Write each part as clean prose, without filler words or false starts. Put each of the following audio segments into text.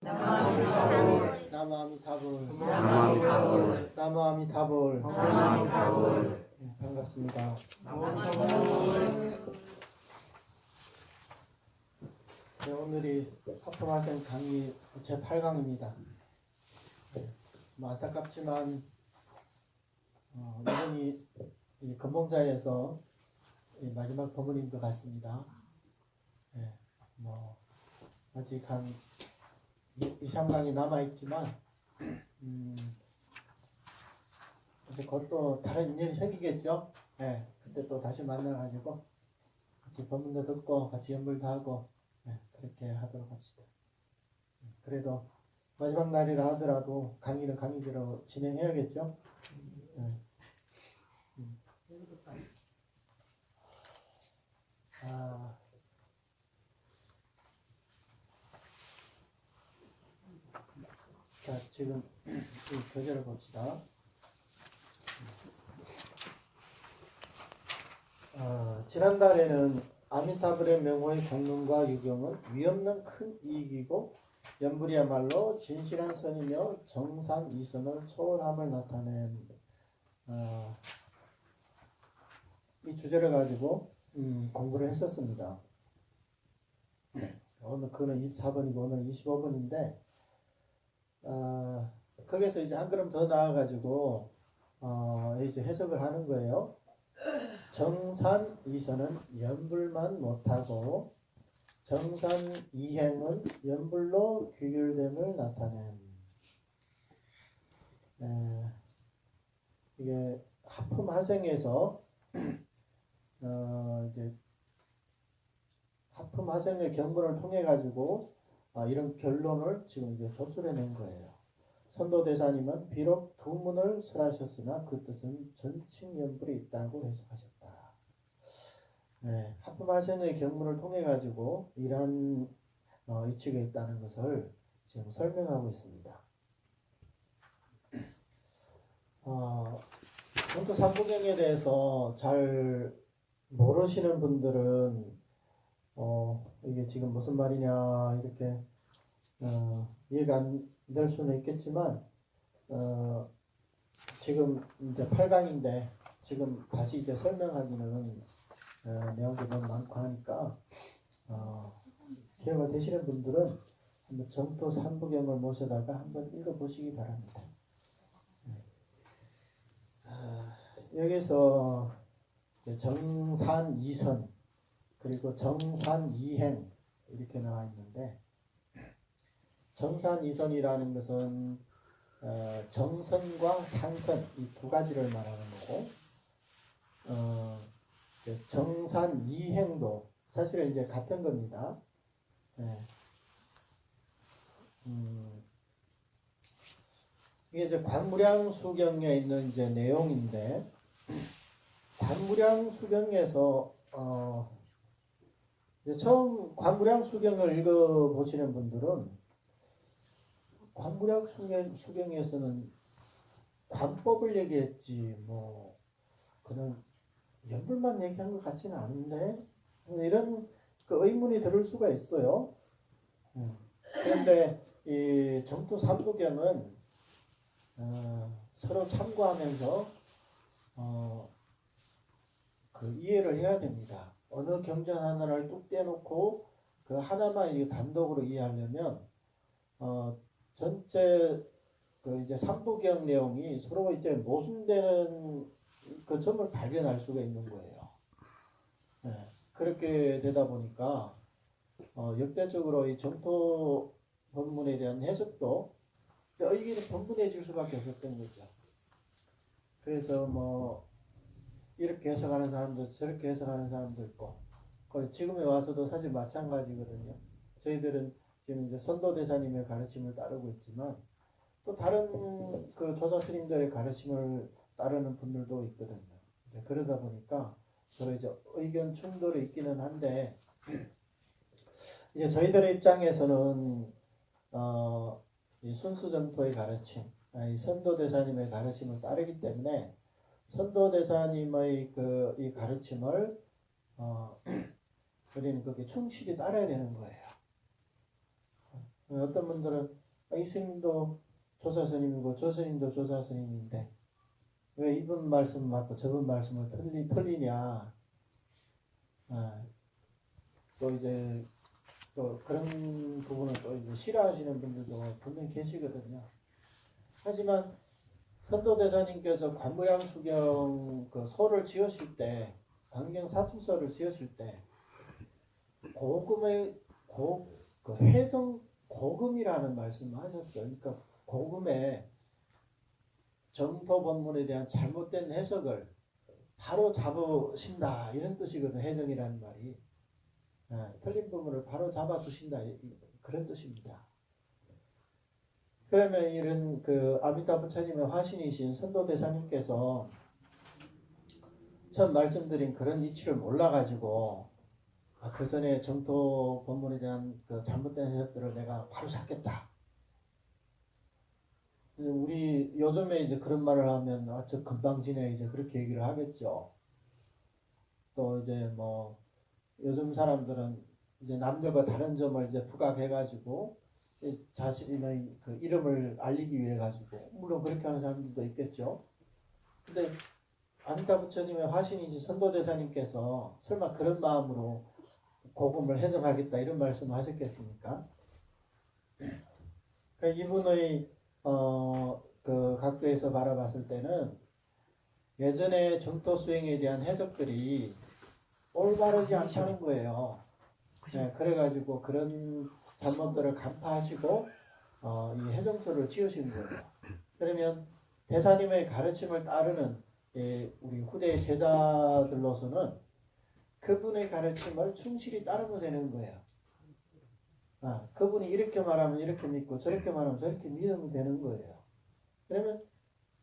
나무아미타불 나무아미타불 나무아미타불 나무아미타불 나무아미타불 네, 반갑습니다. 네, 오늘이 하품하생 강의 제8강입니다. 뭐 안타깝지만 이번이 이 근봉자에서 이 마지막 법문인 것 같습니다. 네, 뭐 아직 한 2, 3강이 남아있지만 이제 곧 또 다른 인연이 생기겠죠. 네, 그때 또 다시 만나가지고 같이 법문도 듣고 같이 연불도 하고 그렇게 하도록 합시다. 그래도 마지막 날이라 하더라도 강의는 강의대로 진행해야겠죠. 자, 지금 이 교재를 봅시다. 지난달에는 아미타불의 명호의 공론과 유경은 위없는 큰 이익이고 연불이야말로 진실한 선이며 정상 이선을 초월함을 나타낸 이 주제를 가지고 공부를 했었습니다. 오늘 그는 24번이고 오늘 25번인데 거기서 이제 한 걸음 더 나아가지고 이제 해석을 하는 거예요. 정산 이선은 연불만 못하고 정산 이행은 연불로 규율됨을 나타낸 이게 하품 하생에서 이제 하품 하생의 경문을 통해 가지고 이런 결론을 지금 이제 도출해낸 거예요. 선도대사님은 비록 두 문을 설하셨으나 그 뜻은 전칭연불이 있다고 해석하셨다. 하품 하생의 경문을 통해 가지고 이러한 이치가 있다는 것을 지금 설명하고 있습니다. 정토 삼부경에 대해서 잘 모르시는 분들은 이게 지금 무슨 말이냐 이렇게 이해가 안 될 수는 있겠지만 지금 이제 8강인데 지금 다시 이제 설명하기는 내용도 너무 많고 하니까 기회가 되시는 분들은 한번 정토 삼부경을 모셔다가 한번 읽어보시기 바랍니다. 여기서 정산 이선 그리고 정산 이행 이렇게 나와 있는데 정산 이선이라는 것은 정선과 산선 이 두 가지를 말하는 거고 정산 이행도 사실은 이제 같은 겁니다. 이게 이제 관무량수경에 있는 이제 내용인데 관무량수경에서 이제 처음 관무량수경을 읽어보시는 분들은 관무량수경에서는 관법을 얘기했지 뭐 그런 연불만 얘기한 것 같지는 않은데 이런 그 의문이 들을 수가 있어요. 그런데 이 정토 삼부경은 서로 참고하면서 그 이해를 해야 됩니다. 어느 경전 하나를 뚝 떼놓고 그 하나만 단독으로 이해하려면 전체 그 이제 삼부경 내용이 서로 이제 모순되는 그 점을 발견할 수가 있는 거예요. 그렇게 되다 보니까 역대적으로 이 정토 법문에 대한 해석도 의견이 분분해질 수밖에 없었던 거죠. 그래서 뭐 이렇게 해석하는 사람도 저렇게 해석하는 사람도 있고 지금에 와서도 사실 마찬가지거든요. 저희들은 지금 이제 선도대사님의 가르침을 따르고 있지만 또 다른 그 조사 스님들의 가르침을 따르는 분들도 있거든요. 그러다 보니까 서로 이제 의견 충돌이 있기는 한데 이제 저희들의 입장에서는 이 순수정토의 가르침, 이 선도대사님의 가르침을 따르기 때문에 선도대사님의 그 이 가르침을 우리는 그게 충실히 따라야 되는 거예요. 어떤 분들은 이 스님도 조사 스님이고 저 스님도 조사 스님인데 왜 이분 말씀 맞고 저분 말씀을 틀리냐. 또 이제 또 그런 부분을 또 이제 싫어하시는 분들도 분명히 계시거든요. 하지만 선도대사님께서 관무량수경 그 소를 지으실 때, 광경 사투서를 지으실 때 고금의 그 해성 고금이라는 말씀을 하셨어요. 그러니까 고금의 정토 법문에 대한 잘못된 해석을 바로 잡으신다 이런 뜻이거든. 해정이라는 말이 틀린 부분을 바로 잡아주신다 그런 뜻입니다. 그러면 이런 그 아미타 부처님의 화신이신 선도대사님께서 처음 말씀드린 그런 이치를 몰라가지고 그 전에 정토 법문에 대한 그 잘못된 해석들을 내가 바로 잡겠다. 우리 요즘에 이제 그런 말을 하면 저 건방지네 이제 그렇게 얘기를 하겠죠. 또 이제 뭐 요즘 사람들은 이제 남들과 다른 점을 이제 부각해가지고 자신의 그 이름을 알리기 위해 가지고 물론 그렇게 하는 사람들도 있겠죠. 근데 아미타 부처님의 화신이지 선도대사님께서 설마 그런 마음으로 고금을 해석하겠다 이런 말씀을 하셨겠습니까? 그러니까 이분의 그 각도에서 바라봤을 때는 예전에 정토 수행에 대한 해석들이 올바르지 않다는 거예요. 그래가지고 그런 잘못들을 간파하시고 이 해정처를 지으신 거예요. 그러면 대사님의 가르침을 따르는 우리 후대 제자들로서는 그분의 가르침을 충실히 따르면 되는 거예요. 그분이 이렇게 말하면 이렇게 믿고 저렇게 말하면 저렇게 믿으면 되는 거예요. 그러면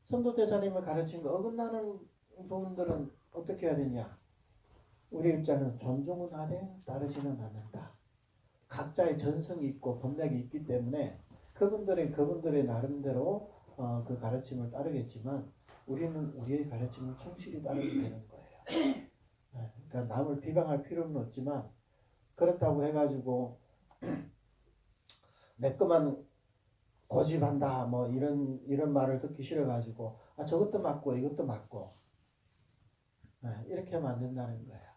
선도대사님을 가르친 거 어긋나는 부분들은 어떻게 해야 되냐? 우리 입장은 존중은 하되 따르지는 않는다. 각자의 전성이 있고 법맥이 있기 때문에 그분들의 나름대로 그 가르침을 따르겠지만 우리는 우리의 가르침을 충실히 따르면 되는 거예요. 그러니까 남을 비방할 필요는 없지만 그렇다고 해가지고 내 것만 고집한다 뭐 이런 말을 듣기 싫어가지고 저것도 맞고 이것도 맞고 이렇게 하면 안 된다는 거예요.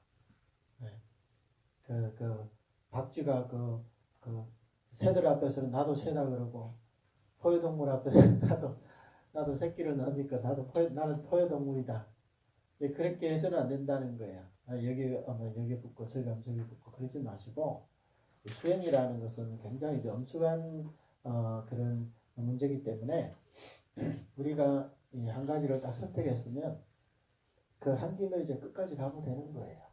그 박쥐가 그 새들 앞에서는 나도 새다 그러고 포유동물 앞에서는 나도 새끼를 낳으니까 나는 포유동물이다. 그렇게 해서는 안 된다는 거예요. 여기 붙고 저기 가면 저기 붙고 그러지 마시고 수행이라는 것은 굉장히 엄숙한 그런 문제이기 때문에 우리가 이 한 가지를 딱 선택했으면 그 한 길로 이제 끝까지 가면 되는 거예요.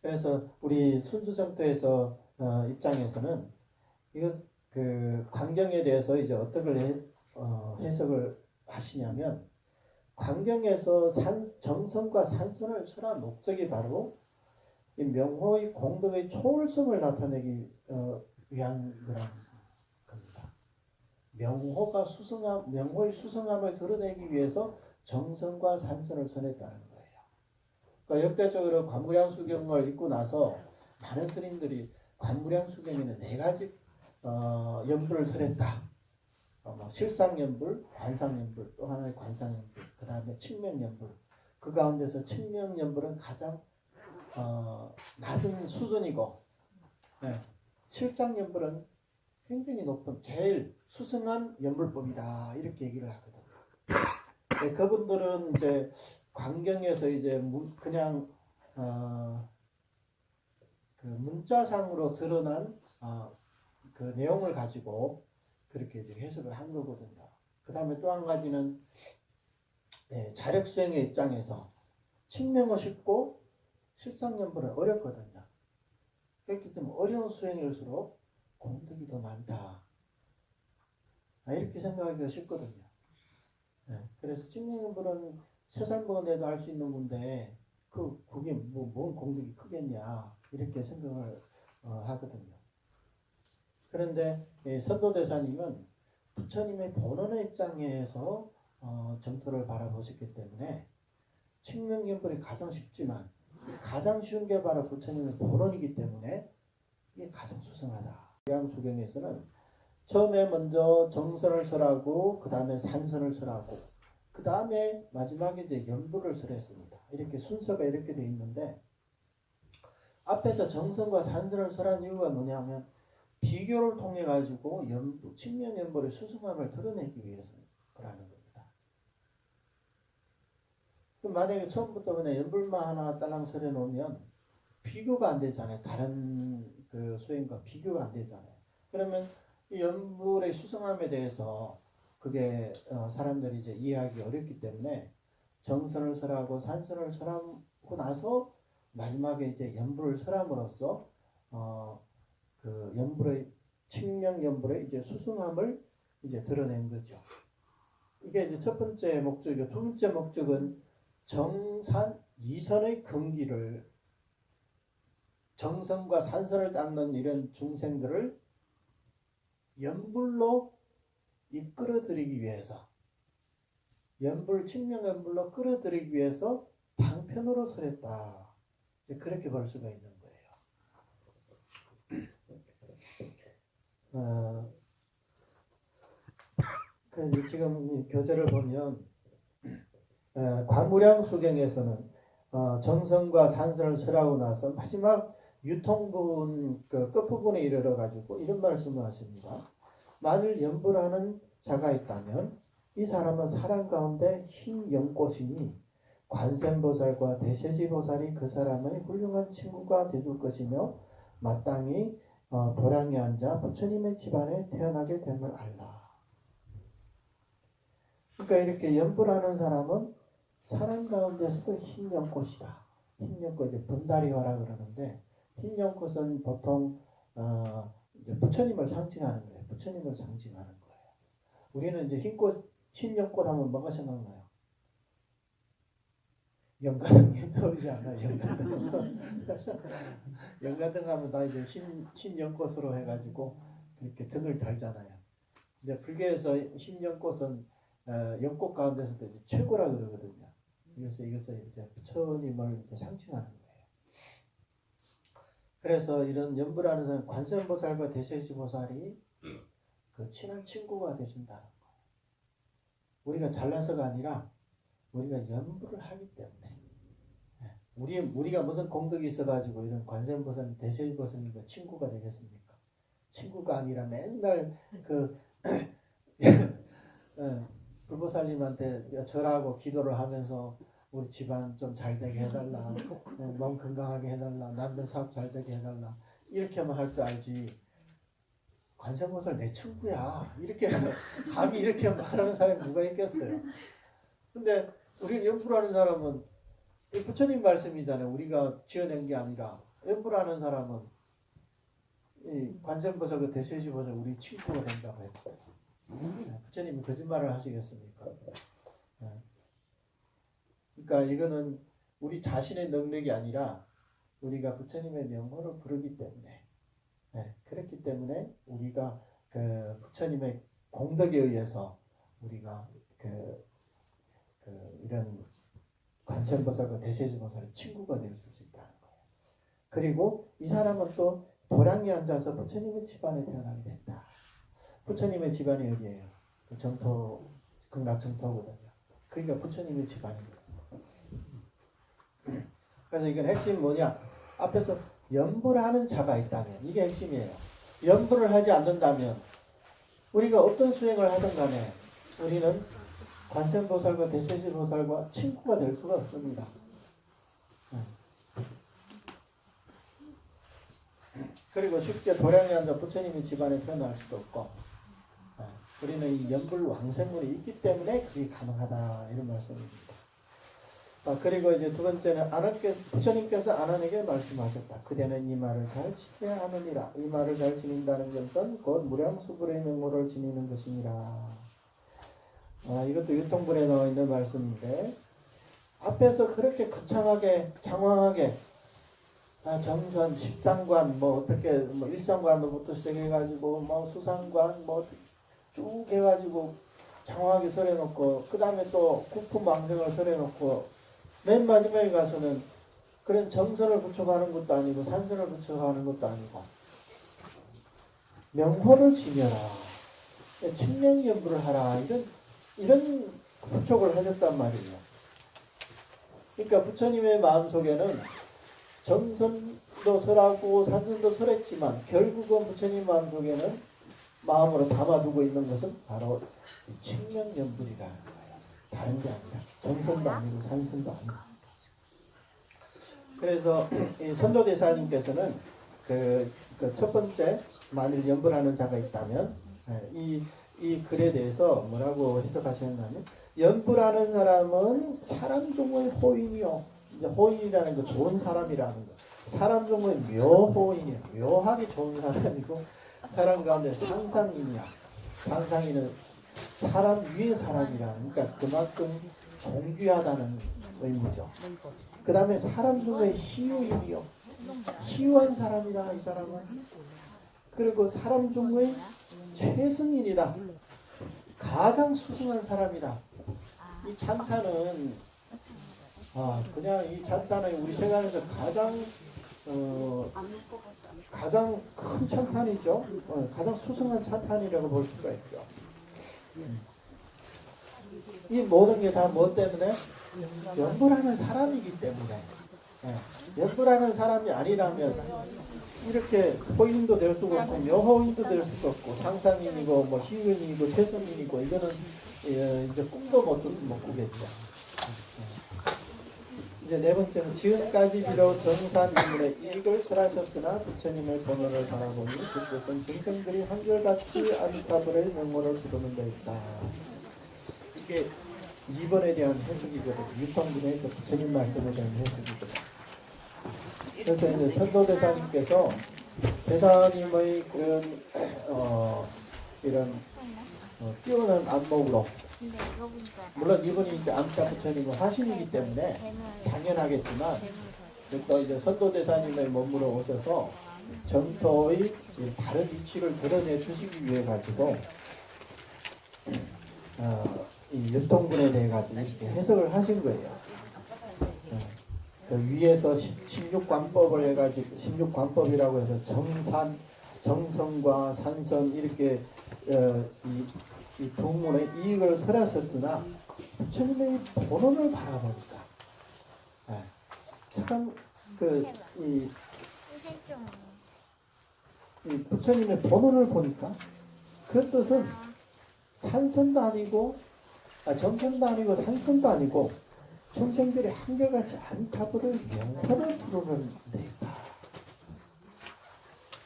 그래서 우리 순수정토에서 입장에서는 이거 그 광경에 대해서 이제 어떻게 해석을 하시냐면 광경에서 정성과 산선을 설한 목적이 바로 이 명호의 공덕의 초월성을 나타내기 위한 그런 겁니다. 명호의 수성함을 드러내기 위해서 정성과 산선을 선했다는 거예요. 그러니까 역대적으로 관무량수경을 읽고 나서 많은 스님들이 관무량수경에는 4가지 연불을 설했다. 실상연불, 관상연불, 또 하나의 관상연불, 그 다음에 칙명연불. 그 가운데서 칙명연불은 가장 낮은 수준이고, 실상연불은 굉장히 높은 제일 수승한 연불법이다 이렇게 얘기를 하거든요. 그분들은 이제 광경에서 이제 그냥 그 문자상으로 드러난 그 내용을 가지고 그렇게 이제 해석을 한 거거든요. 그 다음에 또 한 가지는 자력수행의 입장에서 칙명은 쉽고 실상연불은 어렵거든요. 그렇기 때문에 어려운 수행일수록 공덕이 더 많다. 이렇게 생각하기가 쉽거든요. 그래서 칙명연불은 3살 먹어내도 할 수 있는 건데 그게 뭔 공덕이 크겠냐 이렇게 생각을 하거든요. 그런데 선도대사님은 부처님의 본원의 입장에서 정토를 바라보셨기 때문에 칙명연불이 가장 쉽지만 가장 쉬운 게 바로 부처님의 본원이기 때문에 이게 가장 수승하다. 무량수경에서는 처음에 먼저 정선을 설하고 그 다음에 산선을 설하고 그 다음에 마지막에 이제 연부를 설했습니다. 이렇게 순서가 이렇게 되어 있는데 앞에서 정선과 산선을 설한 이유가 뭐냐면 비교를 통해 가지고 연부, 측면 연부의 수승함을 드러내기 위해서 그러는 겁니다. 그럼 만약에 처음부터 그냥 연불만 하나 딸랑 설해 놓으면 비교가 안 되잖아요. 다른 그 수행과 비교가 안 되잖아요. 그러면 이 연불의 수승함에 대해서 그게 사람들이 이제 이해하기 어렵기 때문에 정선을 설하고 산선을 설하고 나서 마지막에 이제 연불을 설함으로써 그 연불의 측면 연불의 이제 수승함을 이제 드러낸 거죠. 이게 이제 첫 번째 목적이고 두 번째 목적은 정산 이선의 근기를 정선과 산선을 닦는 이런 중생들을 연불로 이끌어들이기 위해서 연불 측면 연불로 끌어들이기 위해서 방편으로 설했다. 그렇게 볼 수가 있는 거예요. 그래서 지금 교재를 보면 관무량수경에서는 정선과 산선을 설하고 나서 마지막 유통부분 그 끝부분에 이르러 가지고 이런 말씀을 하십니다. 만일 연불하는 자가 있다면 이 사람은 사람 가운데 흰 연꽃이니 관세음보살과 대세지보살이 그 사람의 훌륭한 친구가 되줄 것이며 마땅히 도량에 앉아 부처님의 집안에 태어나게 됨을 알라. 그러니까 이렇게 연불하는 사람은 사람 가운데서도 흰 연꽃이다. 흰 연꽃, 분다리화라 그러는데 흰 연꽃은 보통 이제 부처님을 상징하는 거예요. 부처님을 상징하는 거예요. 우리는 이제 흰 연꽃 하면 뭐가 생각나요? 연가등이 떠오르지 않나요? 연가등. 연가등 하면 다 이제 흰 연꽃으로 해가지고 이렇게 등을 달잖아요. 근데 불교에서 흰 연꽃은 연꽃 가운데서도 이제 최고라 그러거든요. 그래서 이것을 이제 부처님을 이제 상징하는 거예요. 그래서 이런 연불하는 사람, 관세음보살과 대세지보살이 그 친한 친구가 되준다는 거예요. 우리가 잘나서가 아니라 우리가 연불을 하기 때문에 우리가 무슨 공덕이 있어가지고 이런 관세음보살, 대세지보살님과 친구가 되겠습니까? 친구가 아니라 맨날 그 불보살님한테 절하고 기도를 하면서 우리 집안 좀 잘 되게 해달라, 몸 건강하게 해달라, 남편 사업 잘 되게 해달라 이렇게만 할 줄 알지 관세음보살 내 친구야 이렇게 감히 이렇게 말하는 사람이 누가 있겠어요? 근데 우리 연불하는 사람은 부처님 말씀이잖아요. 우리가 지어낸 게 아니라 연불하는 사람은 이 관세음보살과 대세지보살 우리 친구가 된다고 했고 부처님이 거짓말을 하시겠습니까? 그러니까 이거는 우리 자신의 능력이 아니라 우리가 부처님의 명호를 부르기 때문에 그렇기 때문에 우리가 그 부처님의 공덕에 의해서 우리가 이런 관세음보살과 대세지보살의 친구가 될 수 있다는 거예요. 그리고 이 사람은 또 도량에 앉아서 부처님의 집안에 태어나게 된다. 부처님의 집안이 어디예요? 그 정토, 극락정토거든요. 그러니까 부처님의 집안입니다. 그래서 이건 핵심이 뭐냐? 앞에서 연불하는 자가 있다면 이게 핵심이에요. 연불을 하지 않는다면 우리가 어떤 수행을 하든 간에 우리는 관세음보살과 대세지보살과 친구가 될 수가 없습니다. 그리고 쉽게 도량에 앉아 부처님의 집안에 태어날 수도 없고 우리는 이 연불 왕생문이 있기 때문에 그게 가능하다 이런 말씀입니다. 그리고 이제 두 번째는 부처님께서 아난에게 말씀하셨다. 그대는 이 말을 잘 지켜야 하느니라. 이 말을 잘 지닌다는 것은 곧 무량수불의 명호를 지니는 것이니라. 이것도 유통분에 나와 있는 말씀인데 앞에서 그렇게 거창하게 장황하게 정선, 십상관, 어떻게 일상관부터 시작해가지고 수상관 쭉 해가지고 장황하게 설해놓고 그 다음에 또 국품망생을 설해놓고 맨 마지막에 가서는 그런 정선을 붙여가는 것도 아니고 산선을 붙여가는 것도 아니고 명호를 지녀라, 측량연부를 하라, 이런 부촉을 하셨단 말이에요. 그러니까 부처님의 마음속에는 정선도 설하고 산선도 설했지만 결국은 부처님 마음속에는 마음으로 담아두고 있는 것은 바로 측량연불이라는 거예요. 다른 게 아니라 정선도 아니고 산선도 아니고. 그래서 이 선조대사님께서는 그 첫 번째, 만일 연불하는 자가 있다면 이 글에 대해서 뭐라고 해석하셨냐면, 연불하는 사람은 사람 중의 호인이요. 이제 호인이라는 거 좋은 사람이라는 거. 사람 중의 묘호인이야. 묘하게 좋은 사람이고, 사람 가운데 상상인이야. 상상인은 사람 위의 사람이라. 그러니까 그만큼 존귀하다는 의미죠. 그 다음에 사람 중의 희유인이요. 희유한 사람이다, 이 사람은. 그리고 사람 중의 최승인이다. 가장 수승한 사람이다. 이 찬탄은 그냥 이 찬탄은 우리 세간에서 가장 큰 찬탄이죠. 가장 수승한 찬탄이라고 볼 수가 있죠. 이 모든 게 다 뭐 때문에? 연불하는 사람이기 때문에. 연불하는 사람이 아니라면 이렇게 호인도 될 수가 없고 묘호인도 될 수가 없고 상상인이고 뭐 희윤이고 최선인이고 이거는 이제 꿈도 못 꾸겠죠. 이제 네 번째는 지금까지 비로 정산 인문의 이익을 설하셨으나 부처님의 번호를 바라보니 그것은 중생들이 한결같이 아미타불의 명호를 부르는 데 있다. 이게 2번에 대한 해석이거든요. 6번의 그 부처님 말씀에 대한 해석이거든요. 그래서 이제 선도대사님께서 대사님의 그런 이런 뛰어난 안목으로, 물론 이분이 이제 암자 부처님은 화신이기 때문에 당연하겠지만 또 이제 선도대사님의 몸으로 오셔서 정토의 바른 이치를 드러내 주시기 위해 가지고 이 연통분에 대해 가지고 이렇게 해석을 하신 거예요. 그 위에서 16관법을 해가지고 16관법이라고 해서 정산, 정성과 산선 이렇게 이 동문의 이익을 설하셨으나 부처님의 본원을 바라보니까 참 이 부처님의 본원을 보니까 그 뜻은 산선도 아니고 정선도 아니고 산선도 아니고 중생들이 한결같이 안타불을 명호를 부르는 데다.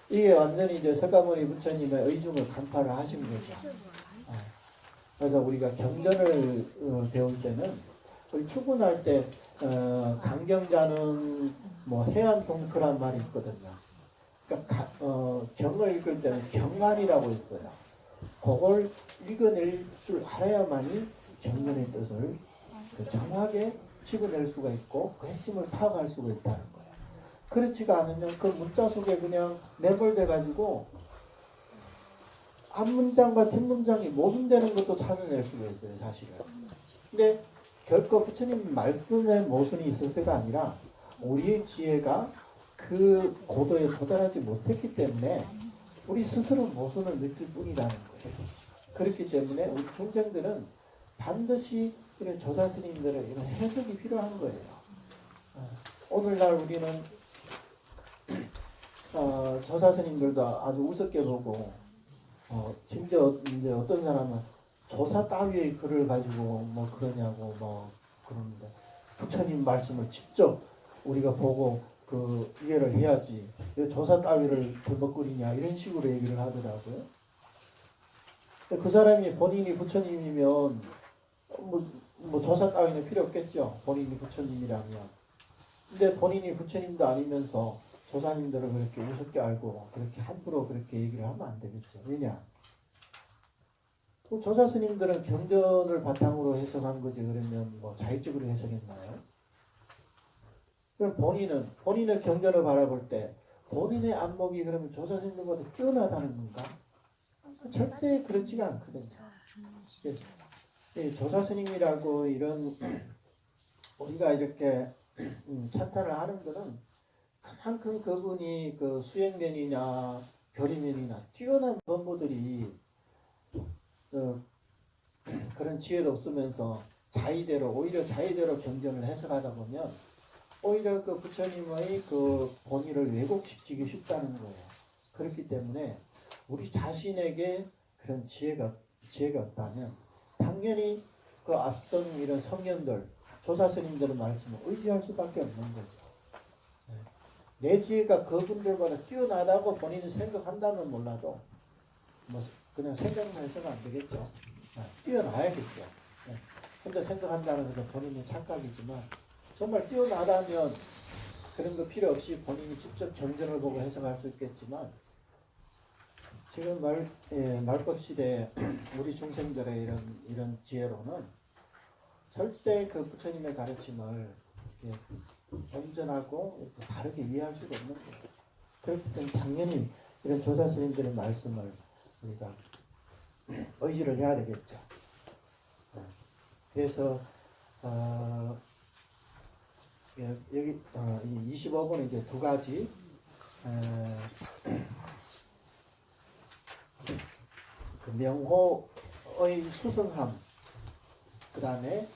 이게 완전히 이제 석가모니 부처님의 의중을 간파를 하신 거죠. 그래서 우리가 경전을 배울 때는 우리 출근할 때 강경자는 뭐 해안 동토란 말이 있거든요. 그러니까 경을 읽을 때는 경안이라고 있어요. 그걸 읽어낼 줄 알아야만이 경전의 뜻을 정확하게 집어낼 수가 있고 그 핵심을 파악할 수가 있다는 거예요. 그렇지가 않으면 그 문자 속에 그냥 매몰돼 가지고 앞문장과 뒷문장이 모순되는 것도 찾아낼 수가 있어요, 사실은. 근데 결코 부처님 말씀에 모순이 있어서가 아니라 우리의 지혜가 그 고도에 도달하지 못했기 때문에 우리 스스로 모순을 느낄 뿐이라는 거예요. 그렇기 때문에 우리 중생들은 반드시 이런 조사 스님들의 이런 해석이 필요한 거예요. 오늘날 우리는 조사 스님들도 아주 우습게 보고 심지어 이제 어떤 사람은 조사 따위의 글을 가지고 뭐 그러냐고 뭐 그러는데 부처님 말씀을 직접 우리가 보고 그 이해를 해야지 왜 조사 따위를 들먹거리냐 이런 식으로 얘기를 하더라고요. 그 사람이 본인이 부처님이면 뭐 조사 따위는 필요 없겠죠. 본인이 부처님이라면. 근데 본인이 부처님도 아니면서 조사님들을 그렇게 우습게 알고 그렇게 함부로 그렇게 얘기를 하면 안 되겠죠. 왜냐? 또 조사 스님들은 경전을 바탕으로 해석한 거지 그러면 뭐 자의적으로 해석했나요? 그럼 본인의 경전을 바라볼 때 본인의 안목이 그러면 조사 스님들보다 뛰어나다는 건가? 절대 그렇지가 않거든요. 조사 스님이라고 이런 우리가 이렇게 찬탄을 하는 것은 그만큼 그분이 그 수행년이냐 교리면이나 뛰어난 법무들이 그런 지혜도 없으면서 오히려 자의대로 경전을 해석하다 보면 오히려 그 부처님의 그 본의를 왜곡시키기 쉽다는 거예요. 그렇기 때문에 우리 자신에게 그런 지혜가 없다면 당연히 그 앞선 이런 성현들, 조사 스님들의 말씀을 의지할 수밖에 없는 거죠. 내 지혜가 그분들보다 뛰어나다고 본인이 생각한다면 몰라도 뭐 그냥 생각만 해서는 안 되겠죠. 뛰어나야겠죠. 혼자 생각한다는 것은 본인의 착각이지만 정말 뛰어나다면 그런 거 필요 없이 본인이 직접 경전을 보고 해석할 수 있겠지만 지금 말법 시대에 우리 중생들의 이런 지혜로는 절대 그 부처님의 가르침을 온전하고 다르게 이해할 수가 없는 거예요. 그렇기 때문에 당연히 이런 조사 스님들의 말씀을 우리가 의지를 해야 되겠죠. 그래서 여기 25번은 이제 두 가지 그 명호의 수승함, 그 다음에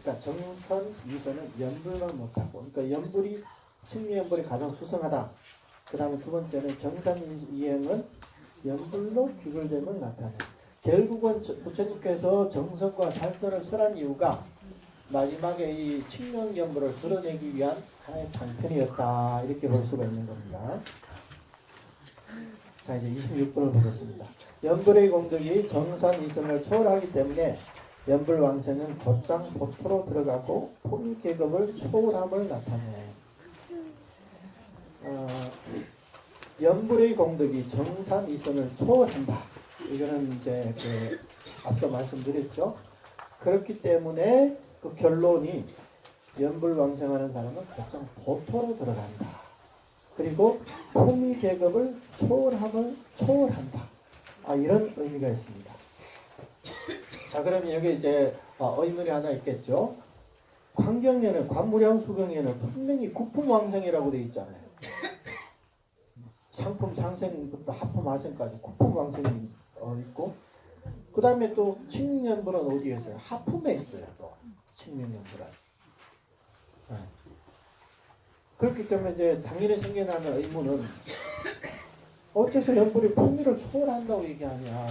그러니까 정선, 이선은 연불을 못하고, 그러니까 연불이 칭미연불이 가장 수승하다. 그 다음에 두 번째는 정산이행은 연불로 귀결됨을 나타내. 결국은 부처님께서 정선과 산선을 설한 이유가 마지막에 이 칭명연불을 드러내기 위한 하나의 장편이었다. 이렇게 볼 수가 있는 겁니다. 자, 이제 26번을 보겠습니다. 연불의 공덕이 정산 이선을 초월하기 때문에 연불왕생은 곧장 보토로 들어가고 포미계급을 초월함을 나타내. 연불의 공덕이 정산 이선을 초월한다. 이거는 이제 앞서 말씀드렸죠. 그렇기 때문에 그 결론이 연불왕생하는 사람은 곧장 보토로 들어간다. 그리고 포미계급을 초월한다. 이런 의미가 있습니다. 자, 그러면 여기 이제 의문이 하나 있겠죠. 광경에는 관무량 수경에는 분명히 국품왕생이라고 되어 있잖아요. 상품 상생부터 하품 하생까지 국품왕생이 있고, 그 다음에 또 칭명연불은 어디에 있어요? 하품에 있어요. 또 칭명연불은. 그렇기 때문에 이제 당연히 생겨나는 의문은 어째서 연불이 품위를 초월한다고 얘기하냐.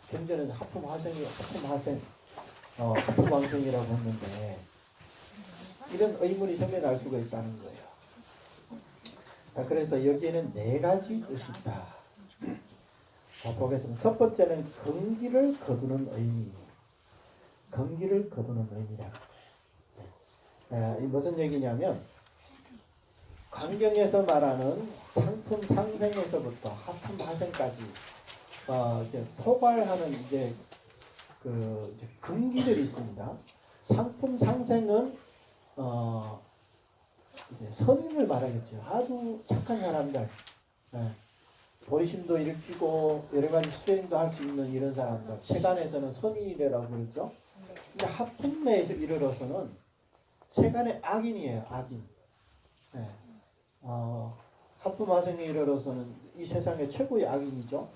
경전에는 하품하생, 하품왕생이라고 했는데 이런 의문이 생겨날 수가 있다는 거예요. 자, 그래서 여기에는 네 가지 뜻이 있다. 자, 보겠습니다. 첫 번째는 근기를 거두는 의미. 근기를 거두는 의미다. 이 무슨 얘기냐면 광경에서 말하는 상품 상생에서부터 하품 하생까지 이제 포괄하는 이제 근기들이 있습니다. 상품 상생은 이제 선임을 말하겠죠. 아주 착한 사람들, 보리심도 일으키고 여러 가지 수행도 할 수 있는 이런 사람들, 세간에서는 선인이라고 그러죠. 근데 하품에 이르러서는 세간의 악인이에요. 악인. 하품하생에 이르러서는 이 세상의 최고의 악인이죠.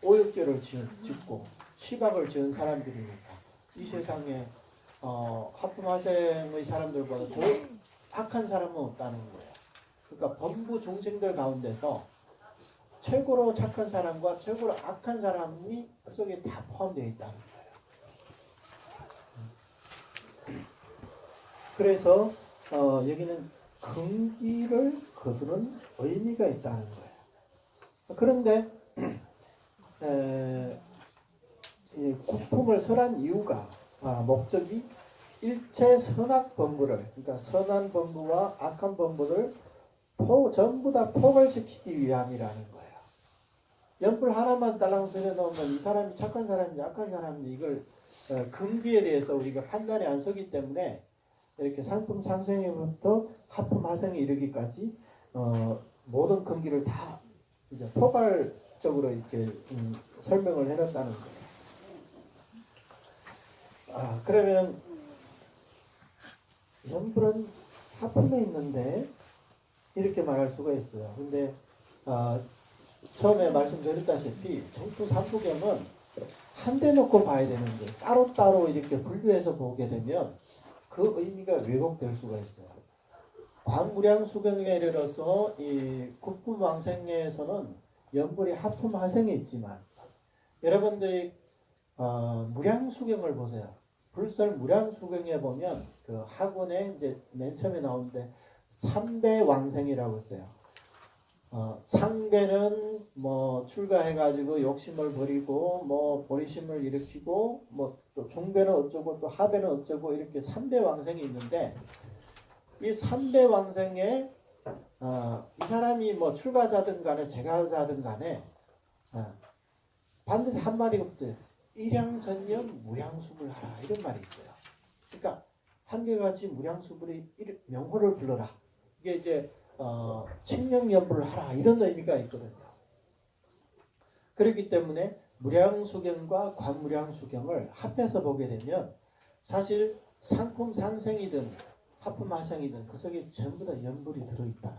오역죄를 짓고 시박을 지은 사람들이니까 이 세상에 하품하생의 사람들보다 더 악한 사람은 없다는 거예요. 그러니까 범부 중생들 가운데서 최고로 착한 사람과 최고로 악한 사람이 그 속에 다 포함되어 있다는 거예요. 그래서 여기는 근기를 거두는 의미가 있다는 거예요. 그런데 국품을 설한 이유가 목적이 일체 선악 범부를, 그러니까 선한 범부와 악한 범부를 전부 다 포괄시키기 위함이라는 거예요. 연불 하나만 딸랑 서려놓으면 이 사람이 착한 사람인지 악한 사람인지 이걸 근기에 대해서 우리가 판단이 안 서기 때문에 이렇게 상품 상생에부터 하품 하생에 이르기까지 모든 근기를 다 이제 포괄적으로 이렇게 설명을 해놨다는 거예요. 그러면 연불은 하품에 있는데 이렇게 말할 수가 있어요. 근데 처음에 말씀드렸다시피 정토 삼부경은 한 대 놓고 봐야 되는데 따로따로 이렇게 분류해서 보게 되면 그 의미가 왜곡될 수가 있어요. 광무량수경에 이르러서 이 국부망생에서는 연불이 하품하생에 있지만 여러분들이 무량수경을 보세요. 불설 무량수경에 보면 그 학원에 이제 맨 처음에 나오는데 삼배왕생이라고 써요. 상배는 뭐 출가해가지고 욕심을 버리고 뭐 보리심을 일으키고 뭐 또 중배는 어쩌고 또 하배는 어쩌고 이렇게 삼배왕생이 있는데 이 삼배왕생에 이 사람이 뭐 출가자든 간에 재가자든 간에 반드시 한 마디가 붙어요. 일양전념 무량수불 하라 이런 말이 있어요. 그러니까 한결같이 무량수불의 명호를 불러라. 이게 이제 칭명연불을 하라 이런 의미가 있거든요. 그렇기 때문에 무량수경과 관무량수경을 합해서 보게 되면 사실 상품상생이든 하품하생이든 그 속에 전부 다 연불이 들어있다는 거예요.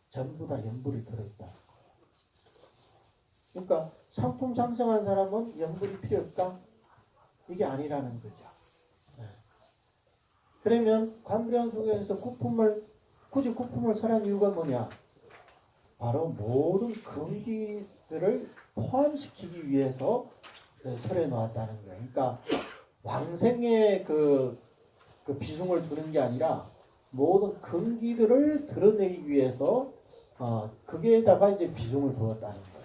전부 다 연불이 들어있다는 거예요. 그러니까 상품상생한 사람은 연불이 필요 없다? 이게 아니라는 거죠. 그러면 관무량수경에서 굳이 구품을 설한 이유가 뭐냐? 바로 모든 금기들을 포함시키기 위해서 설해 놓았다는 거예요. 그러니까 왕생의 그 비중을 두는 게 아니라 모든 금기들을 드러내기 위해서 거기에다가 이제 비중을 두었다는 거예요.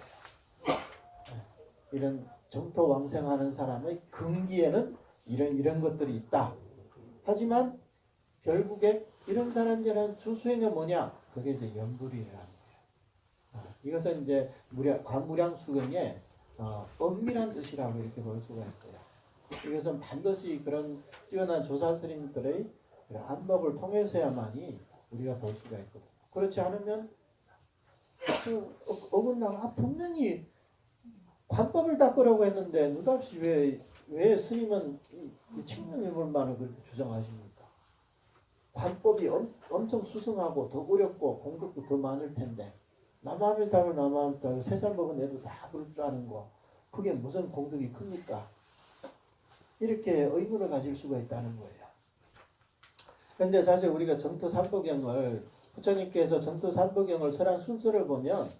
이런 정토 왕생하는 사람의 금기에는 이런 것들이 있다. 하지만 결국에 이런 사람들은 주수행은 뭐냐? 그게 이제 연불이라는 거예요. 이것은 이제 관무량수경의 엄밀한 뜻이라고 이렇게 볼 수가 있어요. 이것은 반드시 그런 뛰어난 조사스님들의 안목을 통해서야만이 우리가 볼 수가 있거든요. 그렇지 않으면 어긋나가 분명히 관법을 닦으라고 했는데 느닷없이 왜 스님은 이 칭명인물만을 그렇게 주장하십니까? 관법이 엄청 수승하고 더 어렵고 공덕도 더 많을 텐데 남아밀 타고 남아밀 타고 3살 먹은 애도 다 그럴 줄 아는 거 그게 무슨 공덕이 큽니까? 이렇게 의문을 가질 수가 있다는 거예요. 그런데 사실 우리가 정토 삼부경을 부처님께서 정토 삼부경을 설한 순서를 보면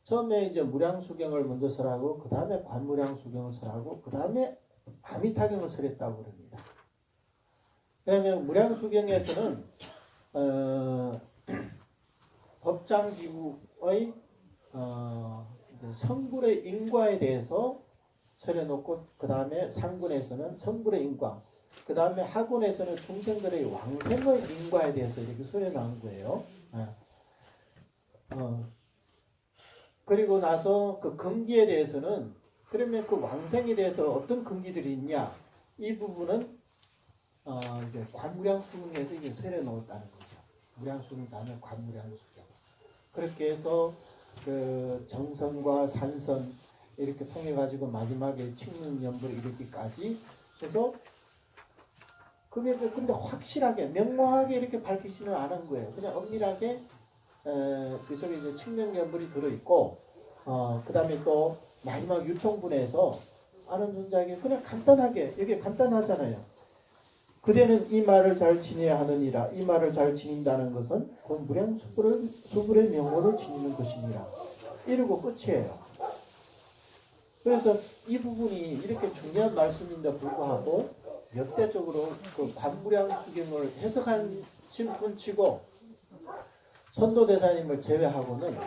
처음에 이제 무량수경을 먼저 설하고 그 다음에 관무량수경을 설하고 그 다음에 아미타경을 설했다고 그럽니다. 그러면 무량수경에서는 법장기구의 성불의 인과에 대해서 설해놓고 그 다음에 상군에서는 성불의 인과 그 다음에 하군에서는 중생들의 왕생의 인과에 대해서 이렇게 설해놓은 거예요. 그리고 나서 그 금기에 대해서는 그러면 그 왕생에 대해서 어떤 금기들이 있냐 이 부분은 이제 관무량수경에서 이게 설해놓았다는 거죠. 무량수경 다음에 관무량수경 그렇게 해서 그 정선과 산선 이렇게 통해 가지고 마지막에 칭문연불 이르기까지 해서 그게 근데 확실하게 명확하게 이렇게 밝히지는 않은 거예요. 그냥 엄밀하게 그 속에 이제 칭명연불이 들어있고 그 다음에 또 마지막 유통분에서 아는 존자에게 그냥 간단하게 이게 간단하잖아요. 그대는 이 말을 잘 지내야 하느니라. 이 말을 잘 지닌다는 것은 그 무량수불의 명호를 지니는 것이니라. 이러고 끝이에요. 그래서 이 부분이 이렇게 중요한 말씀인데 불구하고 역대적으로 그 관무량수경을 해석한 신분치고 선도대사님을 제외하고는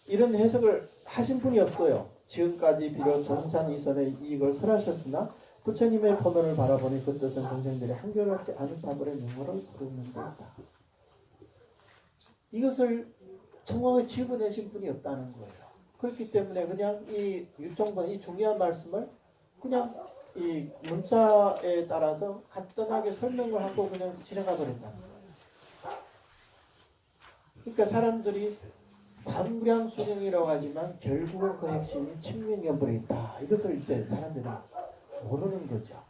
이런 해석을 하신 분이 없어요. 지금까지 비록 전산 이선의 이익을 설하셨으나 부처님의 본원을 바라보니 그 뜻은 동생들이 한결같이 아늑하고의 명호를 부르는 데다. 이것을 정확하게 집어내신 분이 없다는 거예요. 그렇기 때문에 그냥 이 유통본 이 중요한 말씀을 그냥 이 문자에 따라서 간단하게 설명을 하고 그냥 지나가 버린다는 거예요. 그러니까 사람들이 관무량수경이라고 하지만 결국은 그 핵심이 칭명연불에 있다. 이것을 이제 사람들이 모르는 거죠.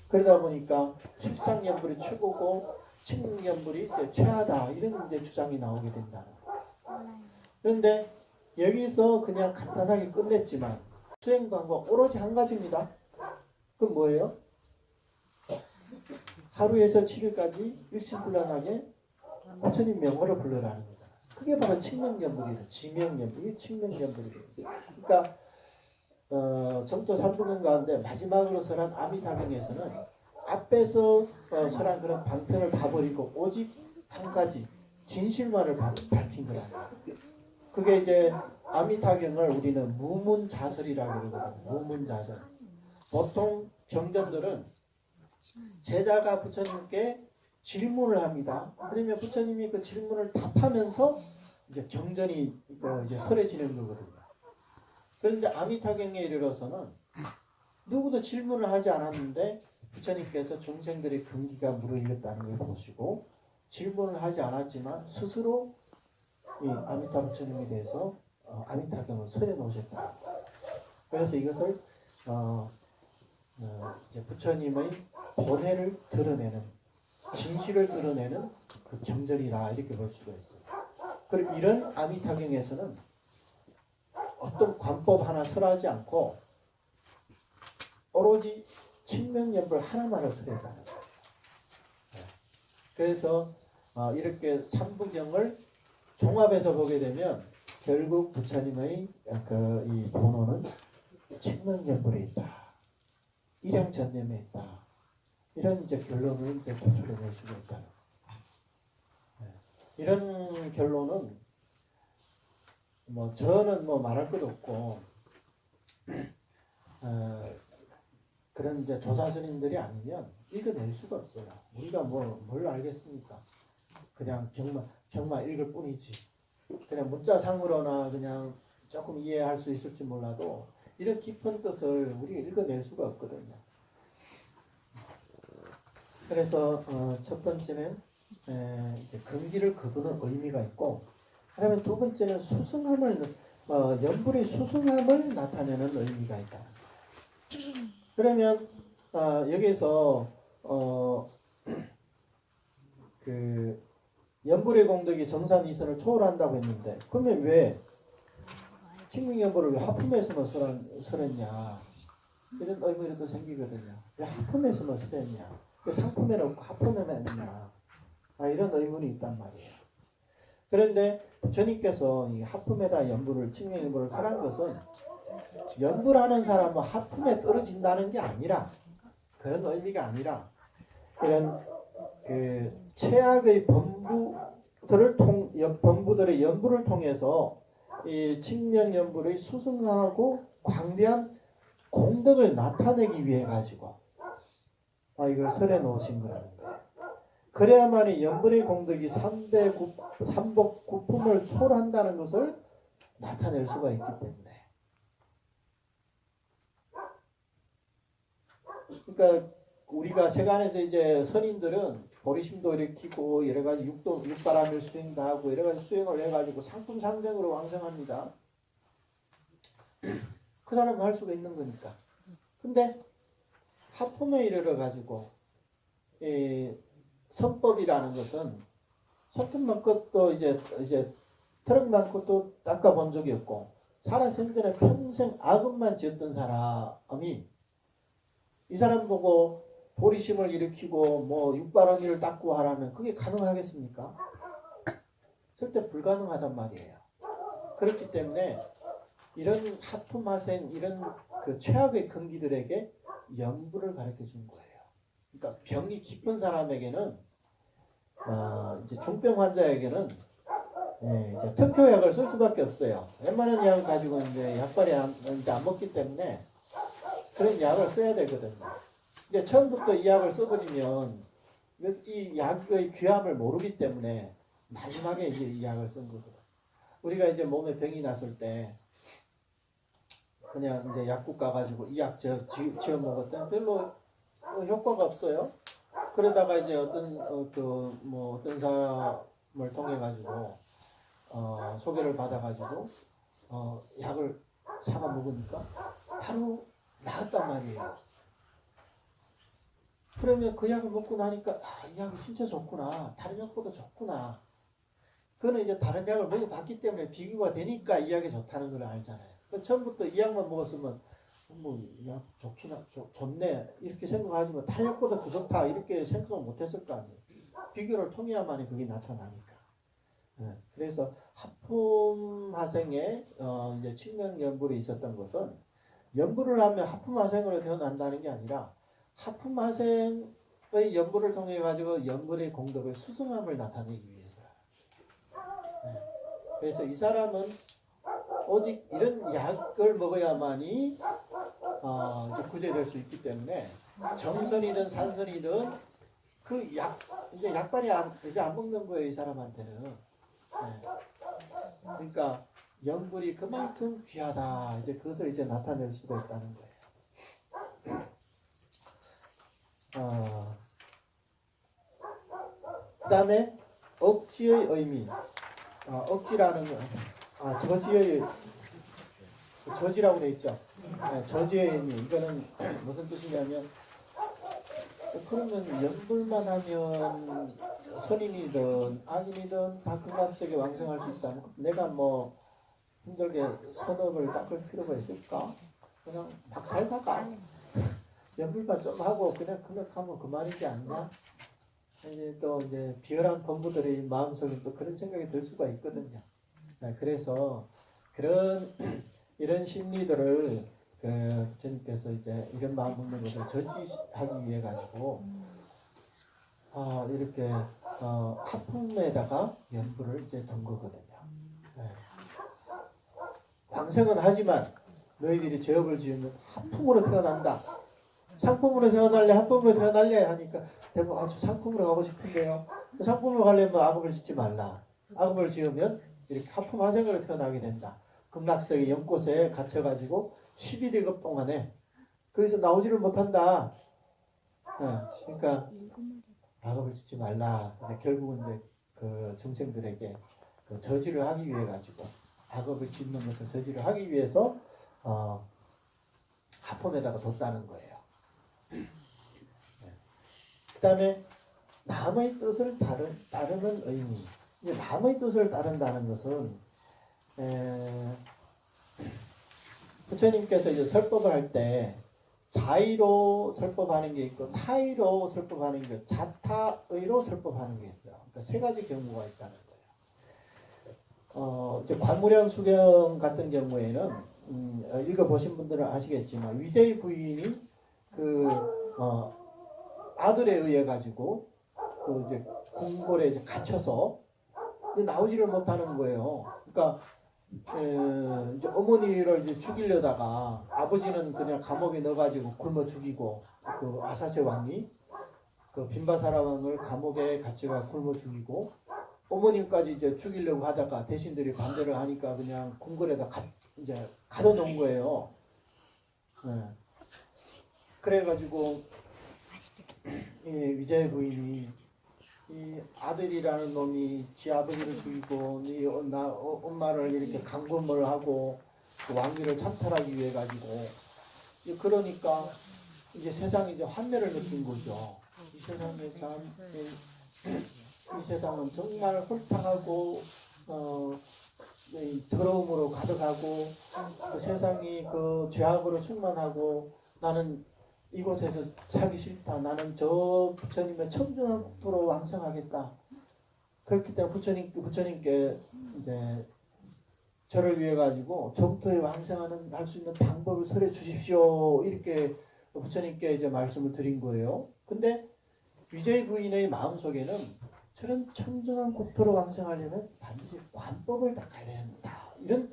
그러다 보니까 십상연불이 최고고 칭명연불이 이제 최하다 이런 이제 주장이 나오게 된다는 거예요. 그런데 여기서 그냥 간단하게 끝냈지만 수행 방법 오로지 한 가지입니다. 그건 뭐예요? 하루에서 7일까지 일시불란하게 부처님 명호를 불러라는 거잖아. 그게 바로 칙명견불이다. 지명견불이 칙명견불이다. 그러니까 정토 3부경 가운데 마지막으로 설한 아미타경에서는 앞에서 설한 그런 방편을 다 버리고 오직 한 가지 진실만을 밝힌 거라는 거예요. 그게 이제 아미타경을 우리는 무문자설이라고 그러거든요. 무문자설. 보통 경전들은 제자가 부처님께 질문을 합니다. 그러면 부처님이 그 질문을 답하면서 이제 경전이 이제 설해지는 거거든요. 그런데 아미타경에 이르러서는 누구도 질문을 하지 않았는데 부처님께서 중생들의 근기가 무르익었다는 걸 보시고 질문을 하지 않았지만 스스로 이 아미타 부처님에 대해서 아미타경을 설해 놓으셨다. 그래서 이것을 이제 부처님의 본해를 드러내는 진실을 드러내는 그 경전이라 이렇게 볼 수가 있어요. 그리고 이런 아미타경에서는 어떤 관법 하나 설하지 않고 오로지 칙명연불 하나만을 설했다는 거예요. 그래서 이렇게 삼부경을 종합해서 보게 되면 결국 부처님의 이 본호는 칙명연불에 있다. 일양전념에 있다. 이런 이제 결론을 이제 도출해낼 수가 있다는 거예요. 이런 결론은 뭐 저는 뭐 말할 것도 없고 그런 이제 조사스님들이 아니면 읽어낼 수가 없어요. 우리가 뭘 알겠습니까? 그냥 경만 읽을 뿐이지. 그냥 문자상으로나 그냥 조금 이해할 수 있을지 몰라도 이런 깊은 뜻을 우리가 읽어낼 수가 없거든요. 그래서 첫 번째는 이제 근기를 거두는 의미가 있고, 그다음에 두 번째는 수승함을 연불의 수승함을 나타내는 의미가 있다. 그러면 여기서 그 연불의 공덕이 정산 이선을 초월한다고 했는데, 그러면 왜 칙명연불을 왜 하품에서만 설했냐? 이런 의문이 생기거든요. 왜 하품에서만 설했냐? 왜 상품에는 없고 하품에만 했냐? 이런 의문이 있단 말이에요. 그런데 부처님께서 이 하품에다 연불을 칙명연불을 설한 것은 연불하는 사람은 하품에 떨어진다는 게 아니라, 그런 의미가 아니라, 이런 그 최악의 범부들의 연불을 통해서 이 칙명연불의 수승하고 광대한 공덕을 나타내기 위해 가지고 이걸 설해 놓으신 거라는 거예요. 그래야만이 연불의 공덕이 삼복 구품을 초월한다는 것을 나타낼 수가 있기 때문에. 그러니까 우리가 세간에서 이제 선인들은 보리심도 일으키고 여러 가지 육바람일 수행도 하고 여러 가지 수행을 해가지고 상품 상정으로 왕성합니다. 그 사람은 할 수가 있는 거니까. 근데 하품에 이르러 가지고 선법이라는 것은 소틈만 것도 이제 트럭만 것도 닦아본 적이 없고 살아생전에 평생 악업만 지었던 사람이 이 사람 보고 보리심을 일으키고 뭐 육바라기를 닦고 하라면 그게 가능하겠습니까? 절대 불가능하단 말이에요. 그렇기 때문에 이런 하품하생 이런 그 최악의 근기들에게 연불을 가르쳐 준 거예요. 그러니까 병이 깊은 사람에게는 이제 중병 환자에게는 이제 특효약을 쓸 수밖에 없어요. 웬만한 약을 가지고 이제 약발이 이제 안 먹기 때문에 그런 약을 써야 되거든요. 이제 처음부터 이 약을 써버리면 이 약의 귀함을 모르기 때문에 마지막에 이제 이 약을 쓴 거거든요. 우리가 이제 몸에 병이 났을 때 그냥 이제 약국 가가지고 이 약 지어 먹었더니 별로 효과가 없어요. 그러다가 이제 어떤 사람을 통해 가지고 소개를 받아가지고 약을 사가 먹으니까 바로 나았단 말이에요. 그러면 그 약을 먹고 나니까 이 약이 진짜 좋구나. 다른 약보다 좋구나. 그거는 이제 다른 약을 먹어봤기 때문에 비교가 되니까 이 약이 좋다는 걸 알잖아요. 처음부터 이 약만 먹었으면 뭐약 좋네 이렇게 생각하지만 다른 약보다 더 좋다 이렇게 생각을 못했을 거 아니에요. 비교를 통해야만이 그게 나타나니까. 네. 그래서 하품화생의 이제 측면 연불이 있었던 것은 연불을 하면 하품화생으로 태어난다는 게 아니라 하품화생의 연불을 통해 가지고 연불의 공덕을 수승함을 나타내기 위해서요. 네. 그래서 이 사람은 오직 이런 약을 먹어야만이 이제 구제될 수 있기 때문에 정선이든 산선이든 그 약 이제 약발이 이제 안 먹는 거예요 이 사람한테는. 네. 그러니까 연불이 그만큼 귀하다 이제 그것을 이제 나타낼 수가 있다는 거예요. 그다음에 억지의 의미. 억지라는 저지의 저지라고 돼 있죠. 네, 저지의 의미. 이거는 무슨 뜻이냐면 그러면 연불만 하면 선인이든 악인이든 다 극락세계 왕생할 수 있다면 내가 뭐 힘들게 선업을 닦을 필요가 있을까? 그냥 막 살다가 연불만 좀 하고 그냥 극락하면 그만이지 않냐? 이제 또 이제 비열한 범부들의 마음속에 또 그런 생각이 들 수가 있거든요. 네, 그래서 이런 심리들을 부처님께서 이제 이런 마음 먹는 것을 저지하기 위해 가지고 이렇게 하품에다가 연불을 이제 둔 거거든요. 네. 방생은 하지만 너희들이 죄업을 지으면 하품으로 태어난다. 상품으로 태어날래, 하품으로 태어날래 하니까 대부분 상품으로 가고 싶은데요. 상품으로 가려면 악업을 짓지 말라. 악업을 지으면 이렇게 하품화생으로 태어나게 된다. 극락세계 연꽃에 갇혀가지고 12대급 동안에 거기서 나오지를 못한다. 그러니까 악업을 짓지 말라. 이제 결국은 이제 그 중생들에게 그 저지를 하기 위해 가지고 악업을 짓는 것을 저지를 하기 위해서 하품에다가 뒀다는 거예요. 그다음에 남의 뜻을 따르는 의미. 이제 남의 뜻을 따른다는 것은 부처님께서 이제 설법을 할 때 자의로 설법하는 게 있고 타의로 설법하는 게 자타의로 설법하는 게 있어요. 그러니까 세 가지 경우가 있다는 거예요. 이제 관무량 수경 같은 경우에는 읽어보신 분들은 아시겠지만 위제의 부인이 아들에 의해 가지고 이제 궁궐에 이제 갇혀서 이제 나오지를 못하는 거예요. 그러니까 이제 어머니를 이제 죽이려다가 아버지는 그냥 감옥에 넣어가지고 굶어 죽이고 그 아사세 왕이 그 빈바사라 왕을 감옥에 갇혀가 굶어 죽이고 어머님까지 이제 죽이려고 하다가 대신들이 반대를 하니까 그냥 궁궐에다 이제 가둬놓은 거예요. 네. 그래가지고 이 위자의 부인이 이 아들이라는 놈이 지 아버지를 죽이고 나 엄마를 이렇게 강금을 하고 그 왕위를 찬탈하기 위해 가지고 그러니까 이제 세상이 이제 환멸을 느낀 거죠. 이 세상에 이 세상은 정말 홀탕하고 더러움으로 가득하고 그 세상이 그 죄악으로 충만하고 나는 이곳에서 살기 싫다. 나는 저 부처님의 청정한 국토로 왕성하겠다. 그렇기 때문에 부처님께 이제 저를 위해 가지고 정토에 왕성하는 할 수 있는 방법을 설해 주십시오. 이렇게 부처님께 이제 말씀을 드린 거예요. 근데 위제의 부인의 마음 속에는 저런 청정한 국토로 왕성하려면 반드시 관법을 닦아야 된다. 이런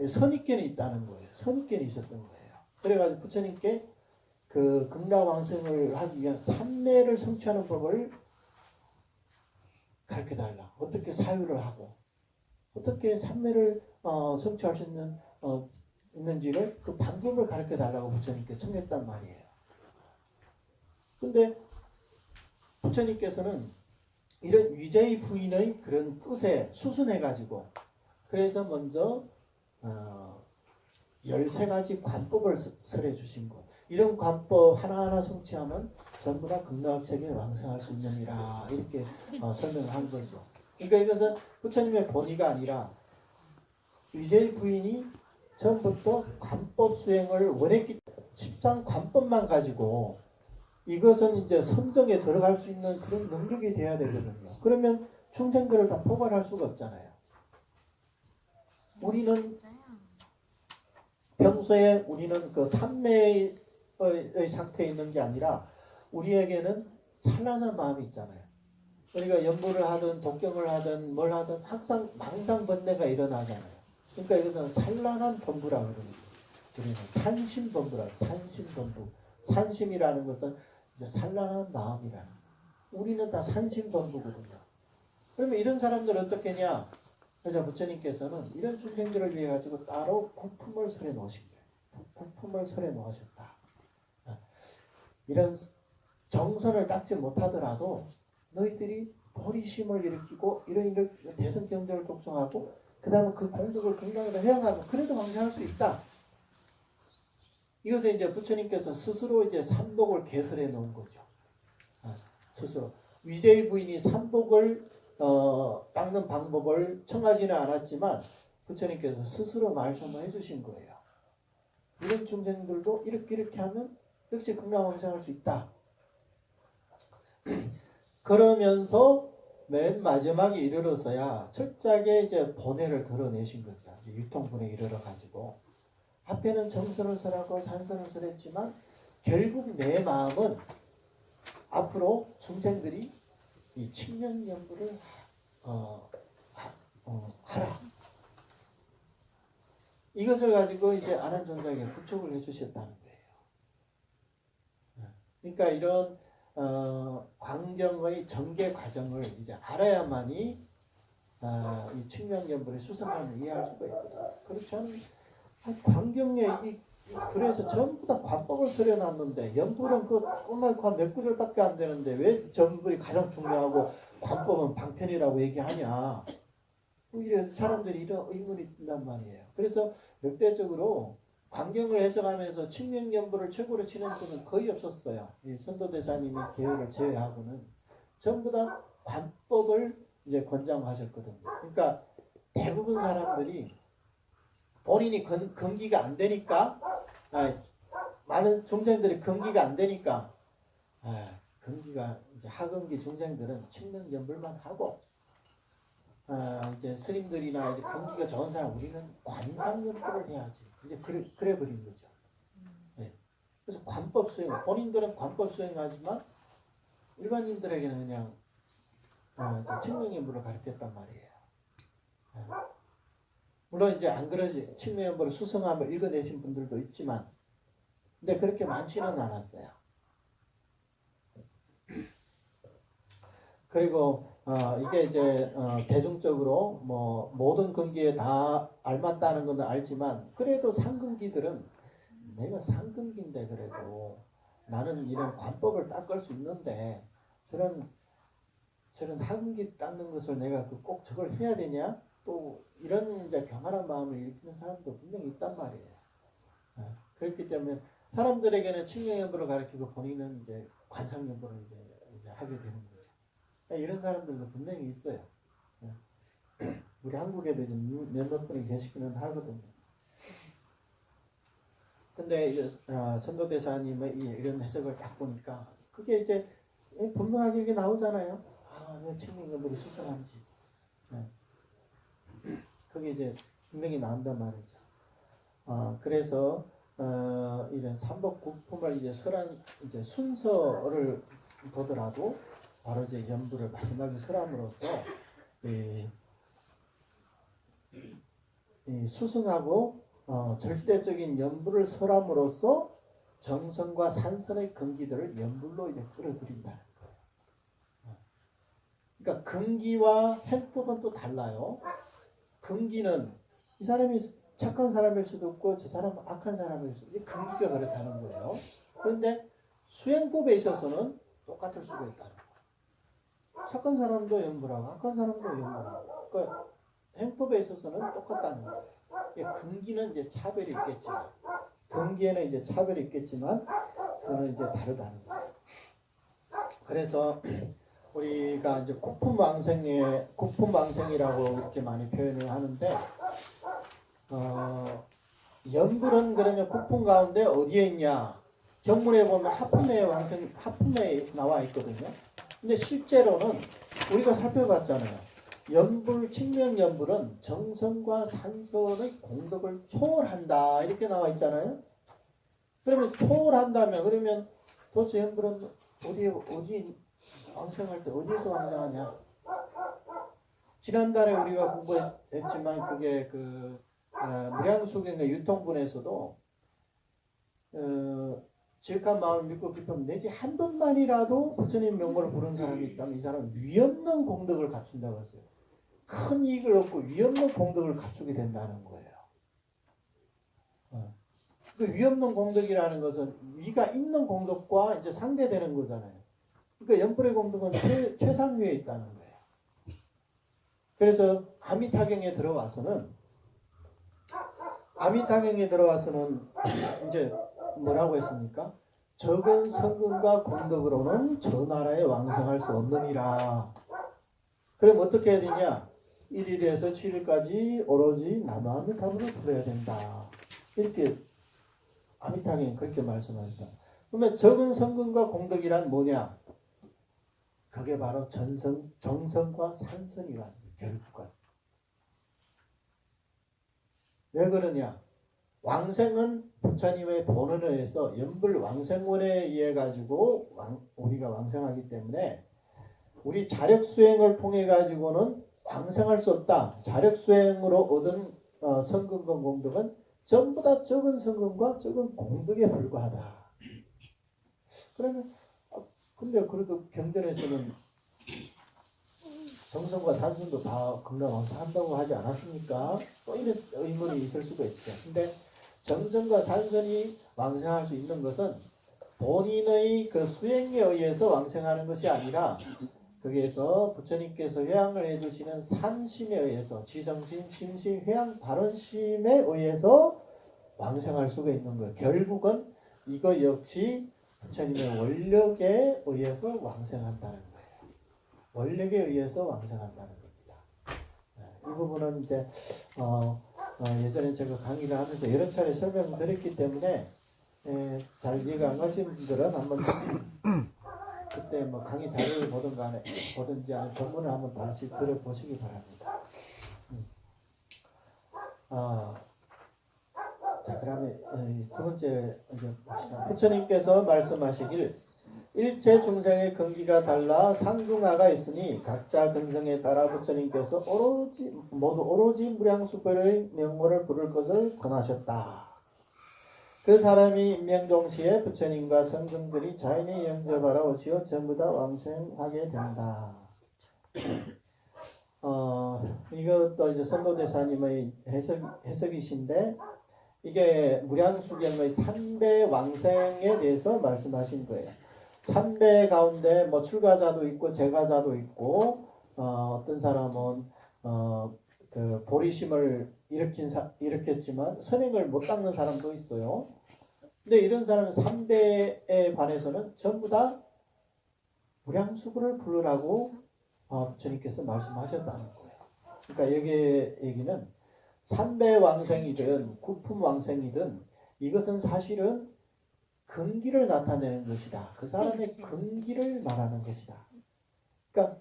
선입견이 있다는 거예요. 선입견이 있었던 거예요. 그래가지고 부처님께 그 극락왕생을 하기 위한 삼매를 성취하는 법을 가르쳐달라. 어떻게 사유를 하고 어떻게 삼매를 성취할 수 있는지를 그 방법을 가르쳐달라고 부처님께 청했단 말이에요. 근데 부처님께서는 이런 위제의 부인의 그런 뜻에 수순해가지고 그래서 먼저 13가지 관법을 설해 주신 것. 이런 관법 하나하나 성취하면 전부 다 극락세계에 왕성할 수 있느니라 이렇게 설명을 한 거죠. 그러니까 이것은 부처님의 본의가 아니라 위제의 부인이 처음부터 관법 수행을 원했기 때문에 십상 관법만 가지고 이것은 이제 선정에 들어갈 수 있는 그런 능력이 돼야 되거든요. 그러면 중생들을 다 포괄할 수가 없잖아요. 우리는 평소에 우리는 그 삼매의 상태에 있는 게 아니라 우리에게는 산란한 마음이 있잖아요. 우리가 연보를 하든 독경을 하든 뭘 하든 항상 망상번뇌가 일어나잖아요. 그러니까 이것은 산란한 범부라고 그러는 거예요. 우리는 산심범부라고 해요. 산심범부. 산심이라는 것은 이제 산란한 마음이라는 거예요. 우리는 다 산심범부거든요. 그러면 이런 사람들 어떻게 하냐? 그래서 부처님께서는 이런 중생들을 위해 가지고 따로 국품을 설해 놓으신 거예요. 국품을 설해 놓으셨다. 이런 정선을 닦지 못하더라도 너희들이 보리심을 일으키고 이런 대성경전을 독송하고 그 다음에 그 공덕을 건강으로 회양하고 그래도 방생할 수 있다. 이것을 이제 부처님께서 스스로 이제 삼복을 개설해 놓은 거죠. 스스로 위제의 부인이 삼복을 닦는 방법을 청하지는 않았지만 부처님께서 스스로 말씀을 해주신 거예요. 이런 중생들도 이렇게 하면 역시 건강방생할 수 있다. 그러면서 맨 마지막에 이르러서야 철저하게 이제 본회를 드러내신 거죠. 유통분에 이르러 가지고 앞에는 정선을 설하고 산선을 설했지만 결국 내 마음은 앞으로 중생들이 이 칭명연부를 하라. 이것을 가지고 이제 아난존자에게 부축을 해주셨다는 거예요. 그러니까 이런 광경의 전개 과정을 이제 알아야만이 이 칭명연불의 수성함을 이해할 수가 있거든요. 그렇지 않으면 광경에 그래서 전부 다 관법을 설해놨는데 연불은 그 꼬말고 몇 구절밖에 안 되는데 왜 전불이 가장 중요하고 관법은 방편이라고 얘기하냐. 이래 사람들이 이런 의문이 든단 말이에요. 그래서 역대적으로 광경을 해석하면서 칭명연불을 최고로 치는 분은 거의 없었어요. 이 선도대사님의 계열을 제외하고는 전부 다 관법을 이제 권장하셨거든요. 그러니까 대부분 사람들이 본인이 건기가 안 되니까 많은 중생들이 건기가 안 되니까 건기가 이제 하건기 중생들은 칭명연불만 하고 이제 스님들이나 이제 건기가 좋은 사람 우리는 관상연불을 해야지. 이제 그래 버린 거죠. 네. 그래서 관법 수행 본인들은 관법 수행하지만 일반인들에게는 그냥 칭명연불을 가르쳤단 말이에요. 물론 이제 안 그러지 칭명연불을 수성함을 읽어내신 분들도 있지만, 근데 그렇게 많지는 않았어요. 그리고 이게 이제 대중적으로 뭐 모든 근기에 다 알맞다는 건 알지만 그래도 상근기들은 내가 상근기인데 그래도 나는 이런 관법을 닦을 수 있는데 저런 하근기 닦는 것을 내가 꼭 저걸 해야 되냐? 또 이런 이제 경한한 마음을 일으키는 사람도 분명히 있단 말이에요. 그렇기 때문에 사람들에게는 칭명연불을 가르치고 본인은 이제 관상연불을 이제 하게 되는 거죠. 이런 사람들도 분명히 있어요. 우리 한국에도 이제 몇몇 분이 계시기는 하거든요. 근데 이제 선도대사님의 이런 해석을 딱 보니까 그게 이제 분명하게 이렇게 나오잖아요. 내 칭명연불이 수상한지. 그게 이제 분명히 나온단 말이죠. 그래서 이런 삼복국품을 이제 설한 이제 순서를 보더라도 바로 이제 연불을 마지막에 설함으로써 이 수승하고 절대적인 연불을 설함으로써 정성과 산선의 근기들을 연불로 이제 끌어들인다는 거예요. 그러니까 근기와 행법은 또 달라요. 근기는 이 사람이 착한 사람일 수도 없고 저 사람은 악한 사람일 수도 있고 근기가 그렇다는 거예요. 그런데 수행법에 있어서는 똑같을 수가 있다는 거예요. 착한 사람도 연불하고 악한 사람도 연불하고 그러니까 행법에 있어서는 똑같다는 거예요. 근기는 이제 차별이 있겠지만 근기에는 이제 차별이 있겠지만 그거는 이제 다르다는 거예요. 그래서 우리가 이제 국품왕생이라고 이렇게 많이 표현을 하는데, 연불은 그러면 국품 가운데 어디에 있냐? 경문에 보면 하품에 나와 있거든요. 근데 실제로는 우리가 살펴봤잖아요. 연불, 칙명연불은 정성과 산선의 공덕을 초월한다. 이렇게 나와 있잖아요. 그러면 초월한다면, 그러면 도대체 연불은 어디 왕생할 때 어디에서 왕생하냐? 지난달에 우리가 공부했지만 그게 무량수경의 유통분에서도 지극한 마음을 믿고 기쁨 내지 한 번만이라도 부처님 명호를 부른 사람이 있다면 이 사람은 위없는 공덕을 갖춘다고 했어요. 큰 이익을 얻고 위없는 공덕을 갖추게 된다는 거예요. 그 위없는 공덕이라는 것은 위가 있는 공덕과 이제 상대되는 거잖아요. 그러니까 연불의 공덕은 최상위에 있다는 거예요. 그래서 아미타경에 들어와서는 이제 뭐라고 했습니까? 적은 성근과 공덕으로는 저 나라에 왕성할 수 없느니라. 그럼 어떻게 해야 되냐? 1일에서 7일까지 오로지 남아미타불을 부려야 된다. 이렇게 아미타경이 그렇게 말씀하셨다. 그러면 적은 성근과 공덕이란 뭐냐? 그게 바로 정성과 산선이란 결국은. 왜 그러냐? 왕생은 부처님의 본원에 의해서 연불 왕생원에 의해 가지고 우리가 왕생하기 때문에 우리 자력 수행을 통해 가지고는 왕생할 수 없다. 자력 수행으로 얻은 성근과 공덕은 전부 다 적은 성근과 적은 공덕에 불과하다. 그러면 근데 그래도 경전에서는 정성과 산선도 다 극락왕생한다고 하지 않았습니까? 또 이런 의문이 있을 수도 있죠. 근데 정성과 산선이 왕생할 수 있는 것은 본인의 그 수행에 의해서 왕생하는 것이 아니라 거기에서 부처님께서 회양을 해주시는 산심에 의해서 지성심, 심심, 회양, 발언심에 의해서 왕생할 수가 있는 거예요. 결국은 이거 역시 부처님의 원력에 의해서 왕생한다는 거예요. 원력에 의해서 왕생한다는 겁니다. 이 부분은 이제 예전에 제가 강의를 하면서 여러 차례 설명을 드렸기 때문에 잘 이해가 안 가신 분들은 한번 그때 뭐 강의 자료를 보든지 아니면 본문을 한번 다시 들어보시기 바랍니다. 자, 그다음에 두 번째 이제 봅시다. 부처님께서 말씀하시길 일체 중생의 근기가 달라 상중하가 있으니 각자 근성에 따라 부처님께서 모두 오로지 무량수별의 명호를 부를 것을 권하셨다. 그 사람이 임명동시에 부처님과 성중들이 자연히 영접하러 오시어 전부 다 왕생하게 된다. 이것도 이제 선도대사님의 해석이신데 이게 무량수경의 3배 왕생에 대해서 말씀하신 거예요. 3배 가운데 뭐 출가자도 있고 제가자도 있고 어떤 사람은 그 보리심을 일으켰지만 선행을 못 닦는 사람도 있어요. 근데 이런 사람은 3배에 관해서는 전부 다 무량수구를 부르라고 부처님께서 말씀하셨다는 거예요. 그러니까 여기 얘기는 3배 왕생이든 구품 왕생이든 이것은 사실은 근기를 나타내는 것이다. 그 사람의 근기를 말하는 것이다. 그러니까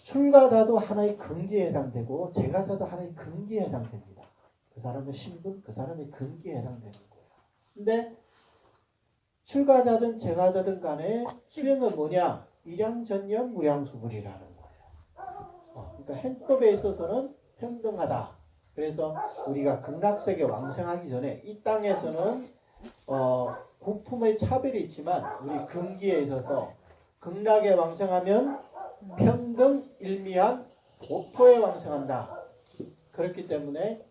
출가자도 하나의 근기에 해당되고 제가자도 하나의 근기에 해당됩니다. 그 사람의 신분, 그 사람의 근기에 해당되는 거예요. 근데 출가자든 제가자든 간에 수행은 뭐냐? 일양전념 무량수불이라는 거예요. 그러니까 행법에 있어서는 평등하다. 그래서 우리가 극락세계 왕생하기 전에 이 땅에서는 국품의 차별이 있지만 우리 근기에 있어서 극락에 왕생하면 평등 일미한 보토에 왕생한다. 그렇기 때문에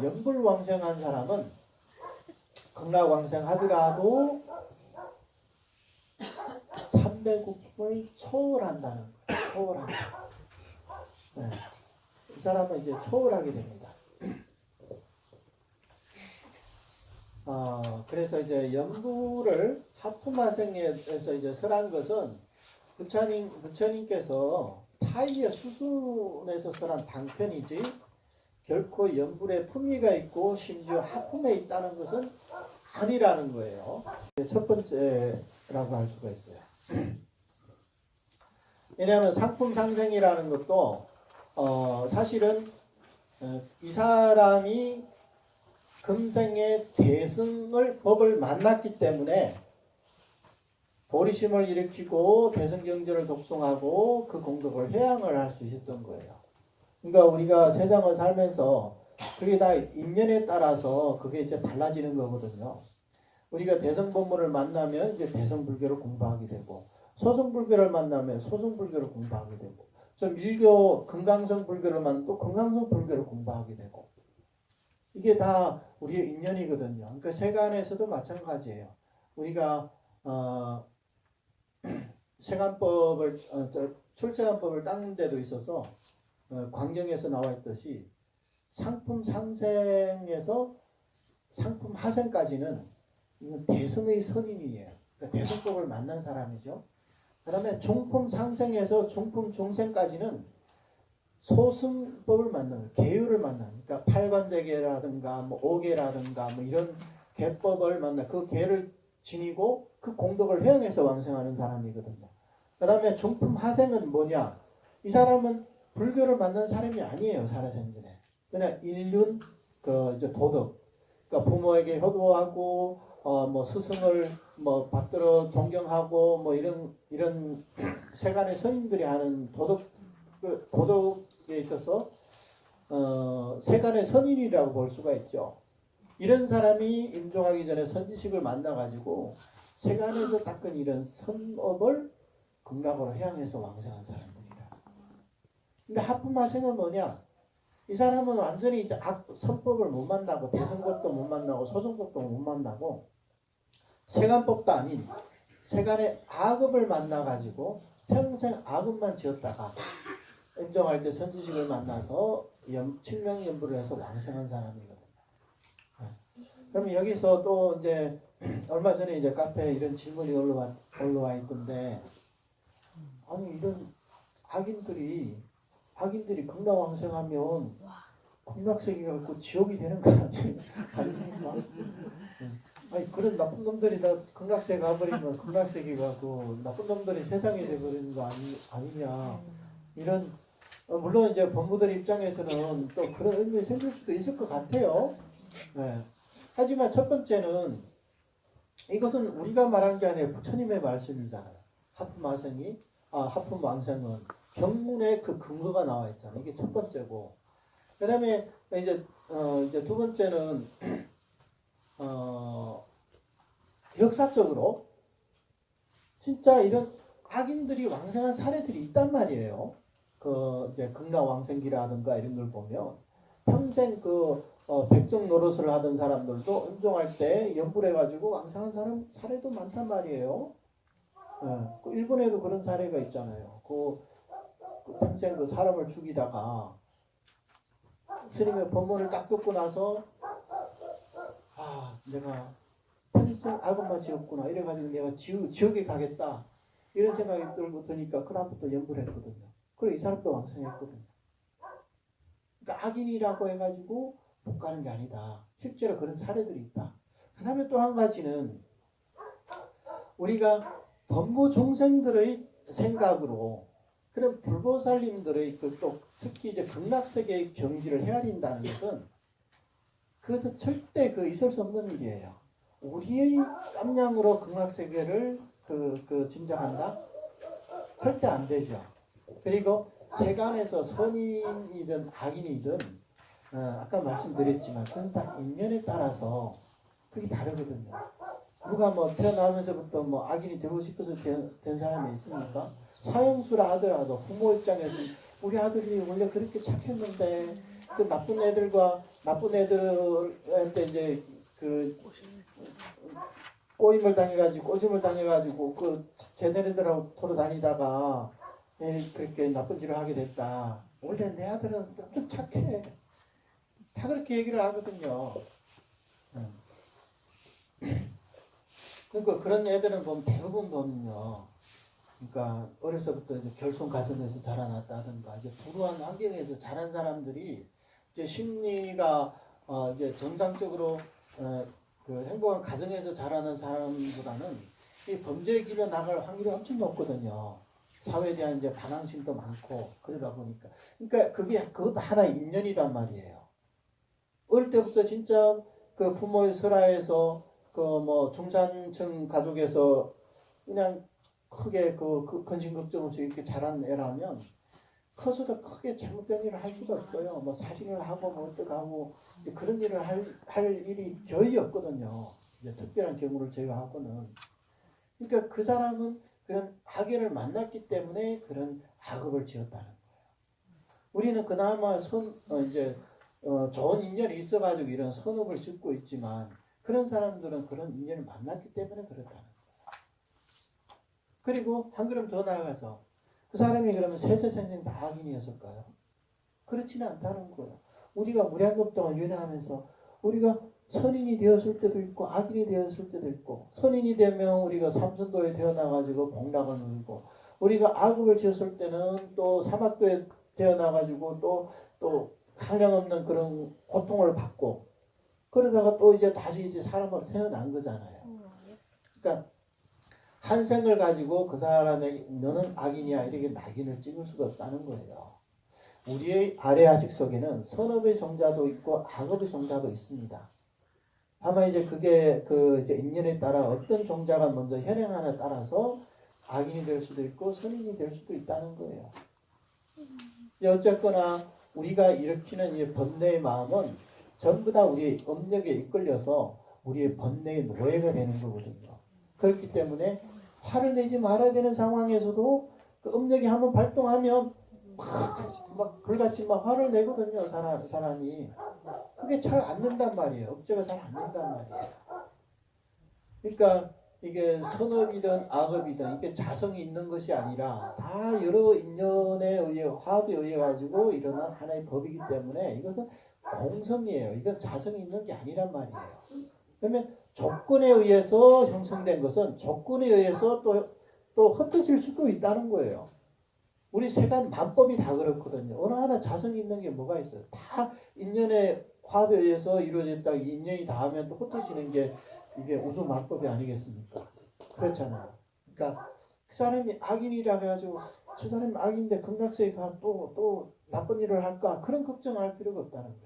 연불 왕생한 사람은 극락 왕생하더라도 300국품을 초월한다는 거예요. 초월한다. 네. 이 사람은 이제 초월하게 됩니다. 그래서 이제 연불을 하품화생에서 이제 설한 것은 부처님께서 타이의 수순에서 설한 방편이지 결코 연불에 품위가 있고 심지어 하품에 있다는 것은 아니라는 거예요. 첫 번째라고 할 수가 있어요. 왜냐하면 상품 상생이라는 것도 사실은 이 사람이 금생의 대승을 법을 만났기 때문에 보리심을 일으키고 대승경전을 독송하고 그 공덕을 회양을 할 수 있었던 거예요. 그러니까 우리가 세상을 살면서 그게 다 인연에 따라서 그게 이제 달라지는 거거든요. 우리가 대승법문을 만나면 이제 대승불교를 공부하게 되고 소승불교를 만나면 소승불교를 공부하게 되고 좀 밀교 금강성 불교를 만나면 또 금강성 불교를 공부하게 되고 이게 다 우리의 인연이거든요. 그러니까 세간에서도 마찬가지예요. 우리가 세간법을 출세간법을 닦는 데도 있어서 광경에서 나와 있듯이 상품 상생에서 상품 하생까지는 이건 대승의 선인이에요. 그러니까 대승법을 만난 사람이죠. 그 다음에 중품 상생에서 중품 중생까지는 소승법을 만나는 계율을 만나는 그러니까 팔관제계라든가 뭐 오계라든가 뭐 이런 계법을 만나 그 계를 지니고 그 공덕을 회양해서 완성하는 사람이거든요. 그 다음에 중품 하생은 뭐냐? 이 사람은 불교를 만난 사람이 아니에요. 살아생전에. 그냥 인륜 이제 도덕. 그러니까 부모에게 효도하고 뭐 스승을 뭐 받들어 존경하고 뭐 이런 세간의 선인들이 하는 도덕에 있어서 세간의 선인이라고 볼 수가 있죠. 이런 사람이 임종하기 전에 선지식을 만나가지고 세간에서 닦은 이런 선업을 극락으로 해양해서 왕생한 사람들이라. 근데 하품하생은 뭐냐? 이 사람은 완전히 이제 선법을 못 만나고 대승법도 못 만나고 소승법도 못 만나고 세간법도 아닌 세간의 악업을 만나가지고 평생 악업만 지었다가 임종할 때 선지식을 만나서 칠명연부를 해서 왕생한 사람이거든요. 그럼 여기서 또 이제 얼마 전에 이제 카페에 이런 질문이 올라와 있던데 아니 이런 악인들이 극락왕생하면 극락세계가 있고 지옥이 되는 거 아닙니까? 아니 그런 나쁜 놈들이 다 극락세계 가버리면 극락세계가 그 나쁜 놈들이 세상에 돼버리는 거 아니냐 이런 물론 이제 법무들 입장에서는 또 그런 의미 생길 수도 있을 것 같아요. 네. 하지만 첫 번째는 이것은 우리가 말한 게 아니라 부처님의 말씀이잖아요. 하품 왕생은 경문에 그 근거가 나와 있잖아요. 이게 첫 번째고, 그 다음에 이제 두 번째는 역사적으로 진짜 이런 악인들이 왕생한 사례들이 있단 말이에요. 이제 극락왕생기라든가 이런 걸 보면 평생 백정 노릇을 하던 사람들도 임종할 때 연불해가지고 왕생한 사람 사례도 많단 말이에요. 일본에도 그런 사례가 있잖아요. 평생 사람을 죽이다가 스님의 법문을 딱 듣고 나서 내가 평생 악업만 지었구나 이래가지고 내가 지옥에 가겠다 이런 생각이 들고 드니까 그 다음부터 연불했거든요. 그리고 이 사람도 왕생했거든요. 그러니까 악인이라고 해가지고 못 가는 게 아니다. 실제로 그런 사례들이 있다. 그 다음에 또 한 가지는 우리가 법무 중생들의 생각으로 그런 불보살님들의 또 특히 이제 극락세계의 경지를 헤아린다는 것은 그것은 절대 있을 수 없는 일이에요. 우리의 깜냥으로 극락세계를 짐작한다? 절대 안 되죠. 그리고 세간에서 선인이든 악인이든 아까 말씀드렸지만 그건 다 인연에 따라서 그게 다르거든요. 누가 태어나면서부터 악인이 되고 싶어서 된 사람이 있습니까? 사형수라 하더라도 부모 입장에서 우리 아들이 원래 그렇게 착했는데 그 나쁜 애들한테 이제 꼬임을 당해가지고 쟤네들하고 토로 다니다가 그렇게 나쁜 짓을 하게 됐다. 원래 내 아들은 좀 착해. 다 그렇게 얘기를 하거든요. 그러니까 그런 애들은 대부분 보면요. 그러니까 어려서부터 이제 결손 가정에서 자라났다든가 이제 불우한 환경에서 자란 사람들이 이제 심리가 이제 정상적으로 그 행복한 가정에서 자라는 사람보다는 이 범죄의 길로 나갈 확률이 엄청 높거든요. 사회에 대한 이제 반항심도 많고 그러다 보니까 그러니까 그것도 하나의 인연이란 말이에요. 어릴 때부터 진짜 그 부모의 설하에서 그 뭐 중산층 가족에서 그냥 크게 그 근심 걱정 없이 이렇게 자란 애라면 커서도 크게 잘못된 일을 할 수가 없어요. 뭐 살인을 하고 뭐 어떡하고 그런 일을 할 일이 거의 없거든요. 이제 특별한 경우를 제외하고는. 그러니까 그 사람은 그런 악연을 만났기 때문에 그런 악업을 지었다는 거예요. 우리는 그나마 좋은 인연이 있어가지고 이런 선업을 짓고 있지만 그런 사람들은 그런 인연을 만났기 때문에 그렇다는 거예요. 그리고 한 걸음 더 나아가서 그 사람이 그러면 세세생생 다 악인이었을까요? 그렇지는 않다는 거예요. 우리가 무량겁 동안 윤회하면서 우리가 선인이 되었을 때도 있고 악인이 되었을 때도 있고 선인이 되면 우리가 삼선도에 태어나가지고 복락을 누리고 우리가 악업을 지었을 때는 또 사막도에 태어나가지고 또 한량없는 그런 고통을 받고 그러다가 또 이제 다시 이제 사람으로 태어난 거잖아요. 그러니까 한 생을 가지고 그 사람의 너는 악인이야 이렇게 낙인을 찍을 수가 없다는 거예요. 우리의 아래아식 속에는 선업의 종자도 있고 악업의 종자도 있습니다. 다만 이제 그게 그 이제 인연에 따라 어떤 종자가 먼저 현행하냐에 따라서 악인이 될 수도 있고 선인이 될 수도 있다는 거예요. 어쨌거나 우리가 일으키는 이 번뇌의 마음은 전부 다 우리의 업력에 이끌려서 우리의 번뇌의 노예가 되는 거거든요. 그렇기 때문에 화를 내지 말아야 되는 상황에서도 그 업력이 한번 발동하면 막 불같이 막 화를 내거든요. 사람이. 그게 잘 안 된단 말이에요. 억제가 잘 안 된단 말이에요. 그러니까 이게 선업이든 악업이든 이게 자성이 있는 것이 아니라 다 여러 인연에 의해 화합에 의해 가지고 일어난 하나의 법이기 때문에 이것은 공성이에요. 이건 자성이 있는 게 아니란 말이에요. 그러면 조건에 의해서 형성된 것은 조건에 의해서 또 흩어질 수도 있다는 거예요. 우리 세간 만법이 다 그렇거든요. 어느 하나 자성이 있는 게 뭐가 있어요? 다 인연의 화합에 의해서 이루어졌다. 인연이 닿으면 또 흩어지는 게 이게 우주 만법이 아니겠습니까? 그렇잖아요. 그러니까 그 사람이 악인이라 해가지고 저 사람이 악인데 극락세에 가 또 나쁜 일을 할까? 그런 걱정할 필요가 없다는 거예요.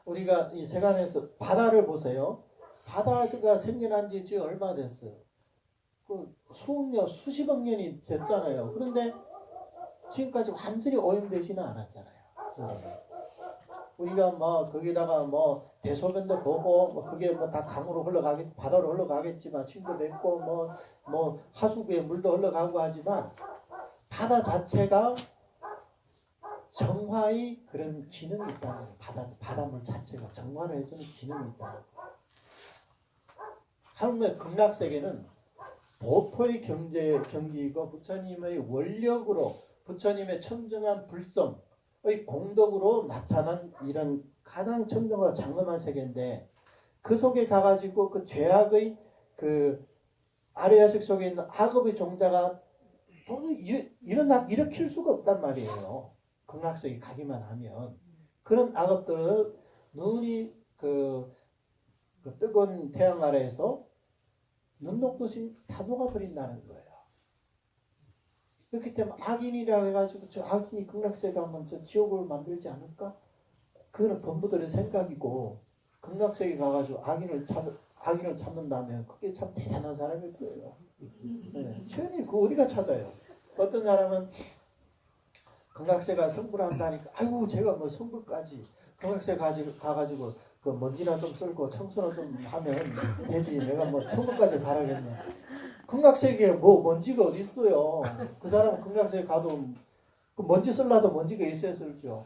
우리가 이 세간에서 바다를 보세요. 바다가 생겨난 지 지금 얼마 됐어요? 그 수십억 년이 됐잖아요. 그런데 지금까지 완전히 오염되지는 않았잖아요. 우리가 뭐 거기다가 뭐 대소변도 보고 뭐 그게 뭐 다 강으로 바다로 흘러가겠지만 침도 뱉고 뭐 하수구에 물도 흘러가고 하지만 바다 자체가 정화의 그런 기능이 있다는 거예요. 바닷물 자체가 정화를 해주는 기능이 있다는 거예요. 하물며 극락세계는 보토의 경기이고 부처님의 원력으로 부처님의 청정한 불성의 공덕으로 나타난 이런 가장 청정과 장엄한 세계인데 그 속에 가가지고 그 죄악의 그 아래야식 속에 있는 악업의 종자가 도저히 일으킬 수가 없단 말이에요. 극락세계 가기만 하면 그런 악업들을 눈이 그 뜨거운 태양 아래에서 눈 녹듯이 다 녹아버린다는 거예요. 그렇기 때문에 악인이라고 해가지고 저 악인이 극락세계 가면 저 지옥을 만들지 않을까? 그거는 범부들의 생각이고 극락세계 가가지고 악인을 찾는다면 그게 참 대단한 사람일 거예요. 네. 최근에 그 어디가 찾아요? 어떤 사람은 극락세가 성불을 한다니까 아이고 제가 뭐 성불까지 극락세 가가지고 그 먼지나 좀 쓸고 청소나 좀 하면 되지 내가 뭐 성불까지 바라겠네. 극락세계에 뭐 먼지가 어디 있어요. 그 사람은 극락세계 가도 그 먼지 쓸라도 먼지가 있어야 쓸죠.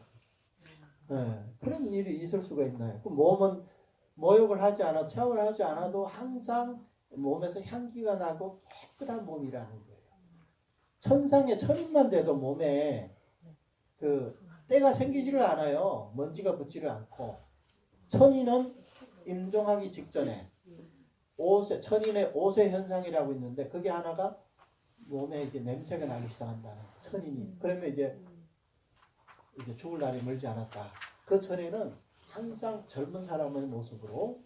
네. 그런 일이 있을 수가 있나요? 그 몸은 모욕을 하지 않아도 샤워를 하지 않아도 항상 몸에서 향기가 나고 깨끗한 몸이라는 거예요. 천상의 천인만 돼도 몸에 그 때가 생기지를 않아요. 먼지가 붙지를 않고 천인은 임종하기 직전에 천인의 오세 현상이라고 있는데 그게 하나가 몸에 이제 냄새가 나기 시작한다는 천인이. 그러면 이제 죽을 날이 멀지 않았다. 그 전에는 항상 젊은 사람의 모습으로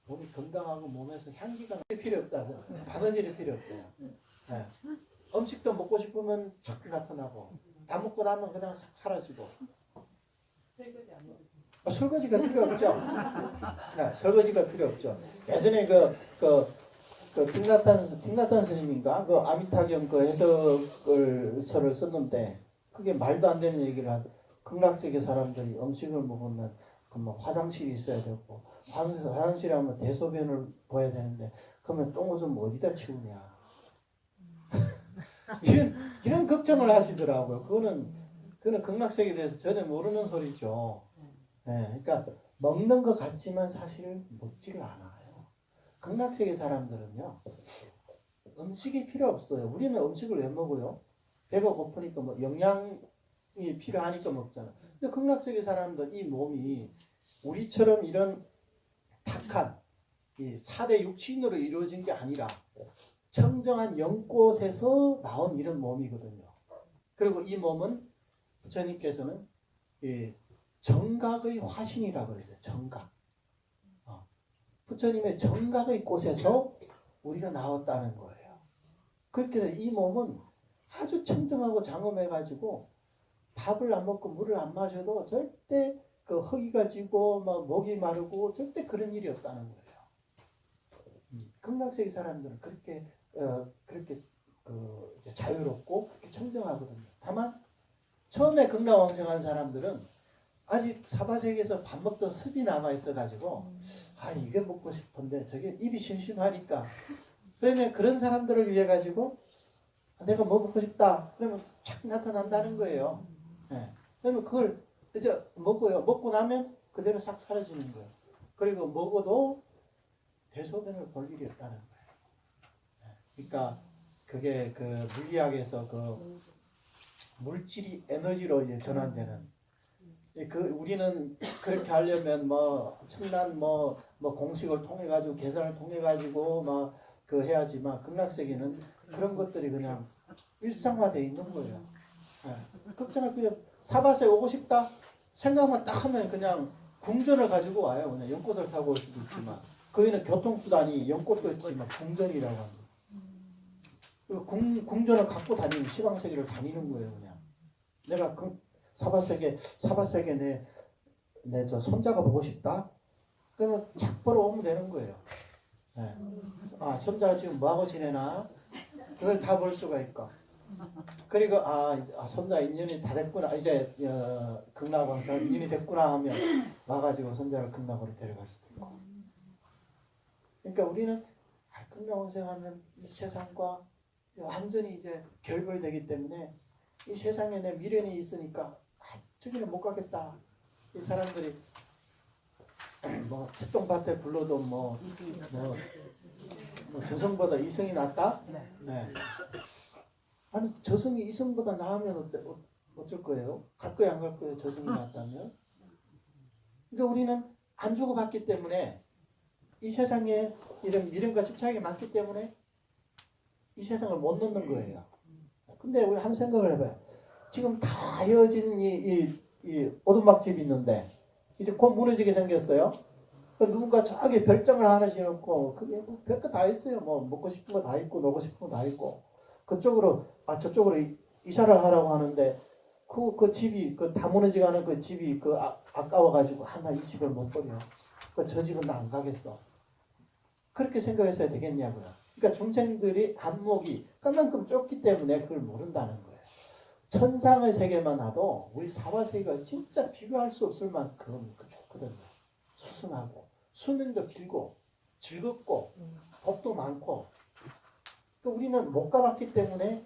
몸이 건강하고 몸에서 향기가 필요 없다고. 바느질이 필요 없대요. 네. 음식도 먹고 싶으면 자꾸 나타나고 다 먹고 나면 그냥 싹 사라지고. 설거지가 필요 없죠. 네, 설거지가 필요 없죠. 예전에 팅나탄 스님인가 그 아미타경 그 해석을 썼는데 그게 말도 안 되는 얘기를 극락세계 사람들이 음식을 먹으면 뭐 화장실이 있어야 되고 화장실에 하면 대소변을 봐야 되는데 그러면 똥오줌 어디다 치우냐 이런 걱정을 하시더라고요. 그거는 극락세계에 대해서 전혀 모르는 소리죠. 네, 그러니까 먹는 것 같지만 사실 먹지를 않아요. 극락세계 사람들은요 음식이 필요 없어요. 우리는 음식을 왜 먹어요? 배가 고프니까 뭐 영양이 필요하니까 먹잖아. 근데 극락세계 사람들 이 몸이 우리처럼 이런 탁한 이 4대 육신으로 이루어진 게 아니라 청정한 연꽃에서 나온 이런 몸이거든요. 그리고 이 몸은 부처님께서는 이 정각의 화신이라고 그랬어요. 정각. 부처님의 정각의 꽃에서 우리가 나왔다는 거예요. 그렇게 해서 이 몸은 아주 청정하고 장엄해가지고 밥을 안 먹고 물을 안 마셔도 절대 그 허기가 지고 막 목이 마르고 절대 그런 일이 없다는 거예요. 극락세계 사람들은 그렇게 이제 자유롭고 그렇게 청정하거든요. 다만 처음에 극락왕생한 사람들은 아직 사바세계에서 밥 먹던 습이 남아 있어가지고 이게 먹고 싶은데 저게 입이 심심하니까 그러면 그런 사람들을 위해 가지고 내가 뭐 먹고 싶다 그러면 착 나타난다는 거예요. 네. 그러면 그걸 이제 먹고요. 먹고 나면 그대로 싹 사라지는 거예요. 그리고 먹어도 대소변을 볼 일이 없다는 거예요. 네. 그러니까 그게 그 물리학에서 그 물질이 에너지로 이제 전환되는. 우리는 그렇게 하려면 뭐 엄청난 뭐 공식을 통해 가지고 계산을 통해 가지고 막 그 해야지만 극락세계는 그런 것들이 그냥 일상화되어 있는 거예요. 네. 걱정할 필요 없어요. 사바세 오고 싶다 생각만 딱 하면 그냥 궁전을 가지고 와요. 그냥 연꽃을 타고 올 수도 있지만 거기는 교통수단이 연꽃도 있지만 궁전이라고 합니다. 궁전을 갖고 다니는 시방세계를 다니는 거예요. 그냥 내가 사바세계 내 저 손자가 보고 싶다. 그러면 착 보러 오면 되는 거예요. 네. 손자가 지금 뭐하고 지내나 그걸 다 볼 수가 있고. 그리고 손자 인연이 다 됐구나. 이제 극락왕성 인연이 됐구나 하면 와가지고 손자를 극락으로 데려갈 수도 있고. 그러니까 우리는 극락왕생하면 이 세상과 완전히 이제 결별되기 때문에 이 세상에 내 미련이 있으니까 저기는 못 가겠다. 이 사람들이 뭐 개똥밭에 불러도 뭐 저승보다 이승이 낫다? 네. 아니 저승이 이승보다 나으면 어쩔 거예요? 갈 거예요, 안 갈 거예요? 저승이 낫다면? 그러니까 우리는 안 주고받기 때문에 이 세상에 이런 미련과 집착이 많기 때문에 이 세상을 못 넣는 거예요. 근데 우리 한 생각을 해봐요. 지금 다 헤어진 이 오두막집이 있는데 이제 곧 무너지게 생겼어요. 누군가 저기 별장을 하나 지었고 그게 뭐 별거 다 있어요. 뭐 먹고 싶은 거 다 있고 놀고 싶은 거 다 있고 그쪽으로 저쪽으로 이사를 하라고 하는데 그 집이 다 무너지가는 그 집이 아까워가지고 이 집을 못 버려. 저 집은 나 안 가겠어. 그렇게 생각했어야 되겠냐고요. 그러니까 중생들이 안목이 그만큼 좁기 때문에 그걸 모른다는 거예요. 천상의 세계만 와도 우리 사바세계가 진짜 비교할 수 없을 만큼 좋거든요. 수승하고 수명도 길고 즐겁고 복도 많고 우리는 못 가봤기 때문에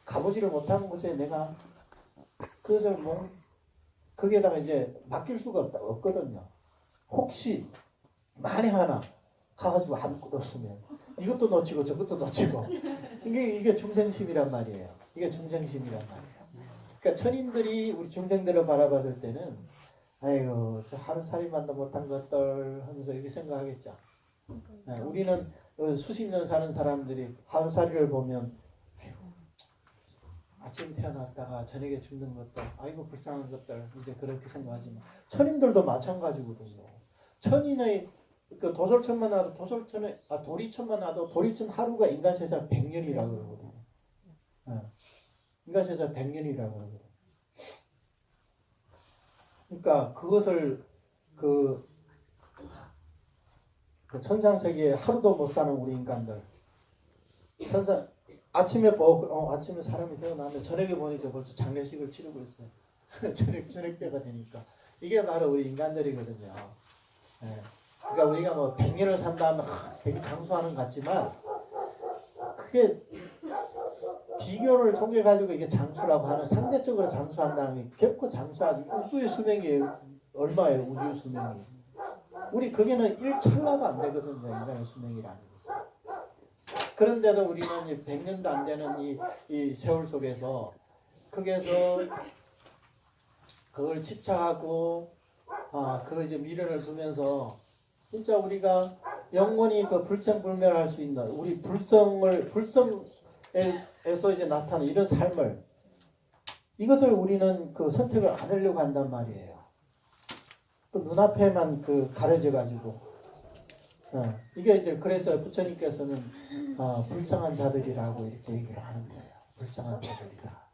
가보지를 못하는 곳에 내가 그것을 거기에다가 이제 맡길 수가 없거든요. 혹시 만에 하나 가가지고 아무것도 없으면 이것도 놓치고 저것도 놓치고 이게 중생심이란 말이에요. 이게 중생심이란 말이에요. 그러니까 천인들이 우리 중생들을 바라봤을 때는 아이고 저 하루살이만도 못한 것들 하면서 이렇게 생각하겠죠. 우리는 수십 년 사는 사람들이 하루살이를 보면 아이고, 아침 태어났다가 저녁에 죽는 것들, 아이고 불쌍한 것들 이제 그렇게 생각하지만 천인들도 마찬가지거든요. 천인의 그 도솔천만 나도 도리천만 나도 도리천 하루가 인간 세상 100년이라고 그러거든요. 인간 세상 100년이라고 그러거든요. 그러니까 그것을 그 천상세계에 하루도 못 사는 우리 인간들. 아침에 아침에 사람이 태어나면 저녁에 보니까 벌써 장례식을 치르고 있어요. 저녁 때가 되니까. 이게 바로 우리 인간들이거든요. 네. 그러니까 우리가 뭐 100년을 산다면 되게 장수하는 것 같지만 그게 비교를 통해 가지고 이게 장수라고 하는 상대적으로 장수한다는 게 결코 장수하기 우주의 수명이 얼마예요? 우주의 수명이. 우리 거기는 1찰나도 안 되거든요. 인간의 수명이라는 것은. 그런데도 우리는 100년도 안 되는 이 세월 속에서 거기에서 그걸 집착하고 그 이제 미련을 두면서 진짜 우리가 영원히 그 불생불멸할 수 있는 우리 불성에서 이제 나타나는 이런 삶을 이것을 우리는 그 선택을 안 하려고 한단 말이에요. 그 눈앞에만 그 가려져 가지고 이게 이제 그래서 부처님께서는 불쌍한 자들이라고 이렇게 얘기를 하는 거예요. 불쌍한 자들이다.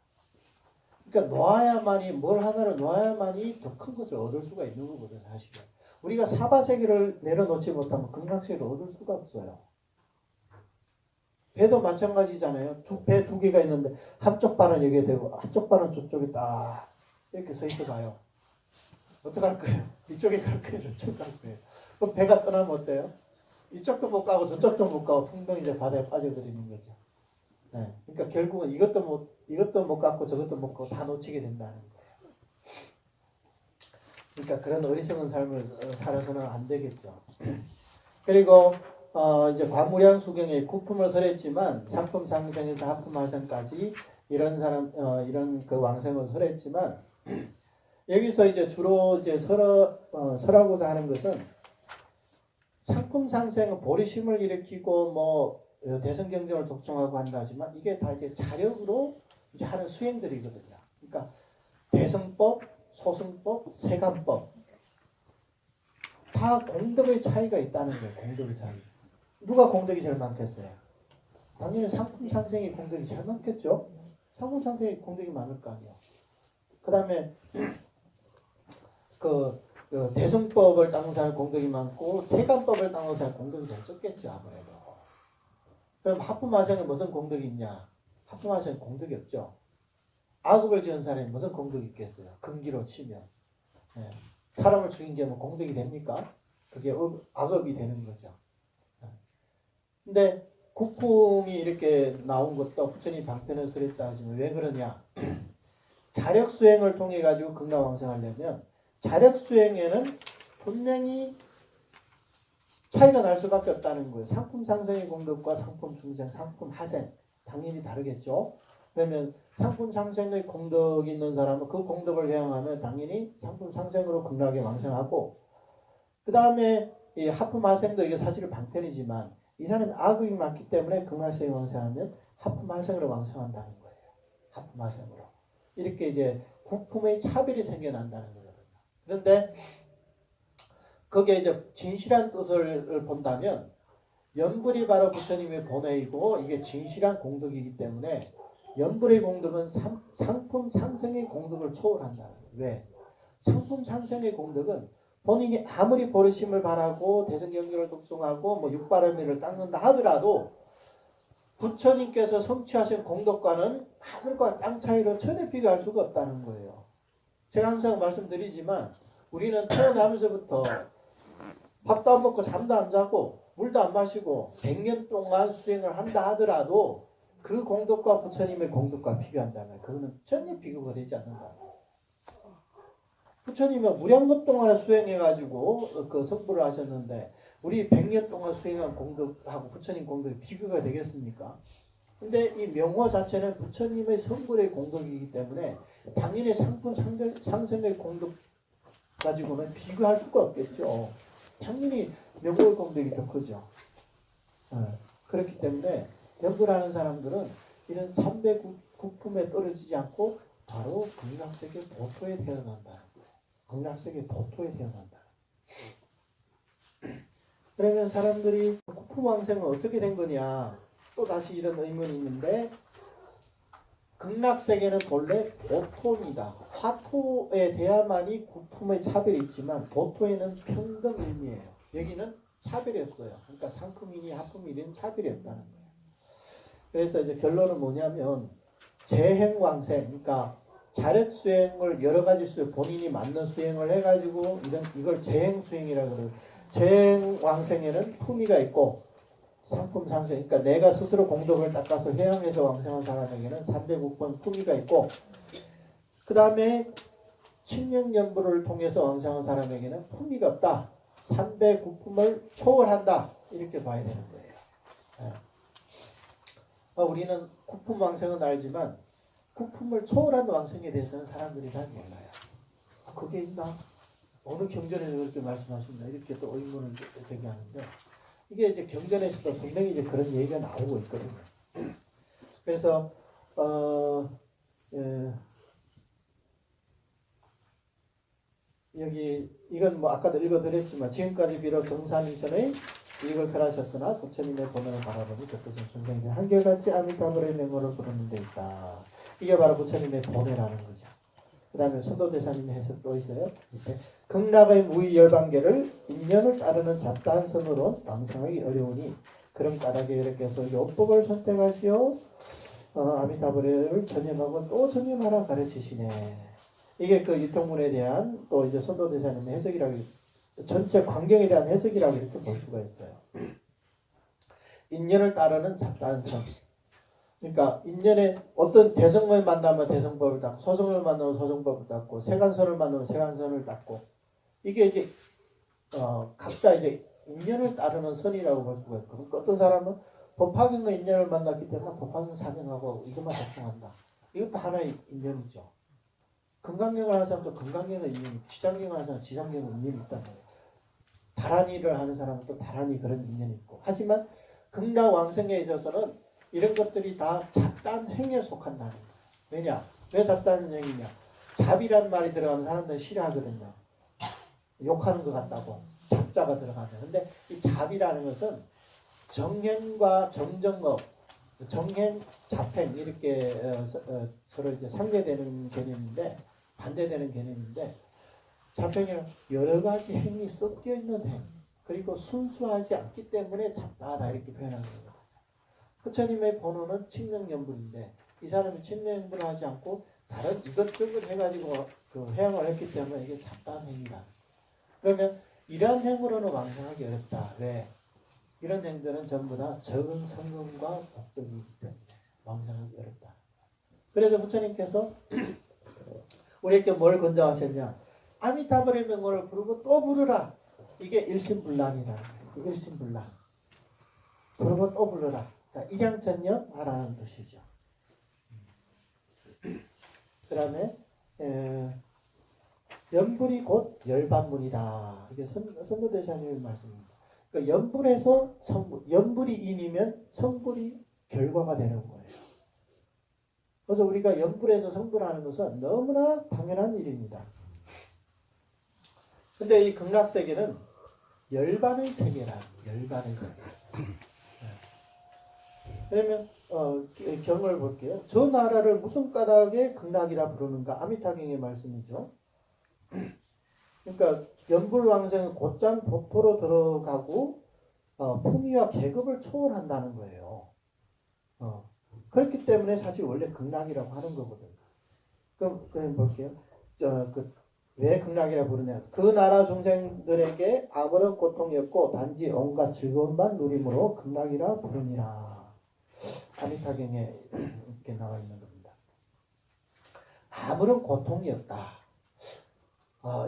그러니까 놓아야만이 뭘 하나를 놓아야만이 더 큰 것을 얻을 수가 있는 거거든 사실은. 우리가 사바세계를 내려놓지 못하면 극락세계를 얻을 수가 없어요. 배도 마찬가지잖아요. 배 두 개가 있는데 한쪽 발은 여기에 대고 한쪽 발은 저쪽에 딱 이렇게 서 있어 봐요. 어떡할 거예요? 이쪽에 갈 거예요? 저쪽 갈 거예요? 그럼 배가 떠나면 어때요? 이쪽도 못 가고 저쪽도 못 가고 풍덩 이제 바다에 빠져들이는 거죠. 네. 그러니까 결국은 이것도 못 갖고 저것도 못 갖고 다 놓치게 된다는 거예요. 그러니까 그런 어리석은 삶을 살아서는 안 되겠죠. 그리고 이제 관무량 수경에 구품을 설했지만 상품 상생에서 하품 하생까지 이런 사람 이런 그 왕생을 설했지만 여기서 이제 주로 이제 설하고자 하는 것은 상품 상생은 보리심을 일으키고 뭐 대선 경쟁을 독점하고 한다 하지만 이게 다 이제 자력으로 이제 하는 수행들이거든요. 그러니까 대성법, 소승법, 세간법 다 공덕의 차이가 있다는 거예요. 공덕의 차이. 누가 공덕이 제일 많겠어요? 당연히 상품 상생이 공덕이 제일 많겠죠. 상품 상생이 공덕이 많을 거 아니에요. 그다음에 그 대성법을 닦는 사람 공덕이 많고 세간법을 닦는 사람 공덕이 제일 적겠죠 아무래도. 그럼 하품하생에 무슨 공덕이 있냐? 하품하생에 공덕이 없죠. 악업을 지은 사람이 무슨 공덕이 있겠어요? 금기로 치면 사람을 죽인 게 뭐 공덕이 됩니까? 그게 악업이 되는 거죠. 근데 국품이 이렇게 나온 것도 부처님 방편을 설했다 하지만 왜 그러냐? 자력 수행을 통해 가지고 극락왕생하려면 자력 수행에는 분명히 차이가 날 수밖에 없다는 거예요. 상품 상생의 공덕과 상품 중생, 상품 하생 당연히 다르겠죠. 그러면 상품 상생의 공덕이 있는 사람은 그 공덕을 회양하면 당연히 상품 상생으로 극락에 왕생하고 그 다음에 이 하품 하생도 이게 사실 방편이지만 이 사람이 악업이 많기 때문에 극락세에 왕생하면 하품 하생으로 왕생한다는 거예요. 하품 하생으로 이렇게 이제 국품의 차별이 생겨난다는 거거든요. 그런데 거기에 이제 진실한 뜻을 본다면 연불이 바로 부처님의 본회이고 이게 진실한 공덕이기 때문에 연불의 공덕은 상품 상생의 공덕을 초월한다. 왜? 상품 상생의 공덕은 본인이 아무리 버르심을 바라고 대성경기를 독송하고 뭐 육바라밀을 닦는다 하더라도 부처님께서 성취하신 공덕과는 하늘과 땅 차이로 전혀 비교할 수가 없다는 거예요. 제가 항상 말씀드리지만 우리는 태어나면서부터 밥도 안 먹고 잠도 안 자고 물도 안 마시고 100년 동안 수행을 한다 하더라도 그 공덕과 부처님의 공덕과 비교한다면 그거는 전혀 비교가 되지 않는다. 부처님은 무량겁 동안에 수행해가지고 그 성불을 하셨는데 우리 100년 동안 수행한 공덕하고 부처님 공덕이 비교가 되겠습니까? 근데 이 명호 자체는 부처님의 성불의 공덕이기 때문에 당연히 상품 상생의 공덕 가지고는 비교할 수가 없겠죠. 당연히 명월 공덕이 더 크죠. 그렇기 때문에 연불하는 사람들은 이런 삼배 국품에 떨어지지 않고 바로 극락세계 보토에 태어난다는 거예요. 극락세계 보토에 태어난다. 그러면 사람들이 국품왕생은 어떻게 된 거냐? 또 다시 이런 의문이 있는데 극락세계는 본래 보토입니다. 화토에 대야만이 국품의 차별이 있지만 보토에는 평등일미예요. 여기는 차별이 없어요. 그러니까 상품이니 하품이니 차별이 없다는 거예요. 그래서 이제 결론은 뭐냐면 재행왕생, 그러니까 자력 수행을 여러 가지 본인이 맞는 수행을 해가지고 이걸 재행 수행이라고 그래요. 재행왕생에는 품위가 있고 상품 상생, 그러니까 내가 스스로 공덕을 닦아서 회양해서 왕생한 사람에게는 3대 국본 품위가 있고, 그 다음에 칙령연부를 통해서 왕생한 사람에게는 품위가 없다. 3배 국품을 초월한다. 이렇게 봐야 되는 거예요. 우리는 국품 왕생은 알지만 국품을 초월한 왕생에 대해서는 사람들이 잘 몰라요. 그게 있나? 어느 경전에서 그렇게 말씀하십니다. 이렇게 또 의문을 제기하는데 이게 이제 경전에서도 분명히 이제 그런 얘기가 나오고 있거든요. 그래서 여기 이건 뭐 아까도 읽어드렸지만 지금까지 비록 정산이선의 이익을 설하셨으나 부처님의 본원을 바라보니 그 뜻은 중생들 한결같이 아미타불의 명호를 부르는 데 있다. 이게 바로 부처님의 본회라는 거죠. 그 다음에 선도대사님의 해석도 있어요. 밑에 극락의 무의 열반계를 인연을 따르는 잡다한 선으로 왕성하기 어려우니 그런 까닭에 이렇게서 요법을 선택하시어 아미타불을 전념하고 또 전념하라 가르치시네. 이게 그 유통문에 대한 또 이제 선도대사님의 해석이라고, 전체 광경에 대한 해석이라고 이렇게 볼 수가 있어요. 인연을 따르는 잡다한 선. 그러니까 인연에 어떤 대성을 만나면 대성법을 닦고 소성을 만나면 소성법을 닦고 세간선을 만나면 세간선을 닦고 이게 이제 각자 이제 인연을 따르는 선이라고 볼 수가 있고, 그러니까 어떤 사람은 법화경과 인연을 만났기 때문에 법화경 사경하고 이것만 작성한다. 이것도 하나의 인연이죠. 금강경을 하는 사람도 금강경의 인연이, 지장경을 하는 사람은 지장경의 인연이 있단 말이에요. 다란이를 하는 사람은 또 다란이 그런 인연이 있고, 하지만 극락왕생에 있어서는 이런 것들이 다 잡다한 행위에 속한다는 거예요. 왜냐? 왜 잡다한 행위냐? 잡이란 말이 들어가면 사람들은 싫어하거든요. 욕하는 것 같다고. 잡자가 들어가면. 근데 이 잡이라는 것은 정행과 정정업, 정행, 잡행 이렇게 서로 이제 상대되는 개념인데, 반대되는 개념인데, 잡행이란 여러 가지 행위 섞여 있는 행, 그리고 순수하지 않기 때문에 잡다하다 이렇게 표현하는 거예요. 부처님의 본호는 칙령연불인데 이 사람이 칙령연불을 하지 않고 다른 이것저것 해가지고 그 회양을 했기 때문에 이게 잡다한 행위다. 그러면 이러한 행으로는 왕생하기 어렵다. 왜? 이런 행들은 전부 다 적은 성금과 복덕이기 때문에 왕생하기 어렵다. 그래서 부처님께서 우리에게 뭘 권장하셨냐? 아미타불의 명호를 부르고 또 부르라. 이게 일심불란이라는 거예요. 일심불란. 부르고 또 부르라. 그러니까 일양천념하라는 뜻이죠. 그 다음에 연불이 곧 열반문이다. 이게 선도대사님의 말씀입니다. 그러니까 연불에서 성불, 연불이 인이면 성불이 결과가 되는 거예요. 그래서 우리가 연불에서 성불하는 것은 너무나 당연한 일입니다. 근데 이 극락세계는 열반의 세계라. 열반의 세계. 그러면 경을 볼게요. 저 나라를 무슨 까닭에 극락이라 부르는가? 아미타경의 말씀이죠. 그러니까 연불왕생은 곧장 보토로 들어가고 품위와 계급을 초월한다는 거예요. 그렇기 때문에 사실 원래 극락이라고 하는 거거든요. 그럼 볼게요. 왜 극락이라 부르냐? 그 나라 중생들에게 아무런 고통이 없고 단지 온갖 즐거움만 누림으로 극락이라 부르니라. 아미타경에 이렇게 나와 있는 겁니다. 아무런 고통이 없다.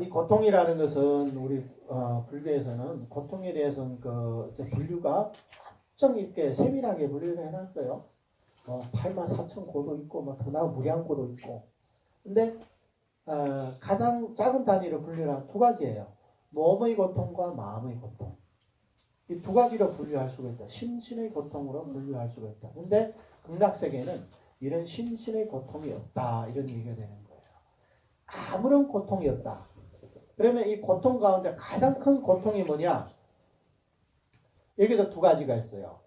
이 고통이라는 것은 우리 불교에서는 고통에 대해서는 분류가 엄청 이렇게 세밀하게 분류를 해놨어요. 84,000고도 있고 더 나은 무량고도 있고. 근데 가장 작은 단위로 분류를 한 두 가지예요. 몸의 고통과 마음의 고통. 이 두 가지로 분류할 수가 있다. 심신의 고통으로 분류할 수가 있다. 근데 극락세계는 이런 심신의 고통이 없다. 이런 얘기가 되는 거예요. 아무런 고통이 없다. 그러면 이 고통 가운데 가장 큰 고통이 뭐냐? 여기도 두 가지가 있어요.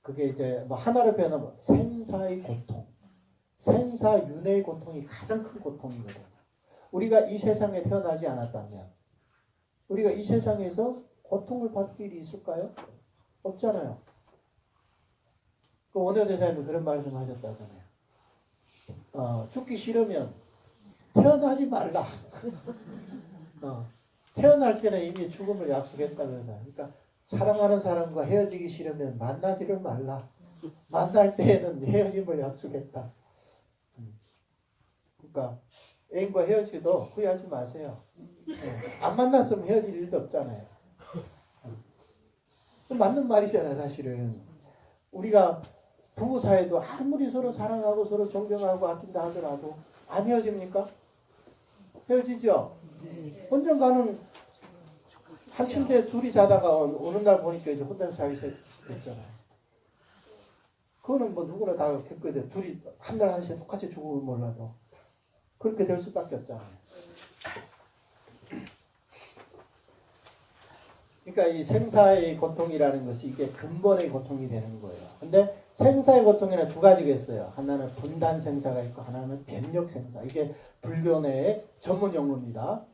그게 이제 뭐 하나로 표현하면 생사의 고통. 생사윤회의 고통이 가장 큰 고통이거든요. 우리가 이 세상에 태어나지 않았다면 우리가 이 세상에서 고통을 받을 일이 있을까요? 없잖아요. 그 원효대사님이 그런 말씀하셨다잖아요. 죽기 싫으면 태어나지 말라. 태어날 때는 이미 죽음을 약속했다면서요. 그러니까 사랑하는 사람과 헤어지기 싫으면 만나지를 말라. 만날 때에는 헤어짐을 약속했다. 그러니까 애인과 헤어지도 후회하지 마세요. 안 만났으면 헤어질 일도 없잖아요. 맞는 말이잖아요, 사실은. 우리가 부부 사이도 아무리 서로 사랑하고 서로 존경하고 아낀다 하더라도 안 헤어집니까? 헤어지죠? 언젠가는 한 침대에 둘이 자다가 어느 날 보니까 이제 혼자서 자기 됐잖아요. 그거는 뭐 누구나 다 겪어야 돼. 둘이 한 날 한 시에 똑같이 죽으면 몰라도 그렇게 될 수밖에 없잖아요. 그러니까 이 생사의 고통이라는 것이 이게 근본의 고통이 되는 거예요. 근데 생사의 고통에는 두 가지가 있어요. 하나는 분단 생사가 있고 하나는 변력 생사. 이게 불교 내의 전문 용어입니다.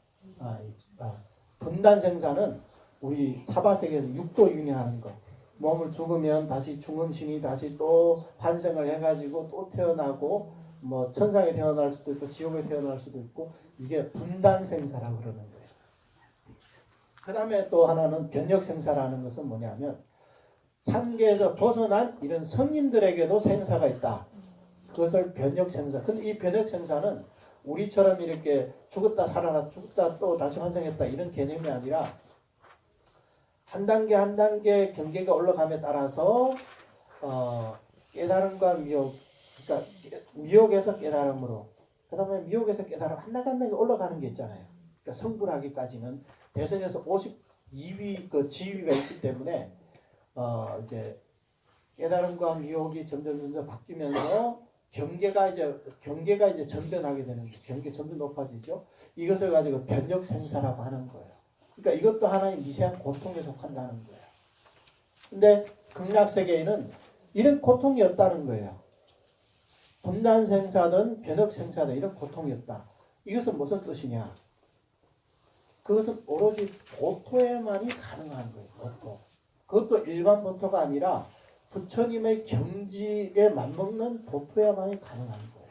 분단 생사는 우리 사바세계에서 육도 윤회하는 거. 몸을 죽으면 다시 죽음신이 다시 또 환생을 해가지고 또 태어나고 뭐 천상에 태어날 수도 있고 지옥에 태어날 수도 있고 이게 분단 생사라고 그러는 거예요. 그 다음에 또 하나는 변력 생사라는 것은 뭐냐면 삼계에서 벗어난 이런 성인들에게도 생사가 있다. 그것을 변력 생사. 근데 이 변력 생사는 우리처럼 이렇게 죽었다 살아나 죽었다 또 다시 환생했다 이런 개념이 아니라 한 단계 한 단계 경계가 올라감에 따라서 깨달음과 미혹, 그러니까 미혹에서 깨달음으로, 그 다음에 미혹에서 깨달음 한 단계 한 단계 올라가는 게 있잖아요. 그러니까 성불하기까지는 대선에서 52위 그 지위가 있기 때문에 이제 깨달음과 미혹이 점점 바뀌면서 경계가 이제 전변하게 되는 거예요. 경계 점점 높아지죠. 이것을 가지고 변력 생사라고 하는 거예요. 그러니까 이것도 하나의 미세한 고통에 속한다는 거예요. 근데 극락 세계에는 이런 고통이 없다는 거예요. 분단 생사든 변력 생사든 이런 고통이 없다. 이것은 무슨 뜻이냐? 그것은 오로지 보토에만이 가능한 거예요. 보토. 그것도 일반 보토가 아니라 부처님의 경지에 맞먹는 보토에만이 가능한 거예요.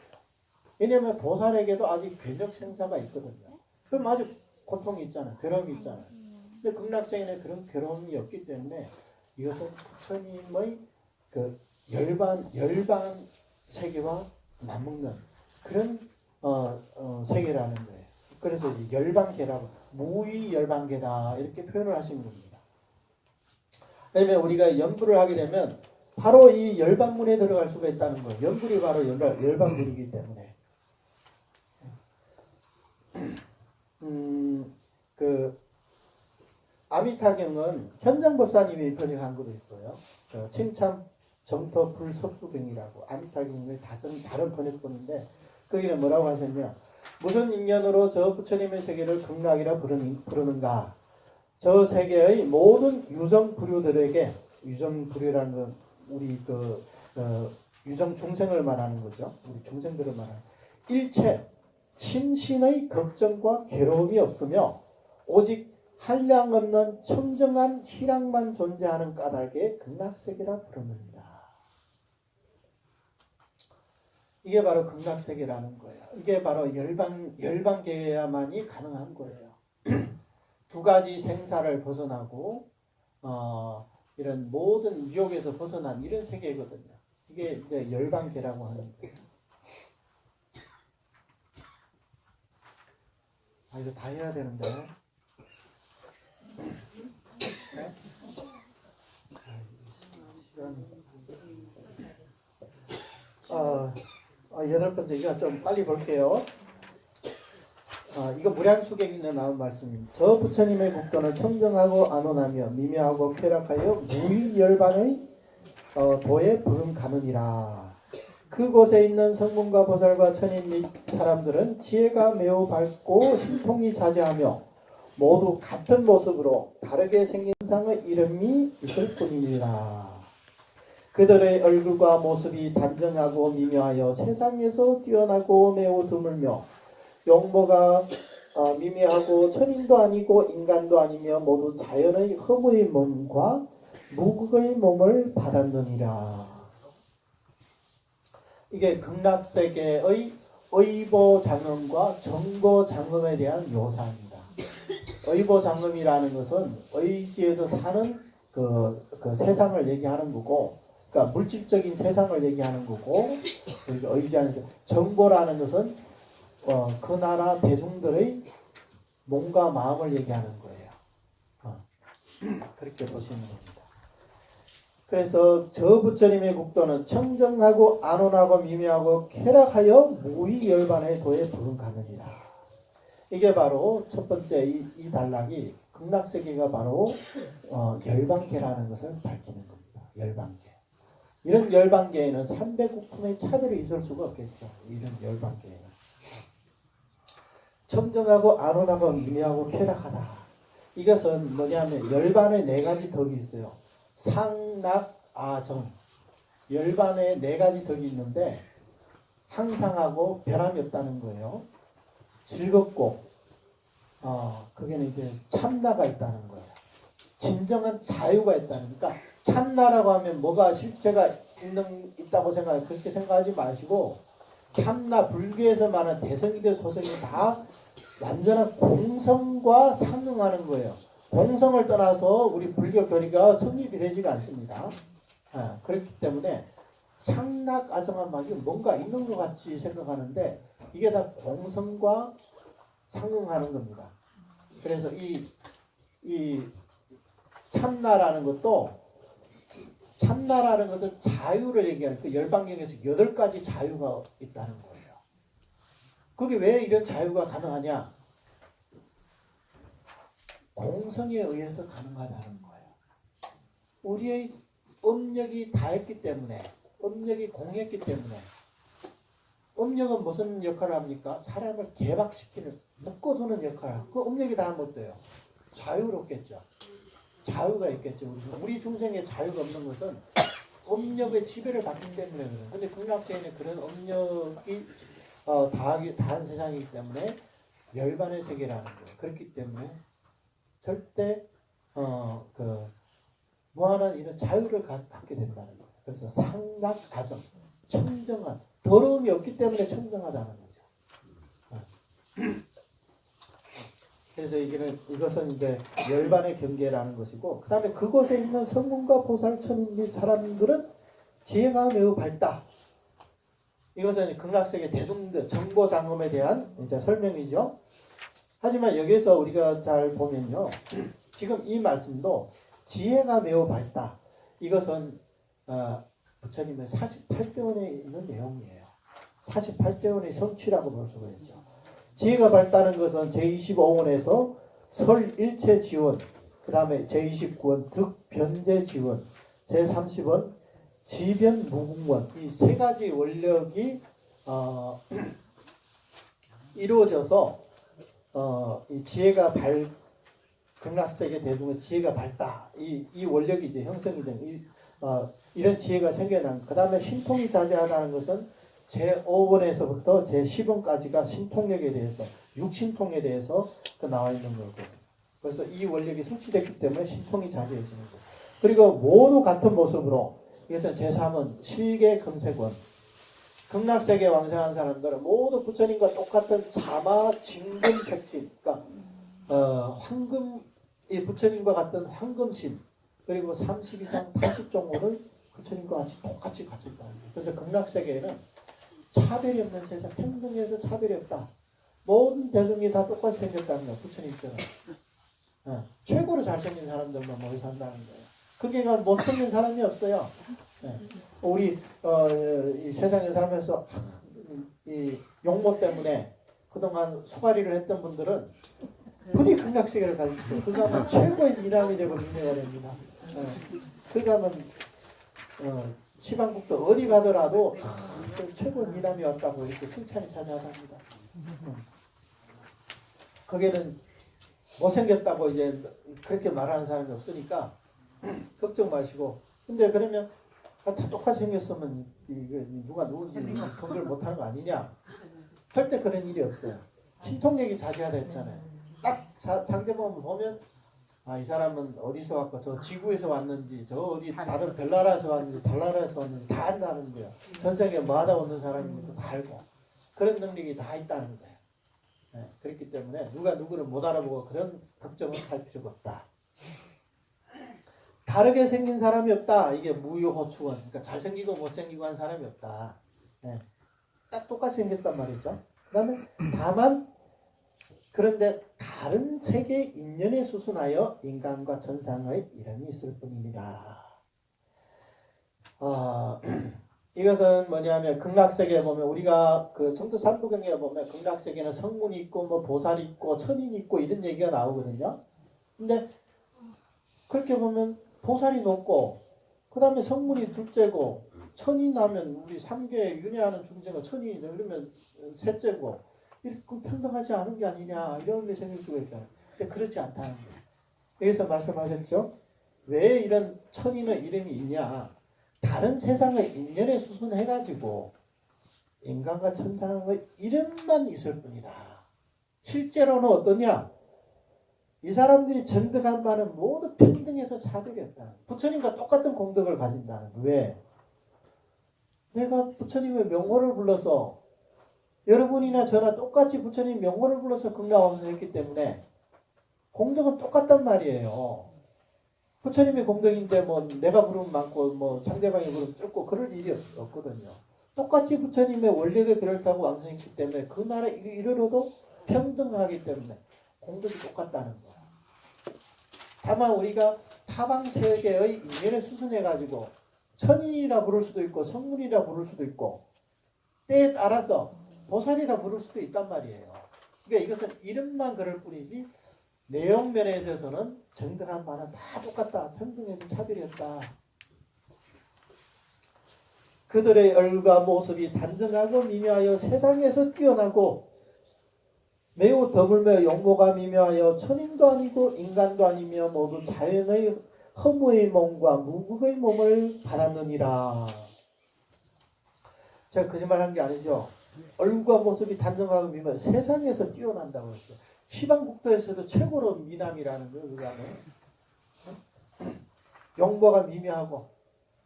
왜냐하면 보살에게도 아직 변력 생사가 있거든요. 그럼 아직 고통이 있잖아요. 괴로움이 있잖아요. 근데 극락세계는 그런 괴로움이 없기 때문에 이것은 부처님의 그 열반 세계와 맞먹는 그런 세계라는 거예요. 그래서 열반계라고 무의 열반계다 이렇게 표현을 하시는 겁니다. 왜냐면 우리가 연불을 하게 되면 바로 이 열반문에 들어갈 수가 있다는 거예요. 연불이 바로 열반문이기 때문에. 그 아미타경은 현장법사님이 번역한 것도 있어요. 칭참 정토 불섭수경이라고 아미타경의 다른 번역본인데 거기는 뭐라고 하셨냐? 무슨 인연으로 저 부처님의 세계를 극락이라 부르는가? 저 세계의 모든 유정부류들에게, 유정부류라는 건 우리 유정 중생을 말하는 거죠. 우리 중생들을 말하는 일체 심신의 걱정과 괴로움이 없으며 오직 한량없는 청정한 희락만 존재하는 까닭에 극락세계라 부릅니다. 이게 바로 극락세계라는 거예요. 이게 바로 열반계야만이 가능한 거예요. 두 가지 생사를 벗어나고 이런 모든 미혹에서 벗어난 이런 세계거든요. 이게 이제 열반계라고 하는 거예요. 이거 다 해야 되는데. 네? 시간. 8번째 이거 좀 빨리 볼게요. 이거 무량수객에 나온 말씀입니다. 저 부처님의 국도는 청정하고 안온하며 미묘하고 쾌락하여 무위열반의 도에 부름 가느니라. 그곳에 있는 성문과 보살과 천인 및 사람들은 지혜가 매우 밝고 신통이 자제하며 모두 같은 모습으로 다르게 생긴 상의 이름이 있을 뿐이니라. 그들의 얼굴과 모습이 단정하고 미묘하여 세상에서 뛰어나고 매우 드물며 용모가 미묘하고 천인도 아니고 인간도 아니며 모두 자연의 허무의 몸과 무극의 몸을 받았느니라. 이게 극락세계의 의보장엄과 정보장엄에 대한 묘사입니다. 의보장엄이라는 것은 의지에서 사는 그 세상을 얘기하는 거고, 그러니까 물질적인 세상을 얘기하는 거고, 그러니까 의지하는 정보라는 것은 그 나라 대중들의 몸과 마음을 얘기하는 거예요. 그렇게 보시면 됩니다. 그래서 저 부처님의 국도는 청정하고 안온하고 미묘하고 쾌락하여 무위열반의 도에 부름가느니라. 이게 바로 첫 번째 이 단락이 극락세계가 바로 열반계라는 것을 밝히는 겁니다. 열반계. 이런 열반계에는 300국품의 차별이 있을 수가 없겠죠. 이런 열반계에는. 청정하고 안온하고 미묘하고 쾌락하다. 이것은 뭐냐면 열반의 4가지 덕이 있어요. 상락아정. 열반의 4가지 덕이 있는데 항상하고 변함이 없다는 거예요. 즐겁고 그게는 이제 참나가 있다는 거예요. 진정한 자유가 있다는. 그러니까 참나라고 하면 뭐가 실체가 있다고 그렇게 생각하지 마시고 참나 불교에서 말하는 대성이대 소성이 다 완전한 공성과 상응하는 거예요. 공성을 떠나서 우리 불교 교리가 성립이 되지가 않습니다. 그렇기 때문에 상락아정한 막이 뭔가 있는 것 같이 생각하는데 이게 다 공성과 상응하는 겁니다. 그래서 이 참나라는 것도 참나라는 것은 자유를 얘기하는 그 열반경에서 8가지 자유가 있다는 거예요. 그게 왜 이런 자유가 가능하냐? 공성에 의해서 가능하다는 거예요. 우리의 음력이 다했기 때문에, 음력이 공했기 때문에. 음력은 무슨 역할을 합니까? 사람을 개박시키는, 묶어두는 역할을 하고, 그 음력이 다 하면 어때요? 자유롭겠죠. 자유가 있겠죠. 우리 중생에 자유가 없는 것은 음력의 지배를 받기 때문에 그래요. 근데 극락세계는 그런 음력이 다한 세상이기 때문에 열반의 세계라는 거예요. 그렇기 때문에 절대 무한한 이런 자유를 갖게 된다는 거예요. 그래서 상락아정, 청정한, 더러움이 없기 때문에 청정하다는 거죠. 그래서 이것은 이제 열반의 경계라는 것이고, 그 다음에 그곳에 있는 성문과 보살, 천인 및 사람들은 지혜가 매우 밝다. 이것은 극락세계 대중들 정보장엄에 대한 이제 설명이죠. 하지만 여기서 우리가 잘 보면요, 지금 이 말씀도 지혜가 매우 밝다. 이것은 부처님의 48대원에 있는 내용이에요. 48대원의 성취라고 볼 수가 있죠. 지혜가 밝다는 것은 제25원에서 설일체지원, 그 다음에 제29원 득변제지원, 제30원 지변무궁원, 이 3가지 원력이 이루어져서 이 지혜가 극락세계 대중의 지혜가 밝다. 이 원력이 이제 형성이 된 이런 지혜가 생겨난. 그 다음에 신통이 자제하다는 것은 제5원에서부터 제10원까지가 신통력에 대해서, 육신통에 대해서 나와 있는 거고. 그래서 이 원력이 성취됐기 때문에 신통이 자제해지는 거고. 그리고 모두 같은 모습으로, 이것은 제3원 실계 금색원. 극락세계 왕생한 사람들은 모두 부처님과 똑같은 자마 진금 색신, 그러니까 황금, 이 부처님과 같은 황금신, 그리고 30 이상 80종호를 부처님과 같이 똑같이 가지고 있다는 거예요. 그래서 극락세계에는 차별이 없는 세상, 평등에서 차별이 없다. 모든 대중이 다 똑같이 생겼다는 거예요. 부처님처럼. 최고로 잘생긴 사람들만 모여 산다는 거예요. 그게 못생긴 사람이 없어요. 우리 이 세상에 살면서 이 용모 때문에 그동안 소가리를 했던 분들은 부디 극락세계를 가십시오. 그거는 최고의 미남이 되고 민회가 됩니다. 그거는 시방국도 어디 가더라도 최고의 미남이 왔다고 이렇게 칭찬이 자자합니다. 거기는 못생겼다고 이제 그렇게 말하는 사람이 없으니까 걱정 마시고. 근데 그러면 다 똑같이 생겼으면 이게 누가 누군지 분별 못하는 거 아니냐? 절대 그런 일이 없어요. 신통력이 자제하다 했잖아요. 딱 상대방을 보면 이 사람은 어디서 왔고 저 지구에서 왔는지 저 어디 다른 별나라에서 왔는지 달나라에서 왔는지 다 안다는 거예요. 전 세계에 뭐 하다 오는 사람인지도 다 알고 그런 능력이 다 있다는 거예요. 네, 그렇기 때문에 누가 누구를 못 알아보고 그런 걱정은 할 필요가 없다. 다르게 생긴 사람이 없다. 이게 무효호축원. 그러니까 잘생기고 못생기고 한 사람이 없다. 네, 딱 똑같이 생겼단 말이죠. 그 다음에 다만 그런데 다른 세계의 인연에 수순하여 인간과 천상의 이름이 있을 뿐이니라. 이것은 뭐냐면 극락세계에 보면 우리가 그 청도 삼부경에 보면 극락세계는 성문이 있고 뭐 보살이 있고 천인이 있고 이런 얘기가 나오거든요. 근데 그렇게 보면 보살이 높고 그 다음에 성문이 둘째고 천이 나면 우리 삼계에 윤회하는 중생은 천이 그러면 셋째고 이렇게 평등하지 않은 게 아니냐 이런 게 생길 수가 있잖아요. 근데 그렇지 않다는 거예요. 여기서 말씀하셨죠. 왜 이런 천인의 이름이 있냐. 다른 세상의 인연에 수순해가지고 인간과 천상의 이름만 있을 뿐이다. 실제로는 어떠냐. 이 사람들이 전득한 바는 모두 평등해서 차별이 없다. 부처님과 똑같은 공덕을 가진다는 거예요. 왜? 내가 부처님의 명호를 불러서 여러분이나 저나 똑같이 부처님 명호를 불러서 극락왕수 했기 때문에 공덕은 똑같단 말이에요. 부처님의 공덕인데 뭐 내가 부르면 많고 뭐 상대방이 부르면 적고 그럴 일이 없거든요. 똑같이 부처님의 원력의 배를 타고 왕성했기 때문에 그 나라에 이르러도 평등하기 때문에 공덕이 똑같다는 거예요. 다만 우리가 타방 세계의 인연에 수순해가지고 천인이라 부를 수도 있고 성문이라 부를 수도 있고 때에 따라서 보살이라 부를 수도 있단 말이에요. 그러니까 이것은 이름만 그럴 뿐이지 내용 면에 있어서는 정당한 바는 다 똑같다. 평등해서 차별이 없다. 그들의 얼굴과 모습이 단정하고 미묘하여 세상에서 뛰어나고 매우 드물며 용모가 미묘하여 천인도 아니고 인간도 아니며 모두 자연의 허무의 몸과 무극의 몸을 받았느니라. 제가 거짓말한 게 아니죠. 얼굴과 모습이 단정하고 미묘하여 세상에서 뛰어난다고 했어요. 시방국도에서도 최고로 미남이라는 거예요. 그거는 용모가 미묘하고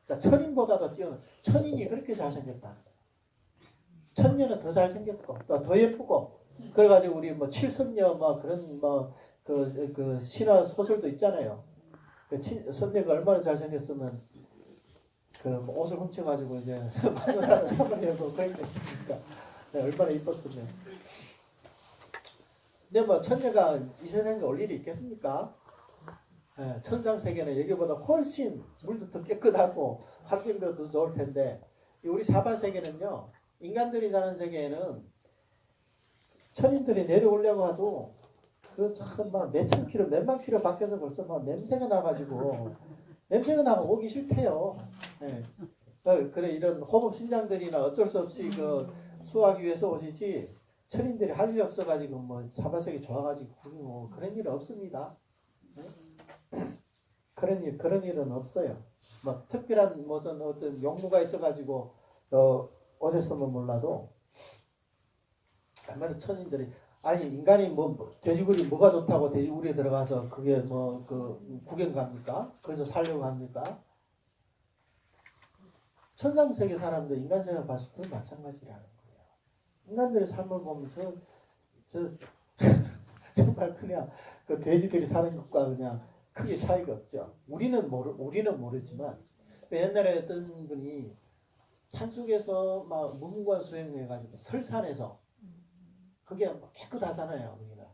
그러니까 천인보다도 뛰어난 천인이 그렇게 잘생겼다. 천녀는 더 잘생겼고 또 더 예쁘고 그래가지고 우리 뭐 칠선녀 뭐 그런 뭐 그 신화 소설도 있잖아요. 그 선녀가 얼마나 잘생겼으면 그 옷을 훔쳐가지고 이제 마누라를 잡으려고 그런 게 있으니까 얼마나 이뻤으면. 근데 뭐 천녀가 이 세상에 올 일이 있겠습니까? 천상 세계는 여기보다 훨씬 물도 더 깨끗하고 환경도 더 좋을 텐데 우리 사바 세계는요 인간들이 사는 세계에는 천인들이 내려오려고 하도 막 몇천 킬로 몇만 킬로 밖에서 벌써 막 냄새가 나가지고 냄새가 나고 오기 싫대요. 그래 이런 호흡 신장들이나 어쩔 수 없이 그 수하기 위해서 오시지 천인들이 할 일이 없어가지고 뭐 사바세계 좋아가지고 뭐 그런 일은 없습니다. 그런 일은 없어요. 뭐 특별한 어떤 용무가 있어가지고 오셨으면 몰라도 얼마나 천인들이 아니 인간이 뭐 돼지고기 뭐가 좋다고 돼지고기에 들어가서 그게 뭐 그 구경 갑니까? 거기서 살려고 합니까? 천상세계 사람들 인간 세계 봤을 때 마찬가지라는 거예요. 인간들의 삶을 보면 저 정말 그냥 그 돼지들이 사는 것과 그냥 크게 차이가 없죠. 우리는 모르지만 옛날에 어떤 분이 산속에서 막 무문관 수행해가지고 설산에서 그게 깨끗하잖아요, 우리가.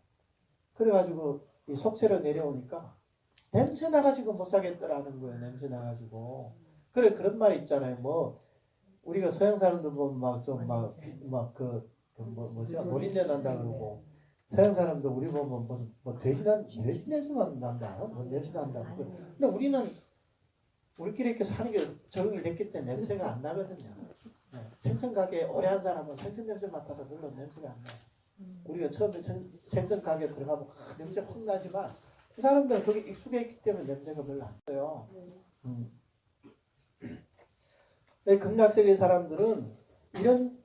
그래가지고 이 속세로 내려오니까 냄새 나가지고 못 사겠더라는 거예요. 냄새 나가지고. 그래 그런 말이 있잖아요. 뭐 우리가 서양 사람들 보면 막 좀 막 그 뭐죠? 노린내 난다 그러고 서양 사람도 우리 보면 뭐 돼지 냄새만 난다, 뭐 냄새 난다. 근데 우리는 우리끼리 이렇게 사는 게 적응이 됐기 때문에 냄새가 안 나거든요. 네. 생선 가게 오래 한 사람은 생선 냄새 맡아도 별로 냄새가 안 나요. 우리가 처음에 생선 가게 들어가면 냄새 확 나지만 그 사람들은 거기 익숙해 있기 때문에 냄새가 별로 안 나요. 극락세계 사람들은 이런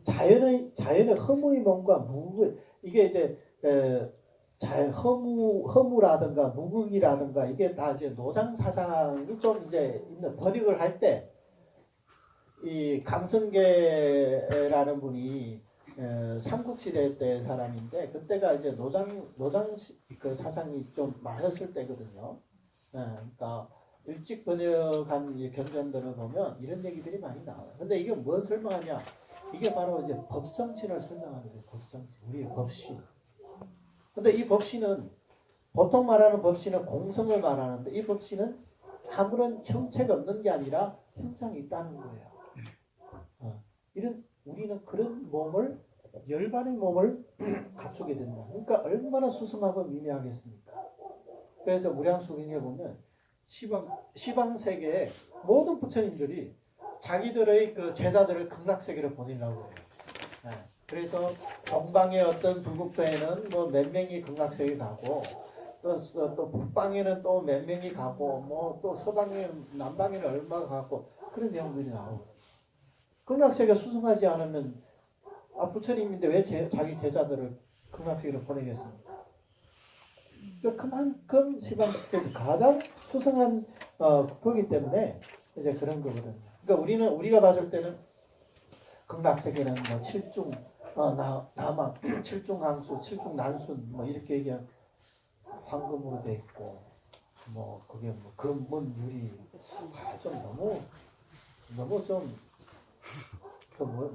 자연의 허무의 몸과 이게 이제 허무라든가 무극이라든가 이게 다 이제 노장 사상이 좀 이제 있는 번역을 할 때 이 강성계라는 분이 삼국시대 때 사람인데 그때가 이제 노장 그 사상이 좀 많았을 때거든요. 그러니까 일찍 번역한 경전들을 보면 이런 얘기들이 많이 나와요. 근데 이게 뭘 설명하냐? 이게 바로 이제 법성신을 설명하는 거예요. 법성신, 우리의 법신. 근데 이 법신은 보통 말하는 법신은 공성을 말하는데 이 법신은 아무런 형체가 없는 게 아니라 형상이 있다는 거예요. 우리는 그런 몸을 열반의 몸을 갖추게 된다. 그러니까 얼마나 수승하고 미묘하겠습니까? 그래서 무량수경에 보면 시방 세계의 모든 부처님들이 자기들의 그 제자들을 극락세계로 보내려고 해요. 그래서 동방의 어떤 불국토에는 뭐 몇 명이 극락세계 가고 또 북방에는 또 몇 명이 가고 뭐 또 서방에 남방에는 얼마가 가고 그런 내용들이 나오고 극락세계 수승하지 않으면 부처님인데 왜 자기 제자들을 극락세계로 보내겠습니까? 그만큼 시방세계 가장 수승한 거기 때문에 이제 그런 거거든요. 그러니까 우리가 봤을 때는 극락세계는 뭐 칠중 남왕, 칠중항수, 칠중난순 뭐 이렇게 얘기한 황금으로 돼 있고 뭐 그게 뭐 금문 유리 좀 너무 좀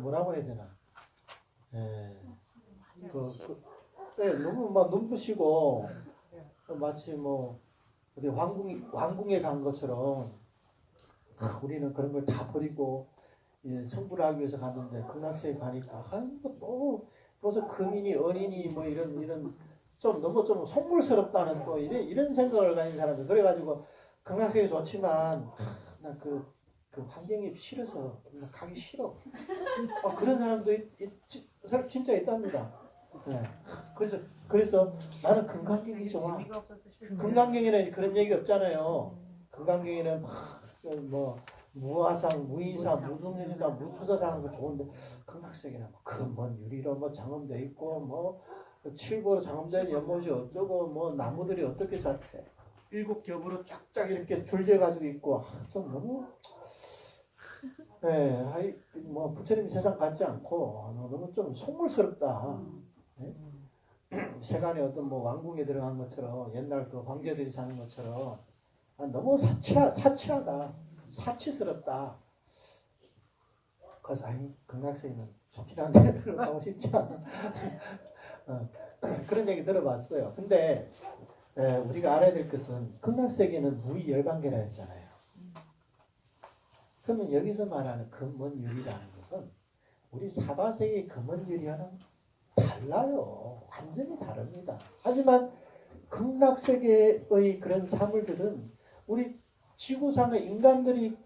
뭐라고 해야 되나? 너무 막 눈부시고 마치 뭐 어디 왕궁에 간 것처럼 우리는 그런 걸 다 버리고 성불을 하기 위해서 갔는데 극락세에 가니까 또 벌써 금이니 은이니 뭐 이런 좀 너무 좀 속물스럽다는 또 이런 생각을 가진 사람들 그래가지고 극락세계 좋지만 나 그 환경이 싫어서 가기 싫어. 그런 사람도 진짜 있답니다. 그래서 나는 금강경이 좋아. 금강경에는 그런 얘기 없잖아요. 금강경에는 뭐 무화상, 무인상, 무중현이나 무수사상하는 거 좋은데 극락세계는 금원 유리로 뭐 장엄돼 있고 뭐 칠보로 장엄된 연못이 어쩌고 뭐 나무들이 어떻게 잘 일곱 겹으로 쫙쫙 이렇게 줄져 가지고 있고 좀 너무 뭐 부처님 세상 같지 않고 너무 좀 속물스럽다. 세간에 어떤 뭐 왕궁에 들어간 것처럼 옛날 그 황제들이 사는 것처럼 너무 사치하다. 사치스럽다. 그래서 극락세계는 좋긴 한데 별로 가고 싶지 않아. 그런 얘기 들어봤어요. 근데 우리가 알아야 될 것은 극락세계는 무의 열반계라 했잖아요. 그러면 여기서 말하는 금원유리라는 것은 우리 사바세계의 금원유리와는 달라요. 완전히 다릅니다. 하지만 극락세계의 그런 사물들은 우리 지구상의 인간들이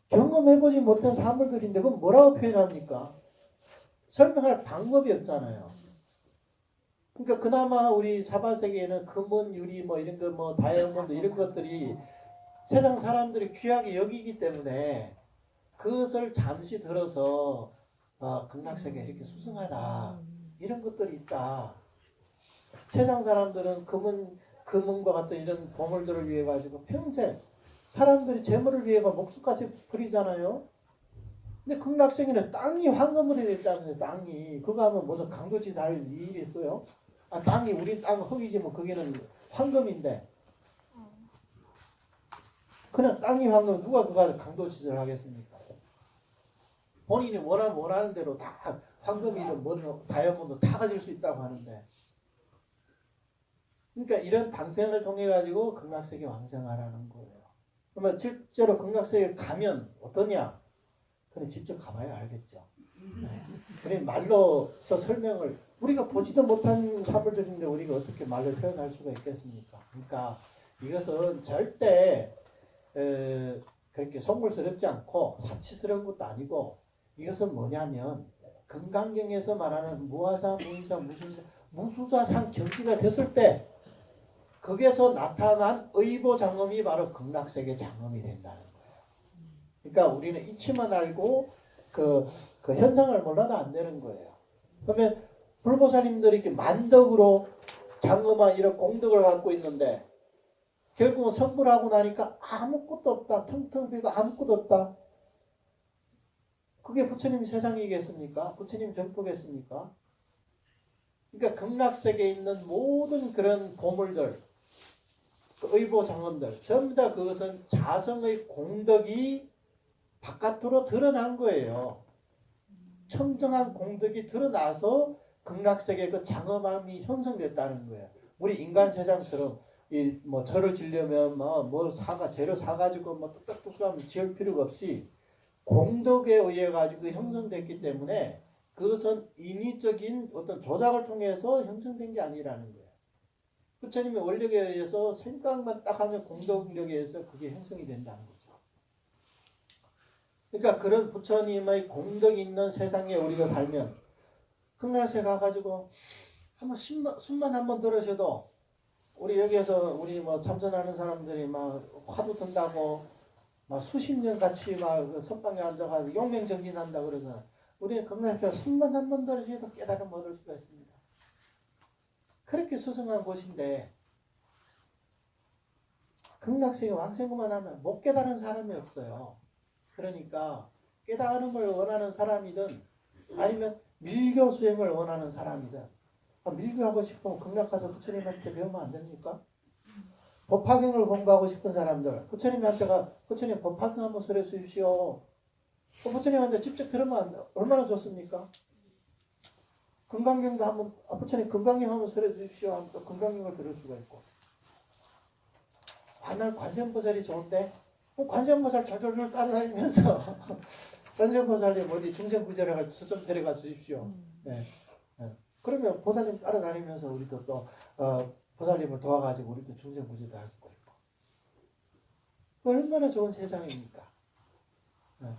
경험해보지 못한 사물들인데 그건 뭐라고 표현합니까? 설명할 방법이 없잖아요. 그러니까 그나마 우리 사바세계에는 금은, 유리 뭐 이런 거 뭐 다이아몬드 이런 것들이 세상 사람들이 귀하게 여기기 때문에 그것을 잠시 들어서 극락세계 이렇게 수승하다 이런 것들이 있다. 세상 사람들은 금은과 같은 이런 보물들을 위해 가지고 평생 사람들이 재물을 위해가 목숨까지 버리잖아요. 근데 극락세계는 땅이 황금으로 되어 있다면서 땅이 그거 하면 무슨 강도짓 할 일이 있어요? 땅이 우리 땅 흙이지만 거기는 황금인데 그냥 땅이 황금 누가 그거 강도짓을 하겠습니까? 본인이 원하는 대로 다 황금이든 뭐든 다이아몬드 다 가질 수 있다고 하는데 그러니까 이런 방편을 통해 가지고 극락세계 왕생하라는 거예요. 그러면 실제로 극락세계 가면 어떠냐? 그냥 직접 가봐야 알겠죠. 우리 말로서 설명을 우리가 보지도 못한 사물들인데 우리가 어떻게 말로 표현할 수가 있겠습니까? 그러니까 이것은 절대 그렇게 속물스럽지 않고 사치스러운 것도 아니고 이것은 뭐냐면 금강경에서 말하는 무화사, 무의사, 무수사상 경지가 됐을 때 거기에서 나타난 의보장엄이 바로 극락세계 장엄이 된다는 거예요. 그러니까 우리는 이치만 알고 그 현상을 몰라도 안 되는 거예요. 그러면 불보살님들이 이렇게 만덕으로 장엄한 이런 공덕을 갖고 있는데 결국은 성불하고 나니까 아무것도 없다. 텅텅 비고 아무것도 없다. 그게 부처님 세상이겠습니까? 부처님 정법겠습니까? 그러니까 극락세계에 있는 모든 그런 보물들, 그 의보장엄들 전부 다 그것은 자성의 공덕이 바깥으로 드러난 거예요. 청정한 공덕이 드러나서 극락세계 그 장엄함이 형성됐다는 거예요. 우리 인간 세상처럼 이 뭐 절을 지려면 뭐 재료 사가지고 뭐 뚝딱뚝딱하면 지을 필요가 없이 공덕에 의해 가지고 형성됐기 때문에 그것은 인위적인 어떤 조작을 통해서 형성된 게 아니라는 거예요. 부처님의 원력에 의해서 생각만 딱 하면 공덕력에 의해서 그게 형성이 된다는 거죠. 그러니까 그런 부처님의 공덕이 있는 세상에 우리가 살면 극락세 가가지고 한번 숨만 한번 들으셔도 우리 여기에서 우리 뭐 참선하는 사람들이 막 화두 든다고 막 수십 년 같이 막 선방에 앉아가지고 용맹정진한다 그러잖아. 우리는 극락세 숨만 한번 들으셔도 깨달음 얻을 수가 있습니다. 그렇게 수승한 곳인데 극락세계 왕생구만 하면 못 깨달은 사람이 없어요. 그러니까 깨달음을 원하는 사람이든 아니면 밀교 수행을 원하는 사람이든 밀교하고 싶으면 극락 가서 부처님한테 배우면 안 됩니까? 법화경을 공부하고 싶은 사람들 부처님한테 부처님 법화경 한번 설해 주십시오. 부처님한테 직접 들으면 얼마나 좋습니까? 금강경도 한번 부처님 금강경 한번 설해 주십시오 하면 또 금강경을 들을 수가 있고 난 관세음보살이 좋은데 관세음보살 절절절 따라다니면서 관세음보살님 어디 중생구제를 할 수 좀 데려가 주십시오. 네. 네. 그러면 보살님 따라다니면서 우리도 또 보살님을 도와가지고 우리도 중생구제도 할 수가 있고 얼마나 좋은 세상입니까?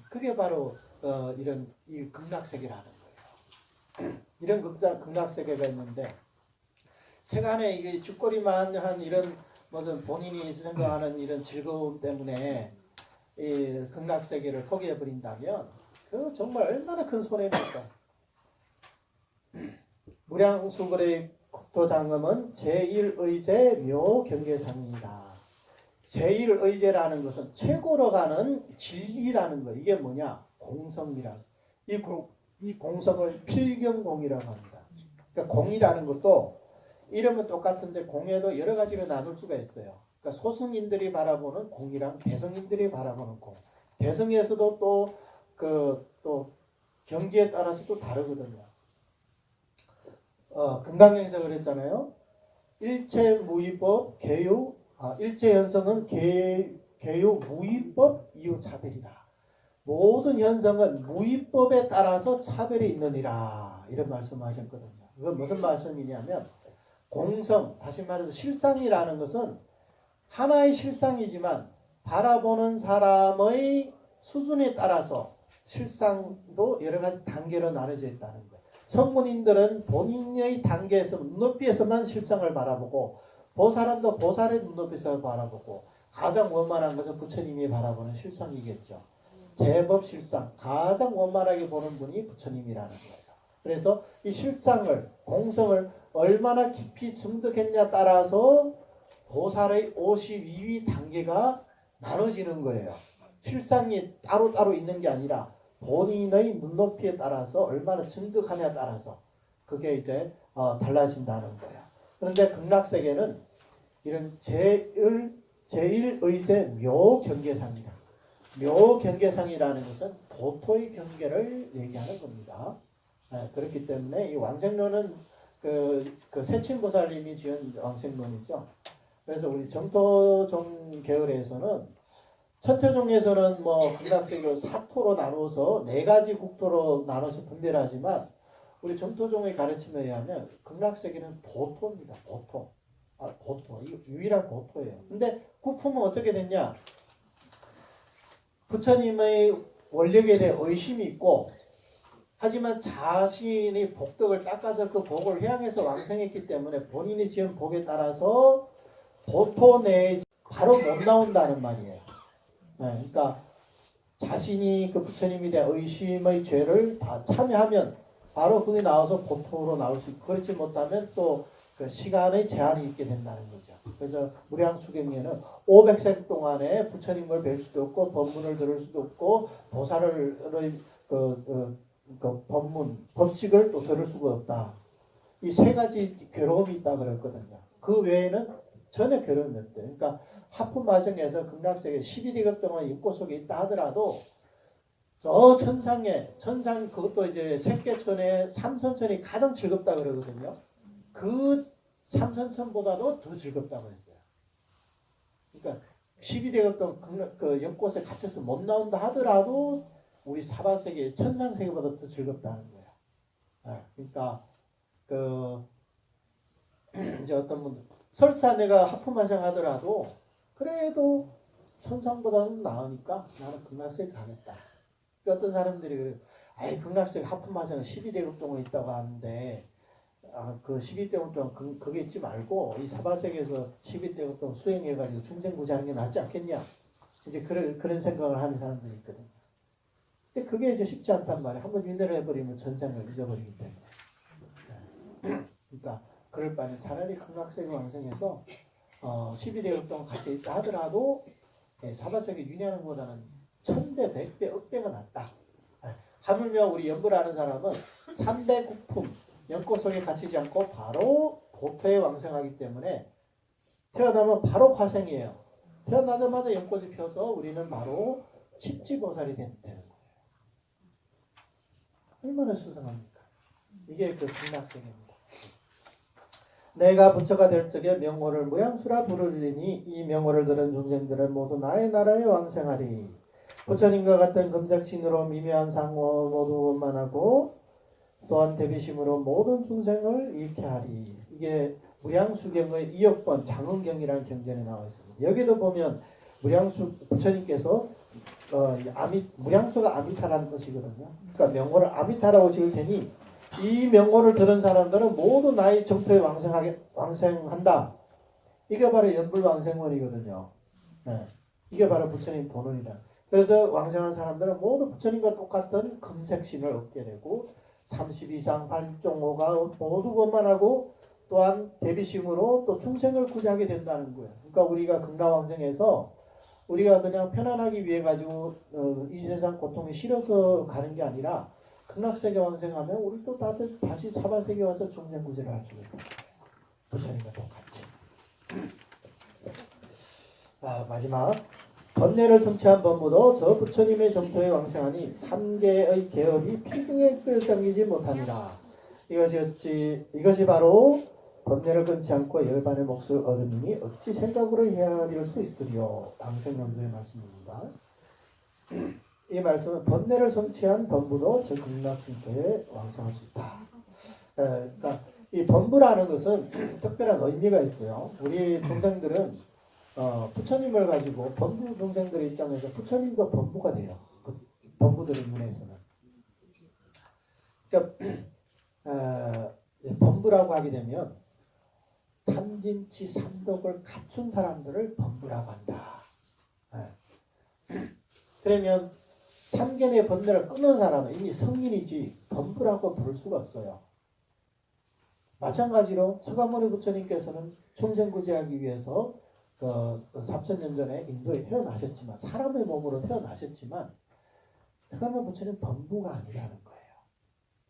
그게 바로 이런 이 극락세계라는 거예요. 이런 극락세계가 있는데 세간에 이게 죽거리만 한 이런 무슨 본인이 생각하는 이런 즐거움 때문에 이 극락세계를 포기해 버린다면 그 정말 얼마나 큰 손해입니까? 무량수불의 국토장엄은 제1의제 묘경계상이다. 제1의제라는 것은 최고로 가는 진리라는 거. 이게 뭐냐? 공성이라는. 이 공성을 필경공이라고 합니다. 그러니까 공이라는 것도 이름은 똑같은데 공에도 여러 가지로 나눌 수가 있어요. 그러니까 소승인들이 바라보는 공이랑 대성인들이 바라보는 공. 대성에서도 또 경지에 따라서 또 다르거든요. 금강경에서 그랬잖아요. 일체 무위법 개유 일체 현성은 개유 무위법 이유 차별이다. 모든 현성은 무위법에 따라서 차별이 있느니라 이런 말씀하셨거든요. 이건 무슨 말씀이냐면 공성 다시 말해서 실상이라는 것은 하나의 실상이지만 바라보는 사람의 수준에 따라서 실상도 여러 가지 단계로 나눠져 있다는 거예요. 성문인들은 본인의 단계에서 눈높이에서만 실상을 바라보고 보살은 보살의 눈높이에서 바라보고 가장 원만한 것은 부처님이 바라보는 실상이겠죠. 제법 실상 가장 원만하게 보는 분이 부처님이라는 거예요. 그래서 이 실상을 공성을 얼마나 깊이 증득했냐 따라서 보살의 52위 단계가 나눠지는 거예요. 실상이 따로따로 있는 게 아니라 본인의 눈높이에 따라서 얼마나 증득하냐에 따라서 그게 이제 달라진다는 거예요. 그런데 극락세계는 이런 제1의제 묘경계상이다. 묘경계상이라는 것은 보토의 경계를 얘기하는 겁니다. 그렇기 때문에 이 왕생론은 그 세친보살님이 지은 왕생론이죠. 그래서 우리 정토종 계열에서는 천태종에서는 뭐 극락세계를 사토로 나누어서 네 가지 국토로 나눠서 분별하지만 우리 정토종의 가르침에 의하면 극락세계는 보토입니다. 보토. 보토. 이거 유일한 보토예요. 근데 구품은 어떻게 됐냐? 부처님의 원력에 대해 의심이 있고 하지만 자신의 복덕을 닦아서 그 복을 회양해서 왕생했기 때문에 본인이 지은 복에 따라서 보토 내에 바로 못 나온다는 말이에요. 네, 그러니까 자신이 그 부처님에 대한 의심의 죄를 다 참여하면 바로 그게 나와서 보토로 나올 수 있고 그렇지 못하면 또 그 시간의 제한이 있게 된다는 거죠. 그래서 무량수경에는 500생 동안에 부처님을 뵐 수도 없고 법문을 들을 수도 없고 보살을 그 법문, 법식을 또 들을 수가 없다. 이 세 가지 괴로움이 있다 그랬거든요. 그 외에는 전혀 괴로움이 없대요. 그러니까 하품마성에서 극락세계 12대급 동안 육고 속에 있다 하더라도 저 천상 그것도 이제 색계천의 삼선천이 가장 즐겁다 그러거든요. 그 삼선천보다도 더 즐겁다고 했어요. 그러니까 12대급 동안 그 연꽃에 갇혀서 못 나온다 하더라도 우리 사바세계 천상세계보다 더 즐겁다는 거예요. 그러니까 그 이제 어떤 분들 설사 내가 하품마성 하더라도 그래도 천상보다는 나으니까 나는 극락세계 가겠다. 어떤 사람들이 그래요. 아이 극락세계 하품마성은 12대급 동안 있다고 하는데 그 12대급 동안 그게 있지 말고 이 사바세계에서 12대급 동안 수행해가지고 중생구제하는 게 낫지 않겠냐. 이제 그런 생각을 하는 사람들이 있거든요. 근데 그게 이제 쉽지 않단 말이에요. 한번 윤회를 해버리면 전생을 잊어버리기 때문에. 그러니까 그럴 바에는 차라리 극락세계 왕생해서 12대급 동안 같이 있다 하더라도 사바세계 윤회하는 것보다는 1000배, 100배, 억배가 낫다. 하물며 우리 연불 하는 사람은 3대 국품, 연꽃 속에 갇히지 않고 바로 보토에 왕생하기 때문에 태어나면 바로 화생이에요. 태어나자마자 연꽃이 펴서 우리는 바로 십지보살이 되는 거예요. 얼마나 수상합니까? 이게 그 극락세계입니다. 내가 부처가 될 적에 명호를 무량수라 부르리니 이 명호를 들은 중생들은 모두 나의 나라에 왕생하리. 부처님과 같은 금색신으로 미묘한 상호 모두 원만하고 또한 대비심으로 모든 중생을 잃게 하리. 이게 무량수경의 2억번 장흥경이라는 경전에 나와 있습니다. 여기도 보면 부처님께서 무량수가 아미타라는 뜻이거든요. 그러니까 명호를 아미타라고 지을 테니 이 명호를 들은 사람들은 모두 나의 정토에 왕생한다. 이게 바로 연불왕생원이거든요. 네. 이게 바로 부처님 본원이다. 그래서 왕생한 사람들은 모두 부처님과 똑같은 금색신을 얻게 되고 32상 8종호가 모두 원만하고 또한 대비심으로 또 중생을 구제하게 된다는 거예요. 그러니까 우리가 극락왕생에서 우리가 그냥 편안하기 위해 가지고 이 세상 고통이 싫어서 가는 게 아니라 극락세계 왕생하면 우리도 다시 사바세계 와서 중생구제를 할 수 있는 거예요. 부처님과 똑같이. 마지막 번뇌를 성취한 법무도 저 부처님의 정토에 왕생하니 3개의 계업이 필경에 끌당기지 못하니라. 이것이 바로 번뇌를 끊지 않고 열반의 몫을 얻으니 어찌 생각으로 헤아릴 수 있으리요. 방생연도의 말씀입니다. 이 말씀은 번뇌를 성취한 범부도 저 극락정토에 왕생할 수 있다. 그러니까 이 범부라는 것은 특별한 의미가 있어요. 우리 동생들은 부처님을 가지고 범부 동생들의 입장에서 부처님도 범부가 돼요. 범부들의 눈에서는. 그러니까 범부라고 하게 되면 탐진치 삼독을 갖춘 사람들을 범부라고 한다. 그러면 참견의 번뇌를 끊은 사람은 이미 성인이지 범부라고 부를 수가 없어요. 마찬가지로 서가모니 부처님께서는 중생구제하기 위해서 3000년 전에 인도에 태어나셨지만 사람의 몸으로 태어나셨지만 서가모니 부처님 범부가 아니라는 거예요.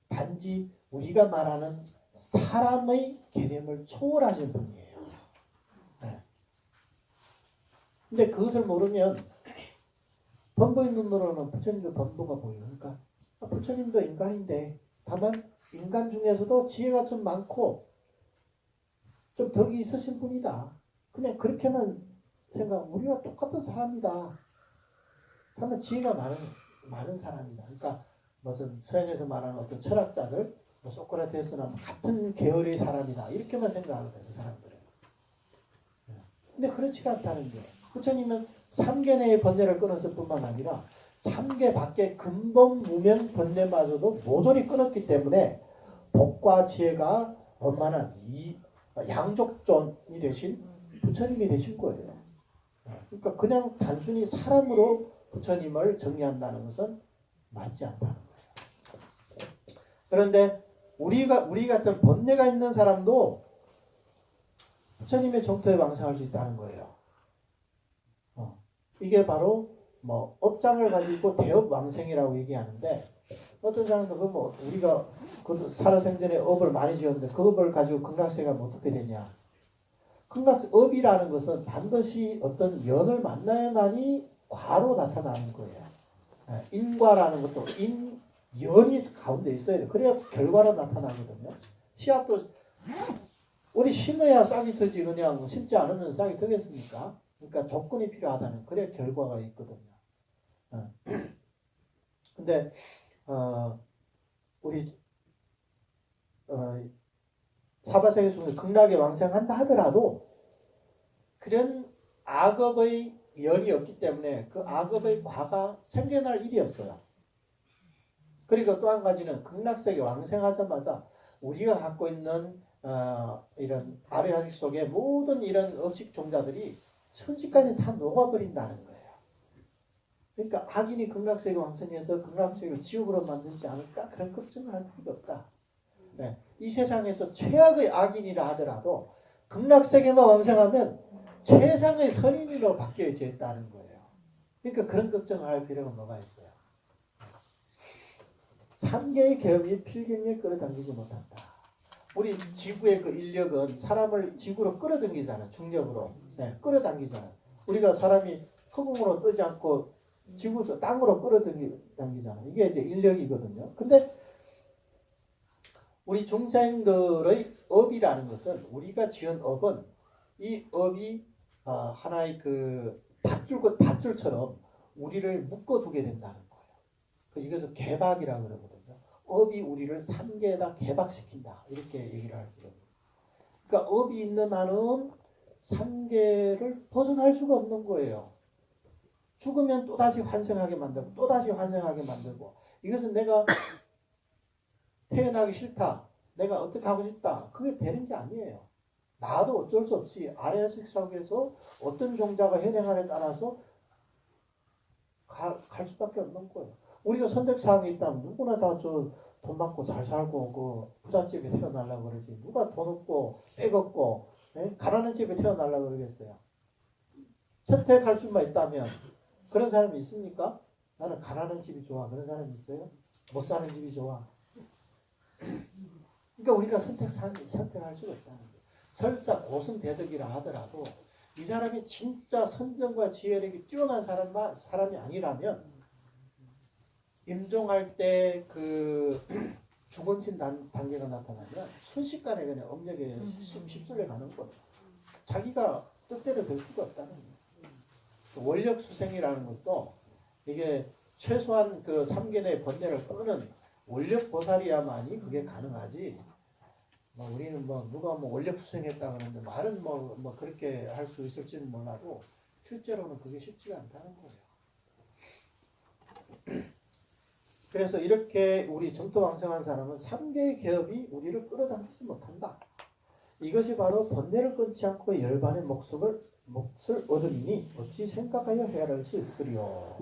단지 우리가 말하는 사람의 개념을 초월하신 분이에요. 근데 그것을 모르면 범부의 눈으로는 부처님도 범부가 보여요. 그러니까 부처님도 인간인데 다만 인간 중에서도 지혜가 좀 많고 좀 덕이 있으신 분이다. 그냥 그렇게만 생각. 우리와 똑같은 사람이다. 다만 지혜가 많은 사람이다. 그러니까 무슨 서양에서 말하는 어떤 철학자들, 뭐 소크라테스나 같은 계열의 사람이다. 이렇게만 생각하거든요, 사람들은. 근데 그렇지가 않다는 게 부처님은 3계 내의 번뇌를 끊었을 뿐만 아니라 3계 밖의 근본 무명 번뇌마저도 모조리 끊었기 때문에 복과 지혜가 원만한 이 양족존이 되신 부처님이 되신 거예요. 그러니까 그냥 단순히 사람으로 부처님을 정의한다는 것은 맞지 않다는 거예요. 그런데 우리 같은 번뇌가 있는 사람도 부처님의 정토에 왕성할 수 있다는 거예요. 이게 바로 뭐 업장을 가지고 대업 왕생이라고 얘기하는데 어떤 사람도 우리가 그 살아생전에 업을 많이 지었는데 그 업을 가지고 극락세가 어떻게 되냐? 업이라는 것은 반드시 어떤 연을 만나야만이 과로 나타나는 거예요. 인과라는 것도 연이 가운데 있어야 돼요. 그래야 결과로 나타나거든요. 씨앗도 어디 심어야 싹이 트지 그냥 심지 않으면 싹이 트겠습니까? 그러니까 조건이 필요하다는 그래야 결과가 있거든요. 근데 우리 사바세계 중에 극락에 왕생한다 하더라도 그런 악업의 열이 없기 때문에 그 악업의 과가 생겨날 일이 없어요. 그리고 또 한 가지는 극락세계 왕생하자마자 우리가 갖고 있는 이런 아뢰학식 속에 모든 이런 업식 종자들이 순식간에 다 녹아버린다는 거예요. 그러니까 악인이 극락세계 왕생해서 극락세계를 지옥으로 만들지 않을까? 그런 걱정을 할 필요가 없다. 네. 이 세상에서 최악의 악인이라 하더라도 극락세계만 왕생하면 최상의 선인으로 바뀌어졌다는 거예요. 그러니까 그런 걱정을 할 필요가 뭐가 있어요. 3개의 계엄이 필경에 끌어당기지 못한다. 우리 지구의 그 인력은 사람을 지구로 끌어당기잖아. 중력으로. 네, 끌어당기잖아. 우리가 사람이 흑음으로 뜨지 않고 지구에서 땅으로 끌어당기잖아. 이게 이제 인력이거든요. 근데 우리 중생들의 업이라는 것은 우리가 지은 업은 이 업이 하나의 그 밧줄처럼 우리를 묶어두게 된다는 거예요. 이것을 개박이라고 그러거든요. 업이 우리를 3계에다 개박시킨다. 이렇게 얘기를 할 수가 있습니다. 그러니까 업이 있는 한은 3계를 벗어날 수가 없는 거예요. 죽으면 또다시 환생하게 만들고 또다시 환생하게 만들고 이것은 내가 태어나기 싫다. 내가 어떻게 하고 싶다. 그게 되는 게 아니에요. 나도 어쩔 수 없이 아래식 사회에서 어떤 종자가 현행하에 따라서 갈 수밖에 없는 거예요. 우리가 선택사항이 있다면 누구나 다 돈 받고 잘 살고 그 부잣집에 태어나려고 그러지. 누가 돈 없고 빽 없고 가난한 집에 태어나려고 그러겠어요. 선택할 수만 있다면 그런 사람이 있습니까? 나는 가난한 집이 좋아. 그런 사람이 있어요? 못 사는 집이 좋아. 그러니까 우리가 선택할 수가 없다는 거예요. 설사 고승대덕이라 하더라도 이 사람이 진짜 선정과 지혜력이 뛰어난 사람이 아니라면 임종할 때 그 죽음신 단계가 나타나면 순식간에 그냥 엄력에 휩쓸려 가는 거예요. 자기가 뜻대로 될 수가 없다는 거예요. 원력 수생이라는 것도 이게 최소한 그 3계 내 번뇌를 끄는 원력 보살이야만이 그게 가능하지. 우리는 누가 원력 수생했다 그러는데 말은 그렇게 할 수 있을지는 몰라도 실제로는 그게 쉽지가 않다는 거예요. 그래서 이렇게 우리 정토왕성한 사람은 3개의 계업이 우리를 끌어당기지 못한다. 이것이 바로 번뇌를 끊지 않고 열반의 몫을 얻으리니 어찌 생각하여 헤아릴 수 있으리요.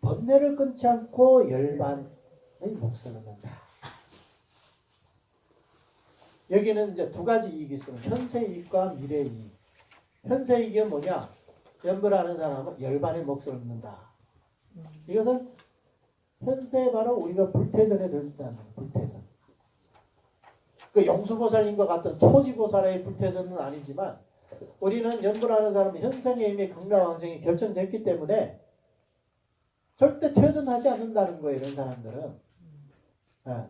번뇌를 끊지 않고 열반의 몫을 얻는다. 여기는 이제 두 가지 이익이 있어요. 현세 이익과 미래 이익. 현세 이익은 뭐냐? 연불하는 사람은 열반의 몫을 얻는다. 이것은 현세 바로 우리가 불태전에 들었다는 거예요. 불태전. 그 영수보살님과 같은 초지보살의 불태전은 아니지만 우리는 연불하는 사람은 현생에 이미 극락왕생이 결정됐기 때문에 절대 퇴전하지 않는다는 거예요. 이런 사람들은.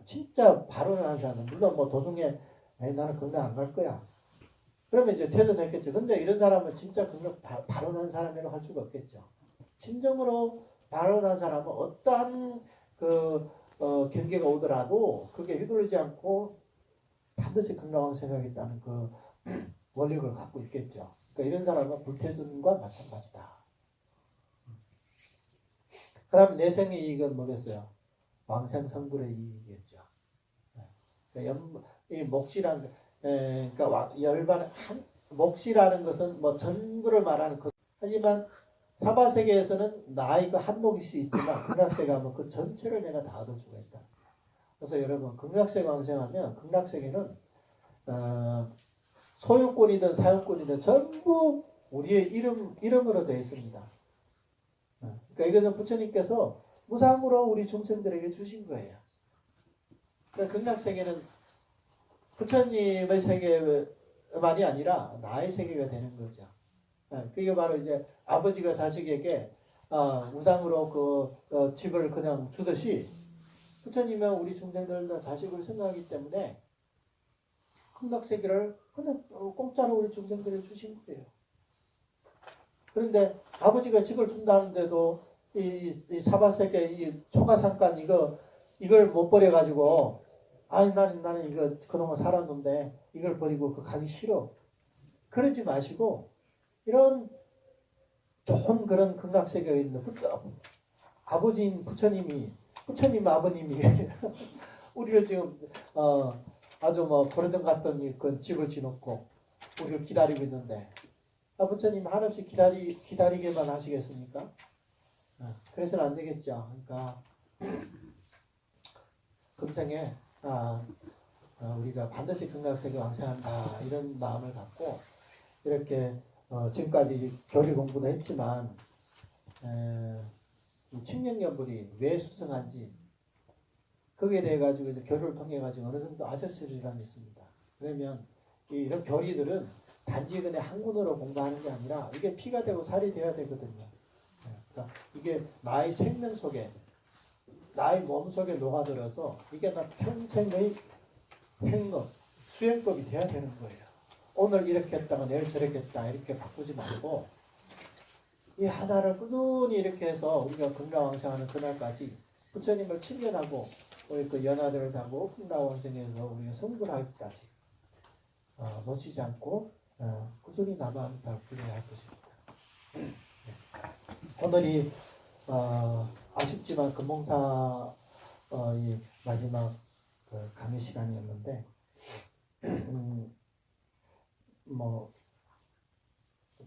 진짜 발언하는 사람은 물론 도중에 나는 극락 안 갈 거야. 그러면 이제 퇴전했겠죠. 근데 이런 사람은 진짜 극락 발언하는 사람이라고 할 수가 없겠죠. 진정으로 발언한 사람은 어떠한 경계가 오더라도 그게 휘둘리지 않고 반드시 극락왕생하겠다는 그 원력을 갖고 있겠죠. 그러니까 이런 사람은 불태준과 마찬가지다. 그 다음 내생의 이익은 뭐겠어요? 왕생성불의 이익이겠죠. 그러니까 이 몫이란, 그러니까 열반, 몫이라는 것은 뭐 전부를 말하는 것. 하지만 사바세계에서는 나의 그 한 몫일 수 있지만 극락세계 하면 그 전체를 내가 다 얻을 수가 있다. 그래서 여러분 극락세계 왕생하면 극락세계는 소유권이든 사유권이든 전부 우리의 이름으로 되어 있습니다. 그러니까 이것은 부처님께서 무상으로 우리 중생들에게 주신 거예요. 그러니까 극락세계는 부처님의 세계만이 아니라 나의 세계가 되는 거죠. 그게 바로 이제 아버지가 자식에게 무상으로 집을 그냥 주듯이 부처님은 우리 중생들 다 자식을 생각하기 때문에 극락세계를 그냥 공짜로 우리 중생들을 주신 거예요. 그런데 아버지가 집을 준다는데도 이 사바세계 이 초가상간 이걸 못 버려가지고 아니 나는 이거 그동안 살았는데 이걸 버리고 가기 싫어. 그러지 마시고 이런 좋은 그런 극락세계에 있는 아버지인 부처님 아버님이 우리를 지금 아주 뭐 버르던 갔던 그 집을 지놓고 우리를 기다리고 있는데 부처님 한없이 기다리게만 하시겠습니까? 그래서는 안 되겠죠. 그러니까 금생에 우리가 반드시 극락세계 왕생한다 이런 마음을 갖고 이렇게 지금까지 교리 공부도 했지만 칙령견불이 왜 수승한지 거기에 대해 가지고 이제 교류를 통해 가지고 어느 정도 아셨으리라 믿습니다. 그러면 이런 교리들은 단지 그냥 한문으로 공부하는 게 아니라 이게 피가 되고 살이 되어야 되거든요. 그러니까 이게 나의 생명 속에 나의 몸 속에 녹아들어서 이게 나 평생의 행업, 수행법이 돼야 되는 거예요. 오늘 이렇게 했다가 내일 저렇게 했다 이렇게 바꾸지 말고 이 하나를 꾸준히 이렇게 해서 우리가 극락왕생하는 그날까지 부처님을 친견하고 우리 그 연하들을 타고 극락왕생에서 우리가 성불하기까지 놓치지 않고 꾸준히 남아다 불려야 할 것입니다. 오늘이 아쉽지만 금봉사 이 마지막 그 강의 시간이었는데 뭐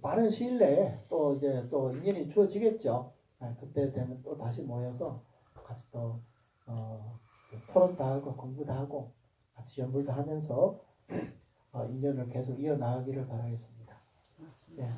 빠른 시일 내에 또 이제 또 인연이 주어지겠죠. 그때 되면 또 다시 모여서 같이 또 토론도 하고 공부도 하고 같이 연불도 하면서 인연을 계속 이어나가기를 바라겠습니다. 네.